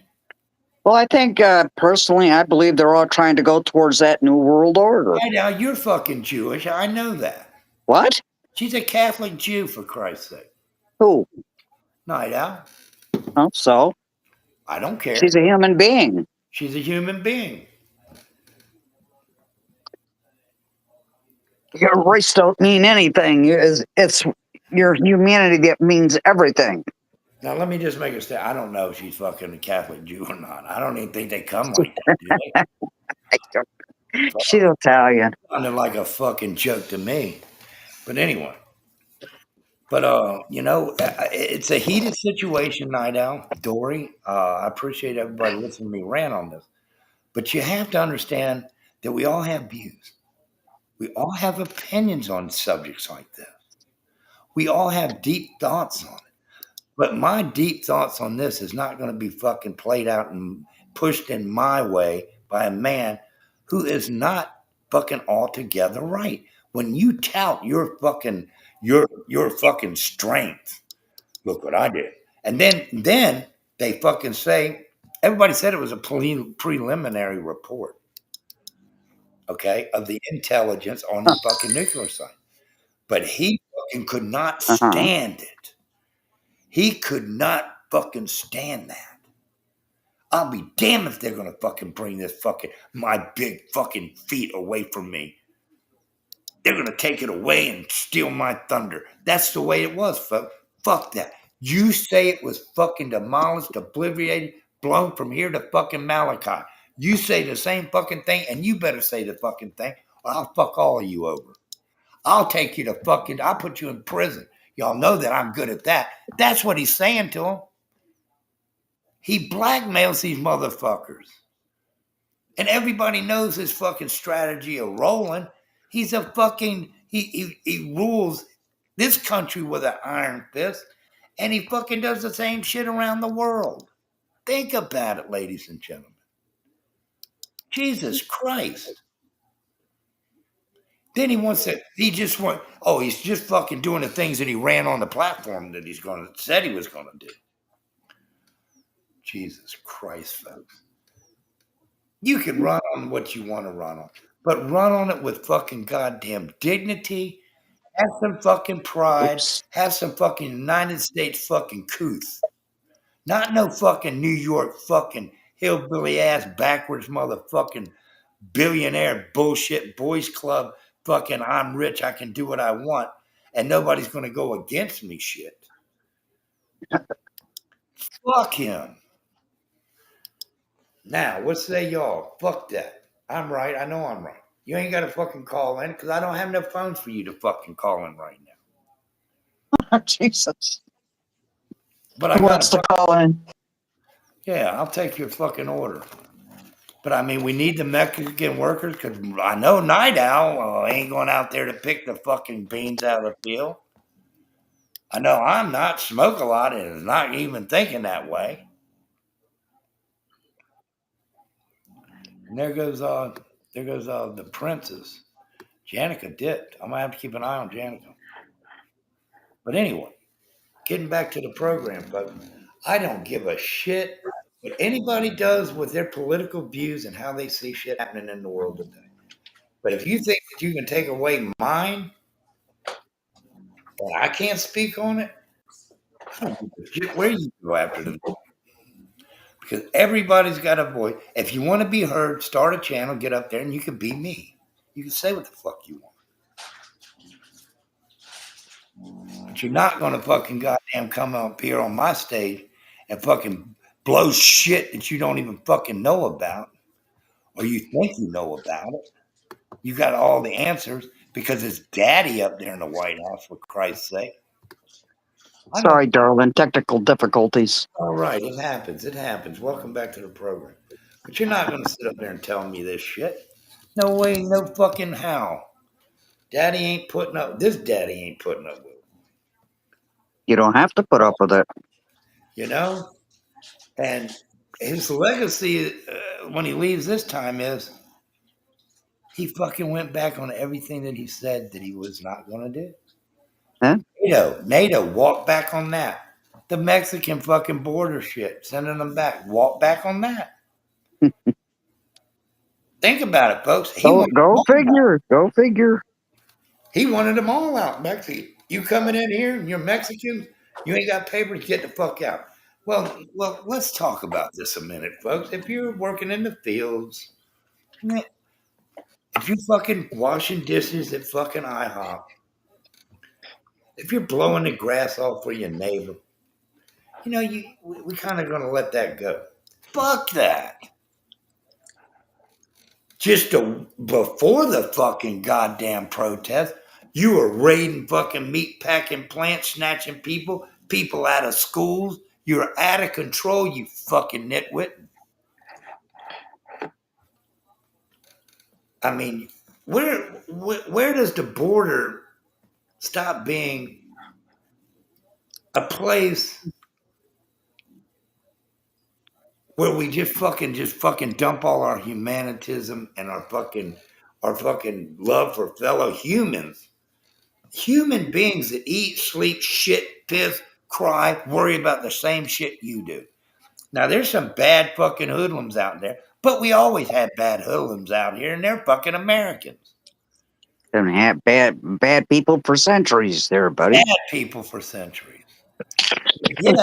Well, I think personally, I believe they're all trying to go towards that new world order. Right now, you're fucking Jewish. I know that. What? She's a Catholic Jew, for Christ's sake. Who? Night Owl. Oh, so? I don't care. She's a human being. She's a human being. Your race don't mean anything. It's your humanity that means everything. Now, let me just make a statement. I don't know if she's fucking a Catholic Jew or not. I don't even think they come like that, do they? She's Italian. Sounded like a fucking joke to me. But anyway. But, you know, it's a heated situation, Night Owl. Dory, I appreciate everybody listening to me rant on this. But you have to understand that we all have views. We all have opinions on subjects like this. We all have deep thoughts on it. But my deep thoughts on this is not going to be fucking played out and pushed in my way by a man who is not fucking altogether right. When you tout your fucking strength, look what I did. And then they fucking say, everybody said it was a preliminary report, okay, of the intelligence on the fucking nuclear site. But he fucking could not stand it. He could not fucking stand that. I'll be damned if they're gonna fucking bring this fucking my big fucking feet away from me. They're gonna take it away and steal my thunder. That's the way it was, folks. Fuck that. You say it was fucking demolished, obliterated, blown from here to fucking Malachi. You say the same fucking thing, and you better say the fucking thing, or I'll fuck all of you over. I'll take you to fucking, I'll put you in prison. Y'all know that I'm good at that. That's what he's saying to them. He blackmails these motherfuckers. And everybody knows his fucking strategy of rolling. He's a fucking, he rules this country with an iron fist. And he fucking does the same shit around the world. Think about it, ladies and gentlemen. Jesus Christ. Then he's just fucking doing the things that he ran on the platform that said he was going to do. Jesus Christ, folks. You can run on what you want to run on, but run on it with fucking goddamn dignity, have some fucking pride, have some fucking United States fucking couth. Not no fucking New York fucking hillbilly ass backwards motherfucking billionaire bullshit boys club fucking I'm rich, I can do what I want, and nobody's going to go against me shit. Fuck him. Now, what say y'all? Fuck that. I'm right. I know I'm right. You ain't got to fucking call in because I don't have no phones for you to fucking call in right now. Jesus. But I wants to call in. Yeah, I'll take your fucking order. But I mean, we need the Mexican workers because I know Night Owl ain't going out there to pick the fucking beans out of the field. I know I'm not. Smoke a lot and is not even thinking that way. And there goes the princess. Janica dipped. I'm gonna have to keep an eye on Janica. But anyway, getting back to the program, but I don't give a shit what anybody does with their political views and how they see shit happening in the world today. But if you think that you can take away mine and I can't speak on it, I don't give a shit where you go after the because everybody's got a voice. If you want to be heard, start a channel, get up there, and you can be me. You can say what the fuck you want. But you're not going to fucking goddamn come up here on my stage and fucking blow shit that you don't even fucking know about or you think you know about it. You got all the answers because it's daddy up there in the White House, for Christ's sake. Sorry, darling. Technical difficulties. All right, it happens. It happens. Welcome back to the program. But you're not going to sit up there and tell me this shit. No way, no fucking how. Daddy ain't putting up. This daddy ain't putting up with it. You don't have to put up with it. You know? And his legacy when he leaves this time is he fucking went back on everything that he said that he was not going to do. Huh? NATO walked back on that. The Mexican fucking border shit, sending them back, walked back on that. Think about it, folks. Go figure. Go figure. He wanted them all out. Mexican. You coming in here and you're Mexican, you ain't got papers, get the fuck out. Well, let's talk about this a minute, folks. If you're working in the fields, if you're fucking washing dishes at fucking IHOP, if you're blowing the grass off for your neighbor, you know, we kind of gonna let that go. Fuck that. Just before the fucking goddamn protest, you were raiding fucking meat packing plants, snatching people out of schools. You're out of control, you fucking nitwit. I mean, where does the border stop being a place where we just fucking dump all our humanitism and our fucking love for fellow humans? Human beings that eat, sleep, shit, piss, cry, worry about the same shit you do. Now, there's some bad fucking hoodlums out there, but we always had bad hoodlums out here, and they're fucking Americans. Been had bad people for centuries there, buddy. Bad people for centuries. Yeah.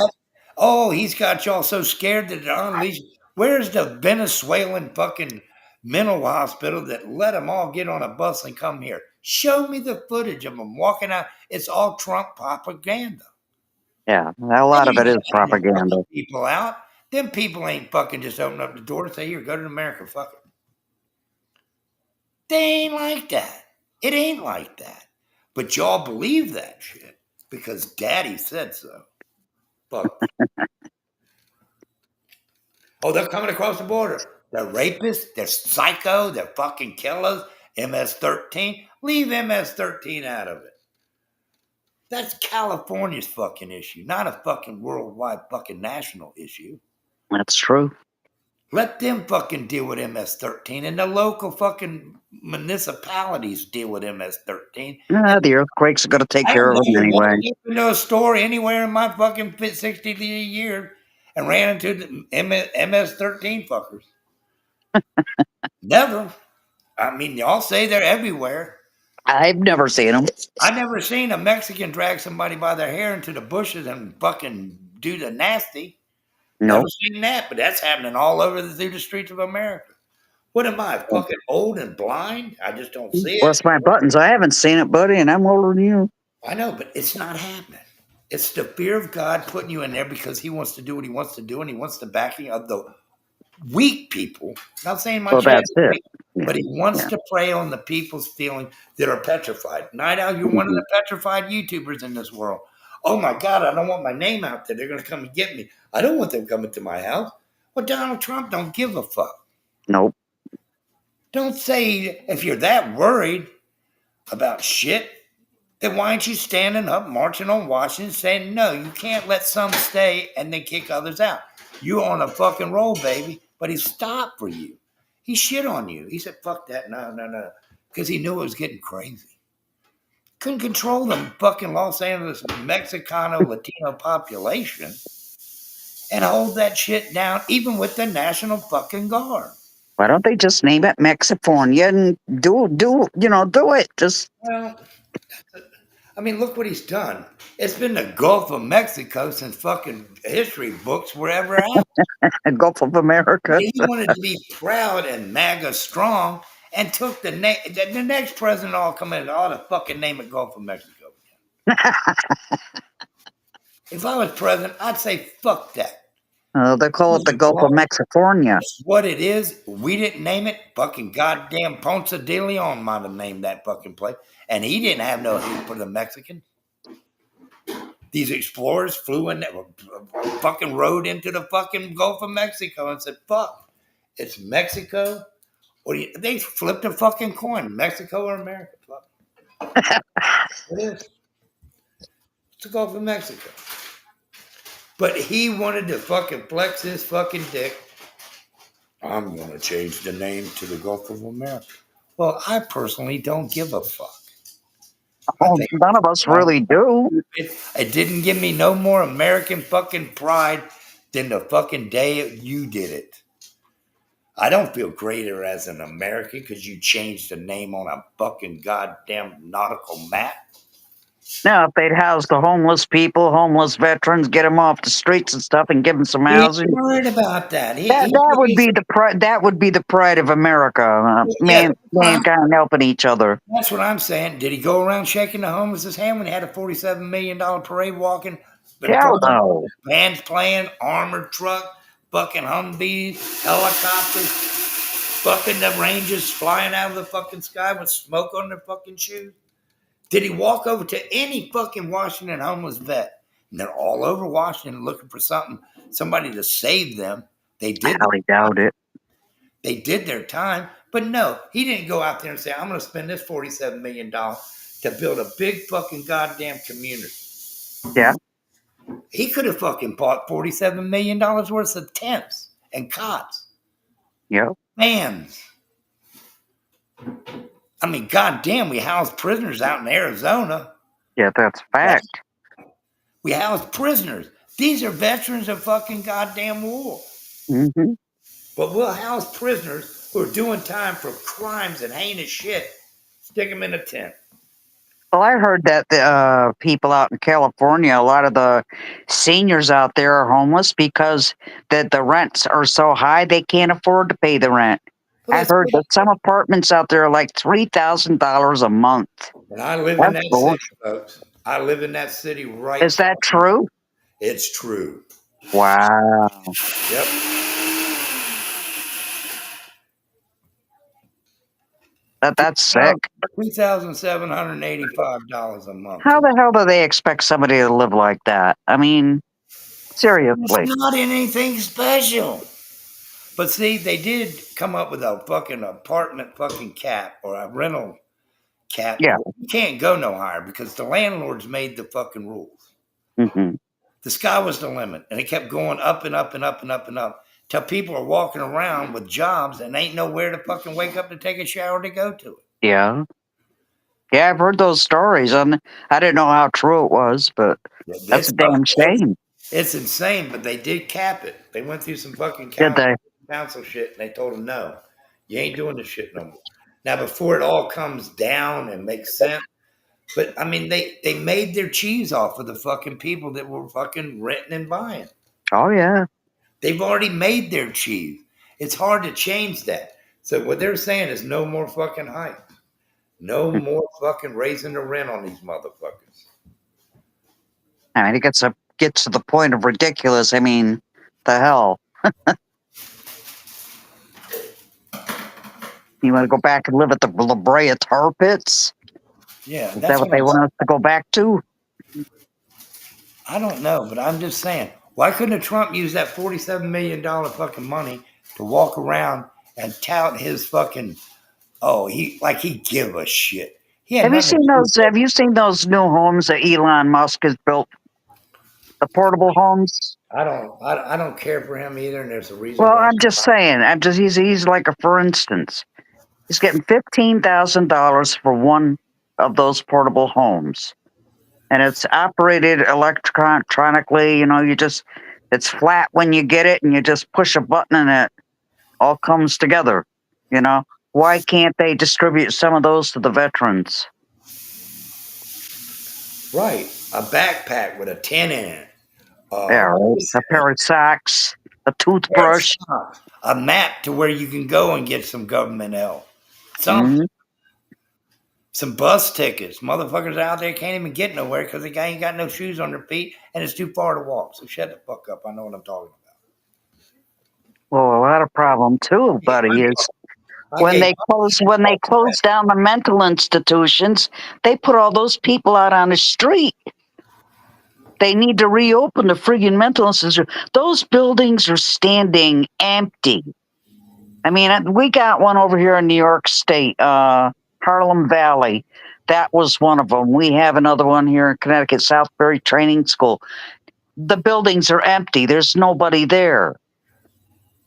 Oh, he's got y'all so scared that they're unleashed. Where's the Venezuelan fucking mental hospital that let them all get on a bus and come here? Show me the footage of them walking out. It's all Trump propaganda. Yeah, a lot of it is propaganda. People out. Them people ain't fucking just open up the door and say, here, go to America, fuck it. They ain't like that. It ain't like that. But y'all believe that shit because daddy said so. Fuck. Oh, they're coming across the border. They're rapists. They're psycho. They're fucking killers. MS-13. Leave MS-13 out of it. That's California's fucking issue, not a fucking worldwide fucking national issue. That's true. Let them fucking deal with MS-13 and the local fucking municipalities deal with MS-13. The earthquakes are going to take care of them anyway. I went into a store anywhere in my fucking 60 years and ran into the MS-13 fuckers. Never. I mean, y'all say they're everywhere. I've never seen them. I never seen a Mexican drag somebody by their hair into the bushes and fucking do the nasty. Nope. Never seen that, but that's happening all over through the streets of America. What am I, fucking old and blind? I just don't see it. What's my buttons? I haven't seen it, buddy, and I'm older than you. I know, but it's not happening. It's the fear of God putting you in there because he wants to do what he wants to do, and he wants the backing of the weak people. Not saying my that's it. But he wants to prey on the people's feeling that are petrified. Night Owl, you're one of the petrified YouTubers in this world. Oh my God, I don't want my name out there. They're going to come and get me. I don't want them coming to my house. Well, Donald Trump don't give a fuck. Nope. Don't say if you're that worried about shit, then why aren't you standing up, marching on Washington, saying, no, you can't let some stay and then kick others out. You're on a fucking roll, baby. But he stopped for you. He shit on you. He said, fuck that. No. Because he knew it was getting crazy. couldn't control the fucking Los Angeles Mexicano Latino population and hold that shit down, even with the National fucking Guard. Why don't they just name it Mexifornia and do it? Just Well, I mean, look what he's done. It's been the Gulf of Mexico since fucking history books were ever out. Gulf of America. He wanted to be proud and MAGA strong and took the name. The next president all come in and ought to fucking name it Gulf of Mexico. If I was president, I'd say fuck that. They call it the Gulf of Mexifornia. That's what it is. We didn't name it. Fucking goddamn Ponce de Leon might have named that fucking place. And he didn't have no hate for the Mexican. These explorers flew in there, fucking rode into the fucking Gulf of Mexico and said, fuck, it's Mexico. Or they flipped a fucking coin, Mexico or America. Fuck. It is. It's the Gulf of Mexico. But he wanted to fucking flex his fucking dick. I'm going to change the name to the Gulf of America. Well, I personally don't give a fuck. Oh, none of us really do. It didn't give me no more American fucking pride than the fucking day you did it. I don't feel greater as an American because you changed the name on a fucking goddamn nautical map. Now, if they'd house the homeless people, homeless veterans, get them off the streets and stuff, and give them some housing, He's worried about that. that would be the pride. That would be the pride of America. Mankind helping each other. That's what I'm saying. Did he go around shaking the homeless' hand when he had a $47 million parade walking? Hell no. Bands playing, armored truck, fucking Humvees, helicopters, fucking the Rangers flying out of the fucking sky with smoke on their fucking shoes. Did he walk over to any fucking Washington homeless vet? And they're all over Washington looking for somebody to save them. They did. I doubt it. They did their time. But no, he didn't go out there and say, I'm going to spend this $47 million to build a big fucking goddamn community. Yeah. He could have fucking bought $47 million worth of tents and cots. Yeah. Fans. I mean, goddamn, we house prisoners out in Arizona. Yeah, that's fact. We house prisoners. These are veterans of fucking goddamn war. Mm-hmm. But we'll house prisoners who are doing time for crimes and heinous shit. Stick them in a tent. Well, I heard that the people out in California, a lot of the seniors out there are homeless because the rents are so high they can't afford to pay the rent. I've heard that some apartments out there are like $3,000 a month. And I live in that city, folks. I live in that city right now. Is that true? It's true. Wow. Yep. That's sick. $3,785 a month. How the hell do they expect somebody to live like that? I mean, seriously. It's not anything special. But see, they did come up with a fucking apartment fucking cap or a rental cap. Yeah. You can't go no higher because the landlords made the fucking rules. Mm-hmm. The sky was the limit, and it kept going up and up and up and up and up till people are walking around with jobs and ain't nowhere to fucking wake up to take a shower to go to it. Yeah. Yeah, I've heard those stories. I didn't know how true it was, but that's a damn shame. It's insane, but they did cap it. They went through some fucking council shit, and they told them, no, you ain't doing this shit no more. Now, before it all comes down and makes sense, but, I mean, they made their cheese off of the fucking people that were fucking renting and buying. Oh, yeah. They've already made their cheese. It's hard to change that. So what they're saying is no more fucking hype. No more fucking raising the rent on these motherfuckers. I mean, it gets to the point of ridiculous. I mean, the hell. You want to go back and live at the La Brea tar pits? Yeah. Is that what they want us to go back to? I don't know, but I'm just saying, why couldn't Trump use that $47 million fucking money to walk around and tout his fucking, he give a shit. Have you seen those new homes that Elon Musk has built? The portable homes? I don't care for him either, and there's a reason. Well, I'm just saying, he's like for instance. He's getting $15,000 for one of those portable homes. And it's operated electronically. You know, it's flat when you get it and you just push a button and it all comes together. You know, why can't they distribute some of those to the veterans? Right. A backpack with a 10 in it. Yeah, right. A pair of socks, a toothbrush. A map to where you can go and get some government help. Something. Mhm. Some bus tickets. Motherfuckers out there can't even get nowhere because they ain't got no shoes on their feet and it's too far to walk. So shut the fuck up. I know what I'm talking about. Well, a lot of problem too, buddy, is I when gave they close down the mental institutions, they put all those people out on the street. They need to reopen the friggin' mental institution. Those buildings are standing empty. I mean, we got one over here in New York State, Harlem Valley. That was one of them. We have another one here in Connecticut, Southbury Training School. The buildings are empty. There's nobody there.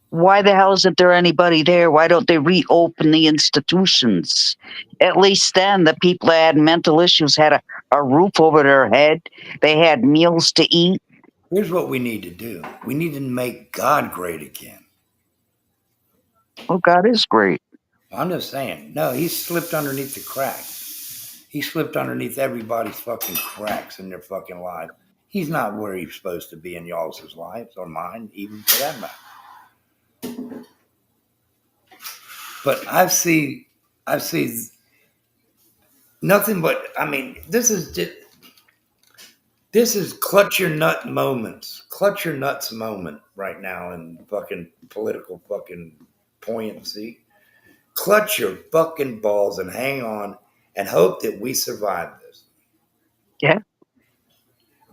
Why the hell isn't there anybody there? Why don't they reopen the institutions? At least then the people that had mental issues had a roof over their head. They had meals to eat. Here's what we need to do. We need to make God great again. Oh, God is great. I'm just saying. No, he slipped underneath the cracks. He slipped underneath everybody's fucking cracks in their fucking life. He's not where he's supposed to be in y'all's lives or mine, even for that matter. But I see nothing but, I mean, this is clutch your nut moments. Clutch your nuts moment right now in fucking political fucking poignancy. Clutch your fucking balls and hang on and hope that we survive this. Yeah.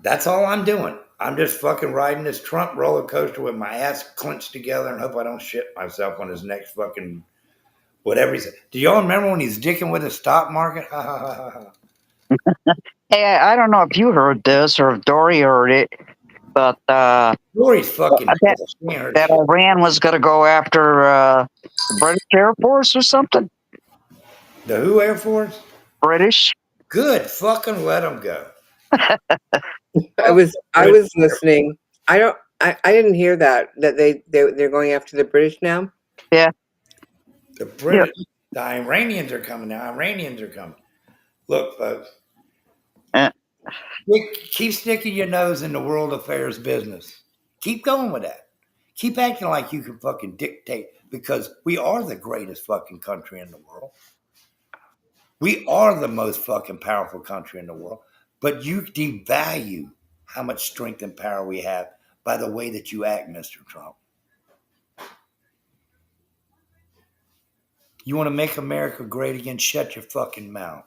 That's all I'm doing. I'm just fucking riding this Trump roller coaster with my ass clenched together and hope I don't shit myself on his next fucking whatever he said. Do y'all remember when he's dicking with the stock market? Ha ha ha ha. Hey, I don't know if you heard this or if Dory heard it, but Dory's fucking that Iran was going to go after the British Air Force or something. The who Air Force? British. Good. Fucking let them go. I was listening. I didn't hear that they're going after the British now. Yeah. The British, the Iranians are coming now. Iranians are coming. Look, folks. Keep sticking your nose in the world affairs business. Keep going with that. Keep acting like you can fucking dictate because we are the greatest fucking country in the world. We are the most fucking powerful country in the world. But you devalue how much strength and power we have by the way that you act, Mr. Trump. You want to make America great again? Shut your fucking mouth.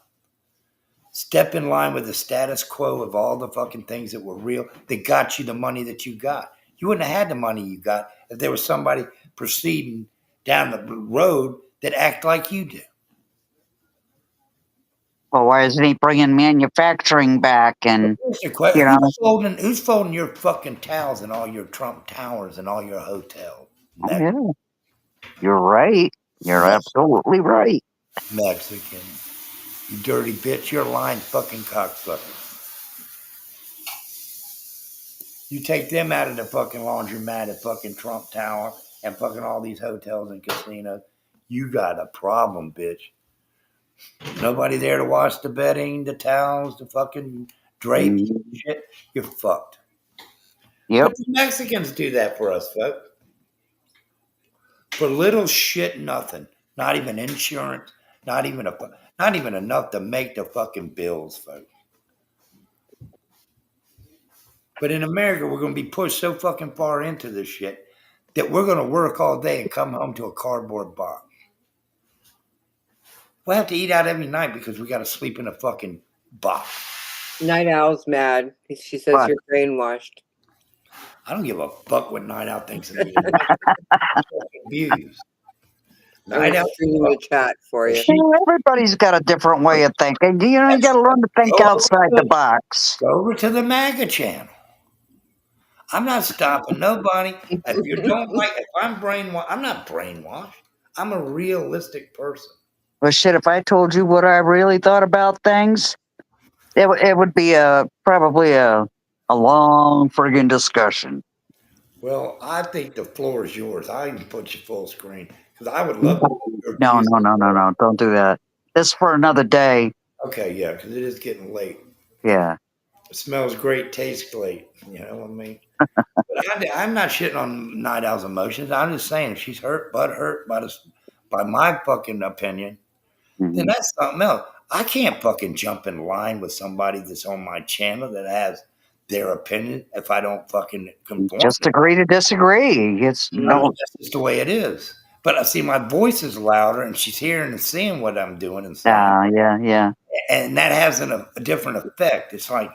Step in line with the status quo of all the fucking things that were real that got you the money that you got. You wouldn't have had the money you got if there was somebody proceeding down the road that act like you do. Well, why isn't he bringing manufacturing back? And who's folding your fucking towels in all your Trump towers and all your hotels? Yeah. You're right. You're absolutely right. Mexican. You dirty bitch. You're a lying fucking cocksucker. You take them out of the fucking laundromat at fucking Trump Tower and fucking all these hotels and casinos. You got a problem, bitch. Nobody there to wash the bedding, the towels, the fucking drapes and shit. You're fucked. Yep. But the Mexicans do that for us, folks. For little shit nothing. Not even insurance. Not even enough to make the fucking bills, folks. But in America, we're going to be pushed so fucking far into this shit that we're going to work all day and come home to a cardboard box. We'll have to eat out every night because we got to sleep in a fucking box. Night Owl's mad. She says you're brainwashed. I don't give a fuck what Night Owl thinks of me. Views. Night Owl in the chat for you. Everybody's got a different way of thinking. You got to learn to think outside the box. Go over to the MAGA channel. I'm not stopping nobody. If you don't like, if I'm brainwashed, I'm not brainwashed. I'm a realistic person. But shit, if I told you what I really thought about things, it would be probably a long friggin' discussion. Well, I think the floor is yours. I can put you full screen because I would love to No, accuse. no, no, no, no! Don't do that. This is for another day. Okay, yeah, because it is getting late. Yeah. It smells great, tastes great. You know what I mean? But I'm not shitting on Night Owl's emotions. I'm just saying, if she's hurt, but hurt by this, by my fucking opinion, then Mhm. that's something else. I can't fucking jump in line with somebody that's on my channel that has their opinion if I don't fucking conform. Just agree to disagree. It's You know, no. that's just the way it is. But I see my voice is louder, and she's hearing and seeing what I'm doing and saying, Yeah. and that has a different effect. It's like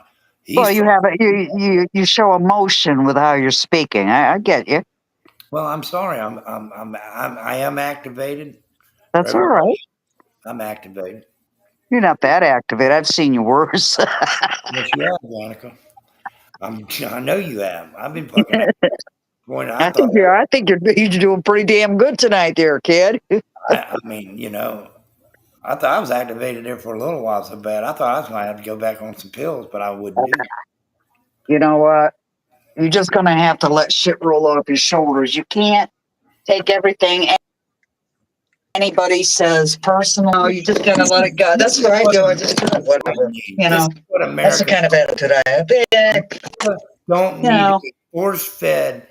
Well, he's. you have it. You show emotion with how you're speaking. I get you. Well, I'm sorry. I am activated. For That's all everybody, right. I'm activated. You're not that activated. I've seen you worse. Yes, you have, Danica. I know you have. I've been fucking going. I thought. I think you're doing pretty damn good tonight, there, kid. I mean, you know, I thought I was activated there for a little while so bad. I thought I was going to have to go back on some pills, but I wouldn't do that. You know what? You're just gonna have to let shit roll off your shoulders. You can't take everything anybody says personal. No, you just gotta let it go. That's what I do. I just do it, whatever. You This know, is what that's the America kind of attitude I have. don't You need to know, be force fed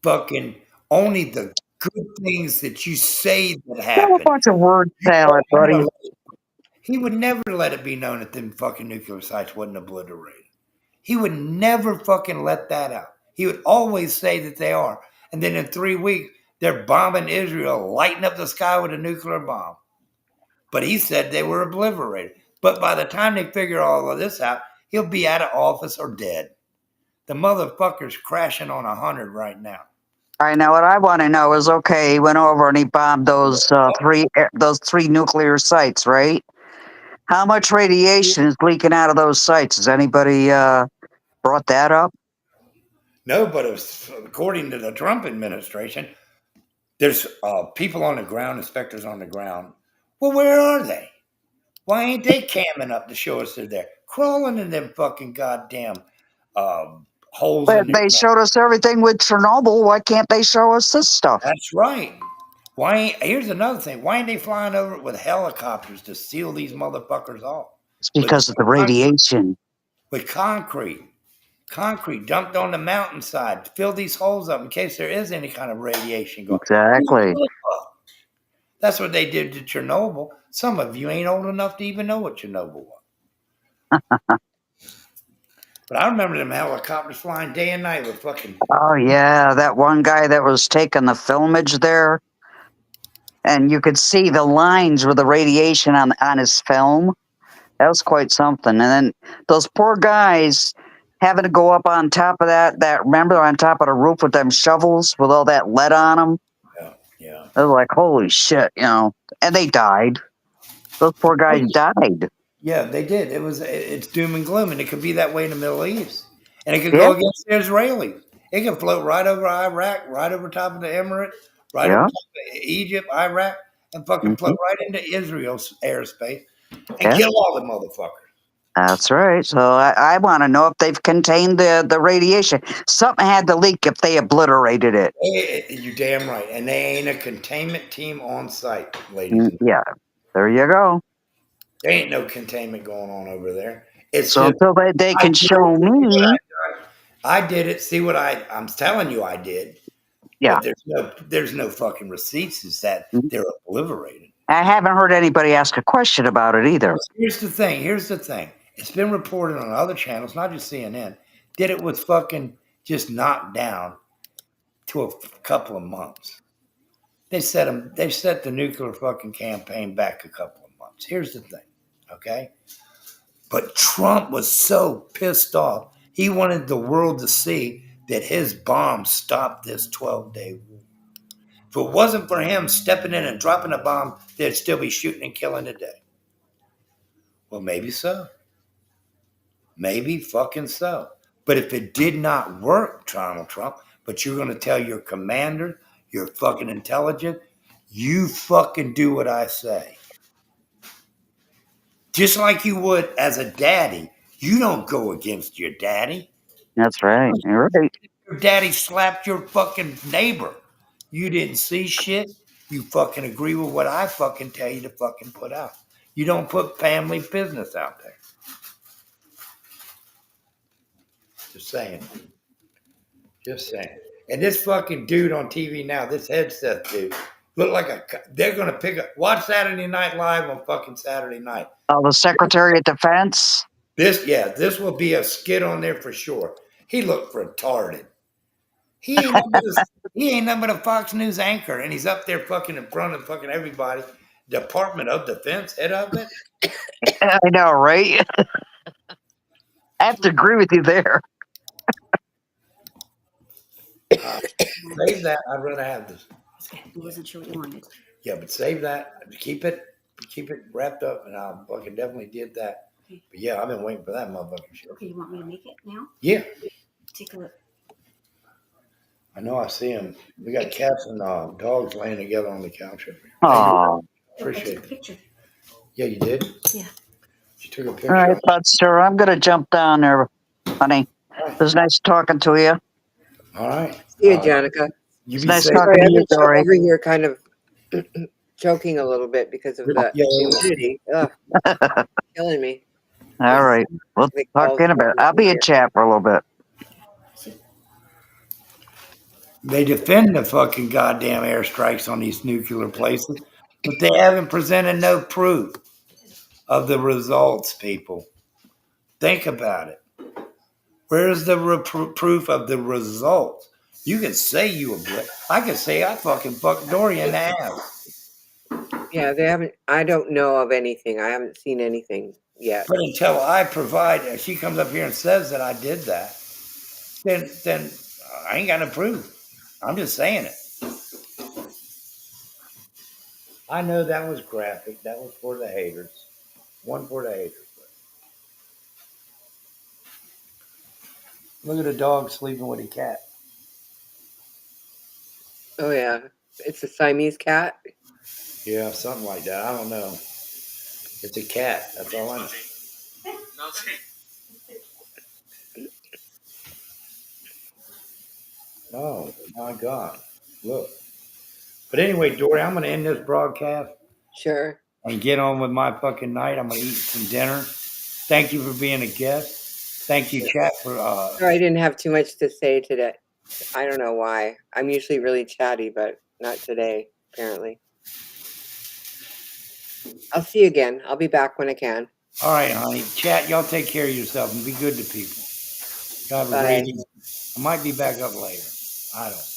fucking only the good things that you say that a happen. bunch of word You salad, don't buddy. ever let He would never let it be known that them fucking nuclear sites wasn't obliterated. He would never fucking let that out. He would always say that they are. And then in 3 weeks, they're bombing Israel, lighting up the sky with a nuclear bomb. But he said they were obliterated. But by the time they figure all of this out, he'll be out of office or dead. The motherfucker's crashing on 100 right now. I know what I want to know is okay. He went over and he bombed those three nuclear sites, right? How much radiation is leaking out of those sites? Has anybody brought that up? No, but it was, according to the Trump administration, there's people on the ground, inspectors on the ground. Well, where are they? Why ain't they camming up to show us they're there? Crawling in them fucking goddamn holes But in the they ground. showed us everything with Chernobyl. Why can't they show us this stuff? That's right. Why ain't, here's another thing. Why ain't they flying over it with helicopters to seal these motherfuckers off? It's With because of the radiation. with concrete. Concrete dumped on the mountainside. Fill these holes up in case there is any kind of radiation going. Exactly. That's what they did to Chernobyl. Some of you ain't old enough to even know what Chernobyl was. But I remember them helicopters flying day and night with fucking. Oh yeah, that one guy that was taking the filmage there, and you could see the lines with the radiation on his film. That was quite something. And then those poor guys having to go up on top of that remember on top of the roof with them shovels with all that lead on them. Yeah. They were like, holy shit, you know. And they died. Those poor guys died. Yeah, they did. It's doom and gloom, and it could be that way in the Middle East, and it could Yeah. go against the Israelis. It could float right over Iraq, right over top of the Emirates, right over Yeah. top of Egypt, Iraq, and fucking Hmm. float right into Israel's airspace and Yeah. kill all the motherfuckers. That's right. So I want to know if they've contained the radiation. Something had to leak if they obliterated it. You're damn right, and they ain't a containment team on site, ladies. And Yeah. There you go. there ain't no containment going on over there. It's So just until they I can did show it. See what me, I done. I did it. See what I'm telling you, I did. yeah. But there's no fucking receipts. Is that they're obliterated. I haven't heard anybody ask a question about it either. Here's the thing. It's been reported on other channels, not just CNN, that it was fucking just knocked down to a couple of months. They set the nuclear fucking campaign back a couple of months. Here's the thing, okay? But Trump was so pissed off. He wanted the world to see that his bomb stopped this 12-day war. If it wasn't for him stepping in and dropping a bomb, they'd still be shooting and killing today. Well, maybe so. Maybe fucking so. But if it did not work, Donald Trump, but you're going to tell your commander, you're fucking intelligent, you fucking do what I say. Just like you would as a daddy. You don't go against your daddy. That's right. You're right. Your daddy slapped your fucking neighbor. You didn't see shit. You fucking agree with what I fucking tell you to fucking put out. You don't put family business out there. Just saying. Just saying. And this fucking dude on TV now, this headset dude, look like they're going to pick up, watch Saturday Night Live on fucking Saturday night. Oh, the Secretary of Defense? This will be a skit on there for sure. He looked retarded. He ain't nothing but a Fox News anchor, and he's up there fucking in front of fucking everybody. Department of Defense, head of it. I know, right? I have to agree with you there. Save that. I'd rather have this. I wasn't sure what you wanted. Yeah, but save that. Keep it wrapped up, and I fucking definitely did that. Okay. But yeah, I've been waiting for that motherfucking shit. Okay, you want me to make it now? Yeah, Take a look. I know. I see them. We got cats and dogs laying together on the couch over here. Oh. Appreciate I took a it. picture. Yeah, you did? Yeah. You took a All picture. right, Buster, I'm going to jump down there, honey. It was nice talking to you. All right. See you, Janica. You It's be nice safe. talking Sorry, to I've you, been Dory. over here kind of choking a little bit because of the humidity. Ugh, killing me. All right. We'll talk in a bit. I'll be in chat for a little bit. They defend the fucking goddamn airstrikes on these nuclear places, but they haven't presented no proof of the results, people. Think about it. Where's the proof of the results? You can say you were black. I can say I fucking fucked Dory in the ass. Yeah, they haven't. I don't know of anything. I haven't seen anything yet. But until I provide, if she comes up here and says that I did that, then I ain't got no proof. I'm just saying it. I know that was graphic. That was for the haters. One for the haters. Look at a dog sleeping with a cat. Oh yeah, it's a Siamese cat. Yeah, something like that. I don't know. It's a cat. That's all I know. Oh, my God. Look. But anyway, Dory, I'm going to end this broadcast. Sure. And get on with my fucking night. I'm going to eat some dinner. Thank you for being a guest. Thank you, chat, for... Sorry, I didn't have too much to say today. I don't know why. I'm usually really chatty, but not today, apparently. I'll see you again. I'll be back when I can. All right, honey. Chat, y'all take care of yourself and be good to people. God have a great evening. I might be back up later. I don't.